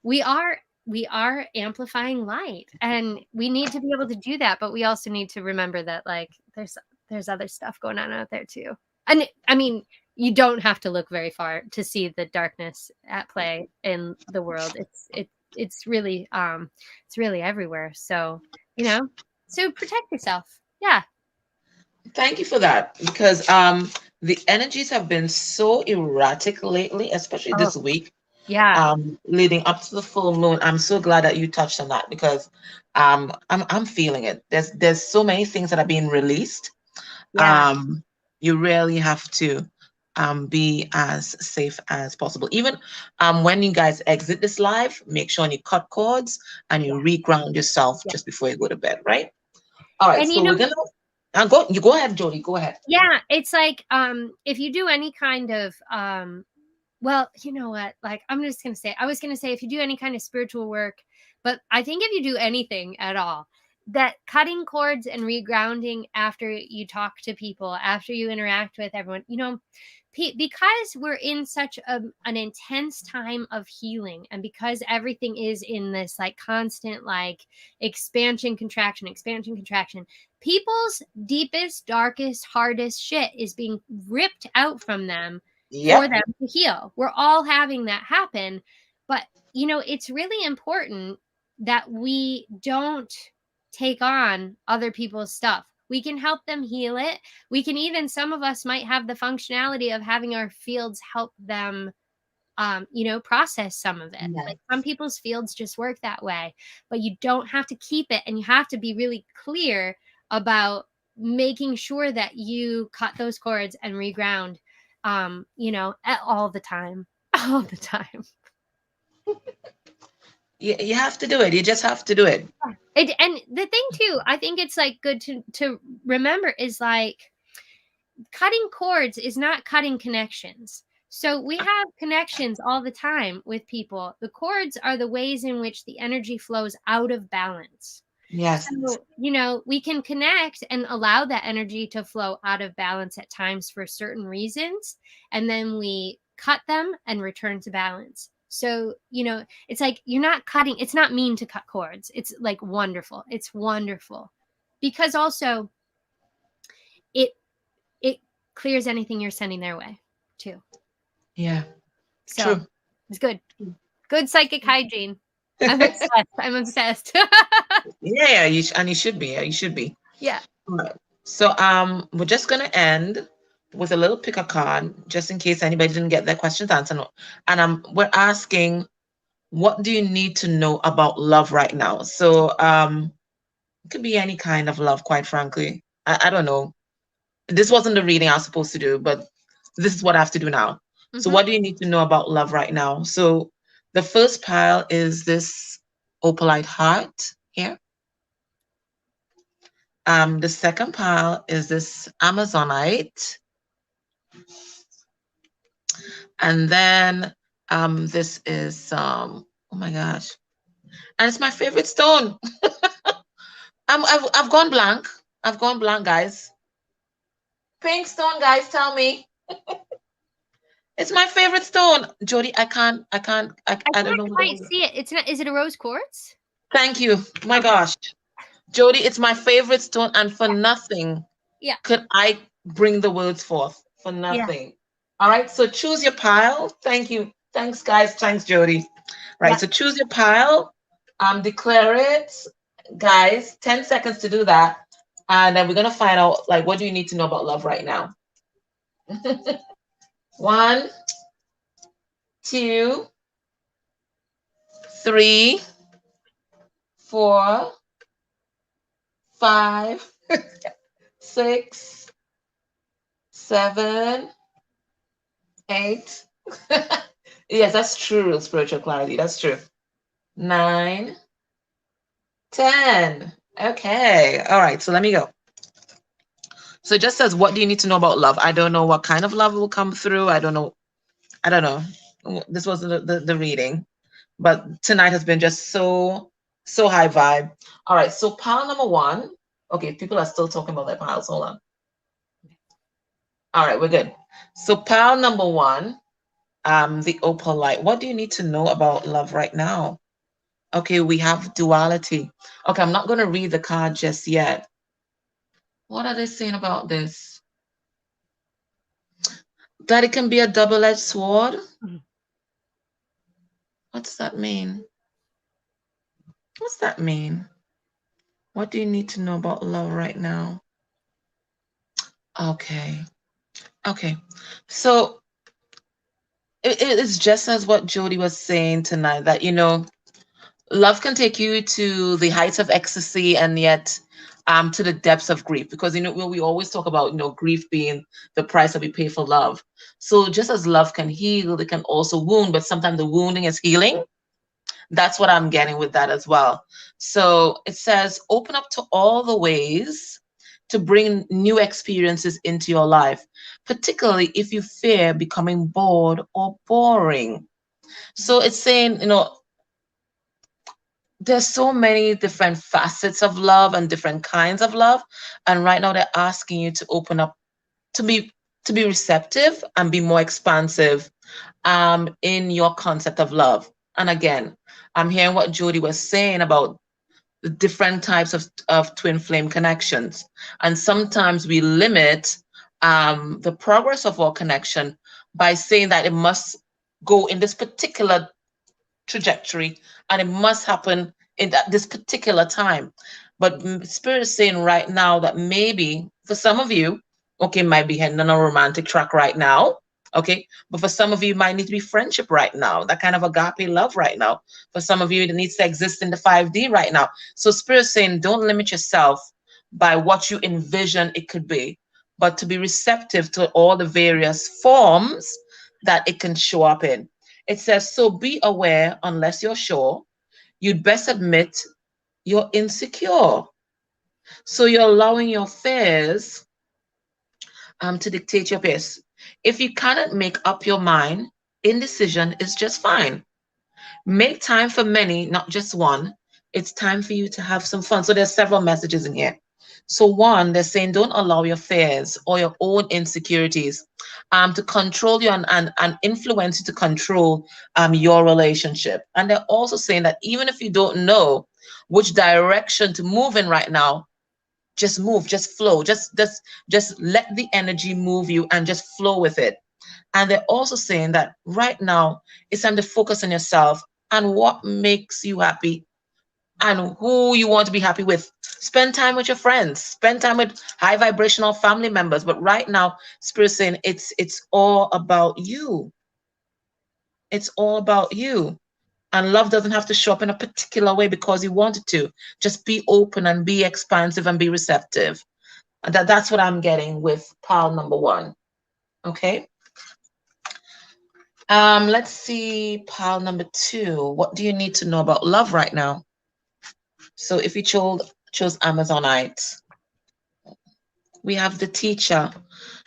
we are amplifying light, and we need to be able to do that. But we also need to remember that, like, there's other stuff going on out there too. And I mean, you don't have to look very far to see the darkness at play in the world. It's really everywhere. So, so protect yourself. Yeah. Thank you for that, because the energies have been so erratic lately, especially Oh, this week, yeah. leading up to the full moon. I'm so glad that you touched on that, because I'm feeling it. There's so many things that are being released. Yeah. um, you really have to be as safe as possible. Even when you guys exit this live, make sure you cut cords and you Yeah. reground yourself Yeah. just before you go to bed, right? All right, And so we're gonna you go ahead, Jodie, go ahead. yeah, it's like, if you do any kind of well, you know what? Like, I was going to say, if you do any kind of spiritual work, but I think if you do anything at all, that cutting cords and regrounding after you talk to people, after you interact with everyone, because we're in such an intense time of healing, and because everything is in this like constant, like, expansion, contraction, people's deepest, darkest, hardest shit is being ripped out from them for Yep. them to heal. We're all having that happen. But, it's really important that we don't take on other people's stuff. We can help them heal it. We can even, some of us might have the functionality of having our fields help them, process some of it. Yeah. Like, some people's fields just work that way, but you don't have to keep it. And you have to be really clear about making sure that you cut those cords and reground, all the time, all the time. You have to do it. You just have to do it. And the thing too, I think it's like good to remember is like, cutting cords is not cutting connections. So we have connections all the time with people. The cords are the ways in which the energy flows out of balance. Yes. So, we can connect and allow that energy to flow out of balance at times for certain reasons. And then we cut them and return to balance. So, it's like, you're not cutting, it's not mean to cut cords. It's like wonderful. It's wonderful. Because also it it clears anything you're sending their way too. Yeah. So True. It's good. Good psychic hygiene. I'm obsessed. I'm obsessed. Yeah, and you should be. Yeah, you should be. Yeah. All right. So we're just gonna end with a little pick a card, just in case anybody didn't get their questions answered. And we're asking, what do you need to know about love right now? So it could be any kind of love, quite frankly. I don't know. This wasn't the reading I was supposed to do, but this is what I have to do now. So what do you need to know about love right now? So the first pile is this opalite heart here. The second pile is this Amazonite. And then this is oh my gosh. And it's my favorite stone. I've gone blank. I've gone blank, guys. Pink stone, guys, tell me. It's my favorite stone. Jodie, I don't know can't what quite see it. It's not. Is it a rose quartz? Thank you. My gosh. Jodie, it's my favorite stone, and for nothing could I bring the words forth. For nothing. All right. So choose your pile. Thank you. Thanks, guys. Thanks, Jodie. Right. So choose your pile. Declare it. Guys, 10 seconds to do that. And then we're gonna find out, like, what do you need to know about love right now? 1, 2, 3, 4, 5, 6, 7, 8. Yes, that's true spiritual clarity. That's true. 9, 10. Okay. All right. So let me go. So it just says, what do you need to know about love? I don't know what kind of love will come through. I don't know. This wasn't the reading, but tonight has been just so high vibe. All right. So pile number 1. Okay. People are still talking about their piles. Hold on. All right. We're good. So pile number 1, the opal light. What do you need to know about love right now? Okay, we have duality. Okay, I'm not going to read the card just yet. What are they saying about this? That it can be a double-edged sword? What does that mean? What's that mean? What do you need to know about love right now? Okay. Okay. So it's just as what Jodie was saying tonight, that, love can take you to the heights of ecstasy and yet to the depths of grief, because we always talk about grief being the price that we pay for love. So just as love can heal, it can also wound, but sometimes the wounding is healing. That's what I'm getting with that as well. So it says, open up to all the ways to bring new experiences into your life, particularly if you fear becoming bored or boring. So it's saying, there's so many different facets of love and different kinds of love. And right now they're asking you to open up, to be receptive and be more expansive in your concept of love. And again, I'm hearing what Jodie was saying about the different types of twin flame connections. And sometimes we limit the progress of our connection by saying that it must go in this particular trajectory and it must happen in this particular time. But Spirit is saying right now that maybe for some of you, okay, might be heading on a romantic track right now. Okay. But for some of you, it might need to be friendship right now, that kind of agape love right now. For some of you, it needs to exist in the 5D right now. So Spirit is saying, don't limit yourself by what you envision it could be, but to be receptive to all the various forms that it can show up in. It says, so be aware unless you're sure. You'd best admit you're insecure. So you're allowing your fears to dictate your pace. If you cannot make up your mind, indecision is just fine. Make time for many, not just one. It's time for you to have some fun. So there's several messages in here. So one, they're saying don't allow your fears or your own insecurities to control you and influence you to control your relationship. And they're also saying that even if you don't know which direction to move in right now, just move, just flow, just let the energy move you and just flow with it. And they're also saying that right now it's time to focus on yourself and what makes you happy and who you want to be happy with. Spend time with your friends, spend time with high vibrational family members. But right now, Spirit saying it's all about you. It's all about you. And love doesn't have to show up in a particular way because you want it to. Just be open and be expansive and be receptive. And that's what I'm getting with pile number one. Okay. Let's see pile number two. What do you need to know about love right now? So if you chose Amazonite, we have the teacher.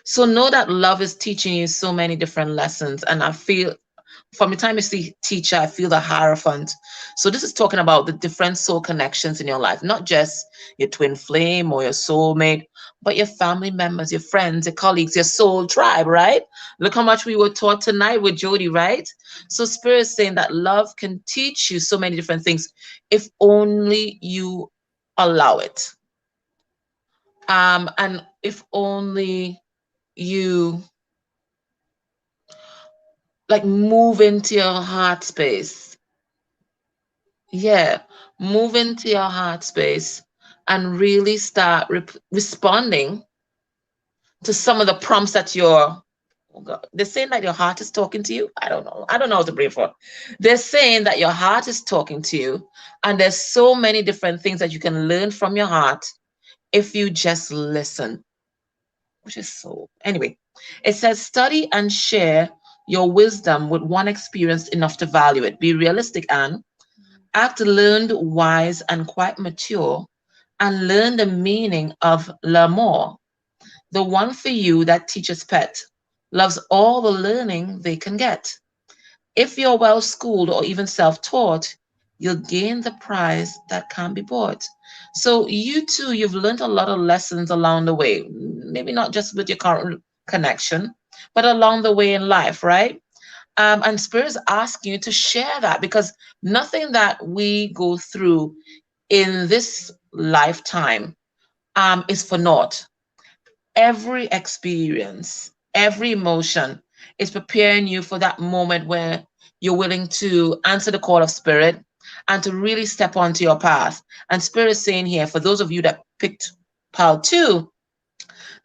So know that love is teaching you so many different lessons. And I feel from the time you see teacher, I feel the Hierophant. So this is talking about the different soul connections in your life, not just your twin flame or your soulmate, but your family members, your friends, your colleagues, your soul tribe, right? Look how much we were taught tonight with Jodie, right? So Spirit is saying that love can teach you so many different things if only you allow it. And if only you like move into your heart space. Yeah, move into your heart space and really start responding to some of the prompts that you're. Oh God, they're saying that your heart is talking to you. I don't know. I don't know how to pray for. They're saying that your heart is talking to you, and there's so many different things that you can learn from your heart if you just listen. Which is so. Anyway, it says study and share your wisdom with one experienced enough to value it. Be realistic, Anne. Act learned, wise, and quite mature, and learn the meaning of l'amour, the one for you that teaches pet, loves all the learning they can get. If you're well schooled or even self taught, you'll gain the prize that can't be bought. So, you too, you've learned a lot of lessons along the way, maybe not just with your current connection, but along the way in life, right? And Spirit is asking you to share that because nothing that we go through in this lifetime is for naught. Every experience, every emotion is preparing you for that moment where you're willing to answer the call of Spirit and to really step onto your path. And Spirit is saying here, for those of you that picked pile two,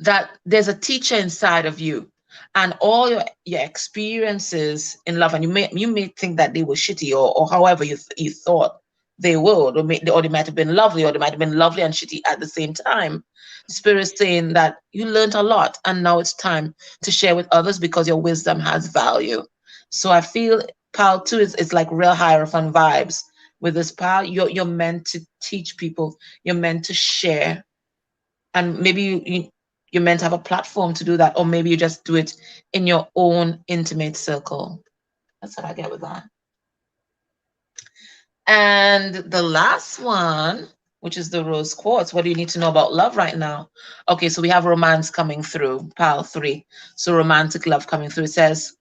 that there's a teacher inside of you and all your experiences in love, and you may think that they were shitty or however you thought they would, or they might have been lovely, or they might have been lovely and shitty at the same time. Spirit is saying that you learned a lot and now it's time to share with others because your wisdom has value. So I feel pile two is like real Hierophant vibes. With this pile, you're meant to teach people, you're meant to share, and maybe you're meant to have a platform to do that, or maybe you just do it in your own intimate circle. That's what I get with that. And the last one, which is the rose quartz. What do you need to know about love right now? Okay, so we have romance coming through, pile three. So romantic love coming through. It says,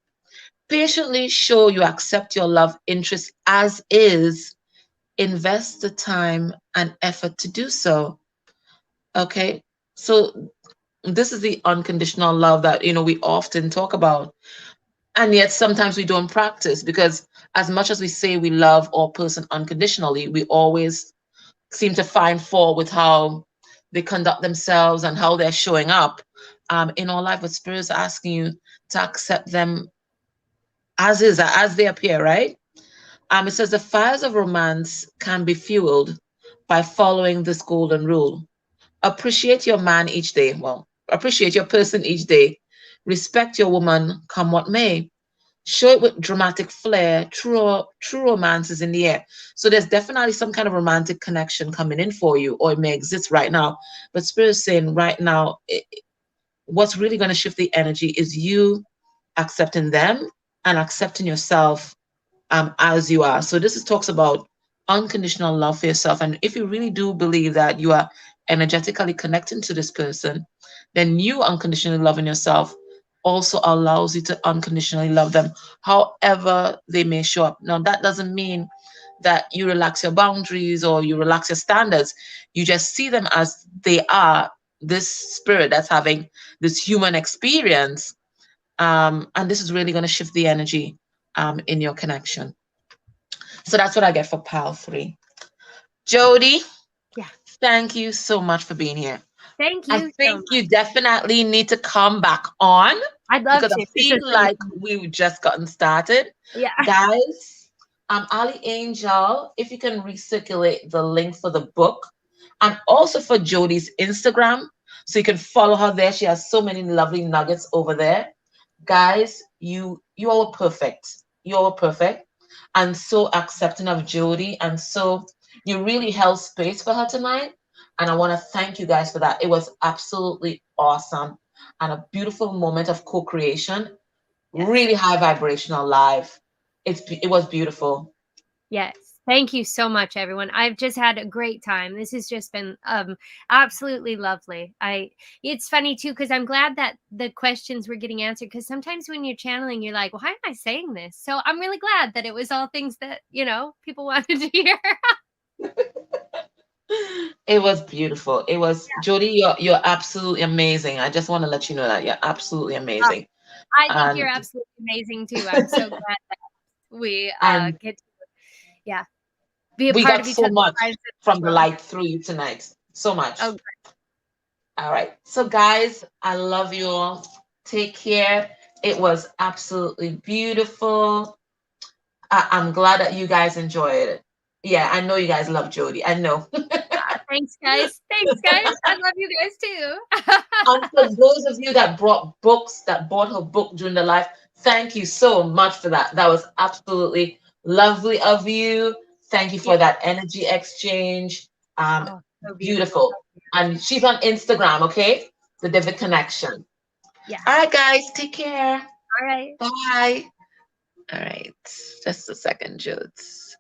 patiently show you accept your love interest as is. Invest the time and effort to do so. Okay, so this is the unconditional love that we often talk about, and yet sometimes we don't practice because as much as we say we love our person unconditionally, we always seem to find fault with how they conduct themselves and how they're showing up in our life. But Spirit is asking you to accept them as is, as they appear, right? It says the fires of romance can be fueled by following this golden rule. Appreciate your man each day. Well, appreciate your person each day. Respect your woman, come what may. Show it with dramatic flair. True romance is in the air. So there's definitely some kind of romantic connection coming in for you, or it may exist right now. But Spirit is saying right now, what's really going to shift the energy is you accepting them and accepting yourself as you are. So this is talks about unconditional love for yourself. And if you really do believe that you are energetically connecting to this person, then you unconditionally loving yourself also allows you to unconditionally love them, however they may show up. Now, that doesn't mean that you relax your boundaries or you relax your standards. You just see them as they are, this spirit that's having this human experience, And this is really going to shift the energy in your connection. So that's what I get for pile 3. Jodie, Yeah. thank you so much for being here. Thank I you so think much. you definitely need to come back on I'd love because to. I This is feel really like fun. we've just gotten started. Yeah. Guys, Ali Angel, if you can recirculate the link for the book and also for Jodie's Instagram, so you can follow her there. She has so many lovely nuggets over there. Guys, you all are perfect. You all are perfect and so accepting of Jodie. And so you really held space for her tonight. And I want to thank you guys for that. It was absolutely awesome and a beautiful moment of co-creation. Yes. Really high vibrational live. It was beautiful. Yes. Thank you so much, everyone. I've just had a great time. This has just been absolutely lovely. It's funny too, because I'm glad that the questions were getting answered, because sometimes when you're channeling, you're like, why am I saying this? So I'm really glad that it was all things that, people wanted to hear. It was beautiful. It was Jodie, you're absolutely amazing. I just want to let you know that you're absolutely Uh, amazing. I think And you're absolutely amazing too. I'm so glad that we and get to, yeah, be a we part got of each so other's much lives in this from the world. light through you tonight. So much. Oh, All right. So, guys, I love you all. Take care. It was absolutely beautiful. I'm glad that you guys enjoyed it. Yeah, I know you guys love Jodie. I know. thanks, guys. Thanks, guys. I love you guys too. And for those of you that brought books, that bought her book during the live, thank you so much for that. That was absolutely lovely of you. Thank you Yeah. for that energy exchange. Oh, so beautiful. Beautiful. And she's on Instagram, okay? The David Connection. Yeah. All right, guys, take care. All right. Bye. All right. Just a second, Judes.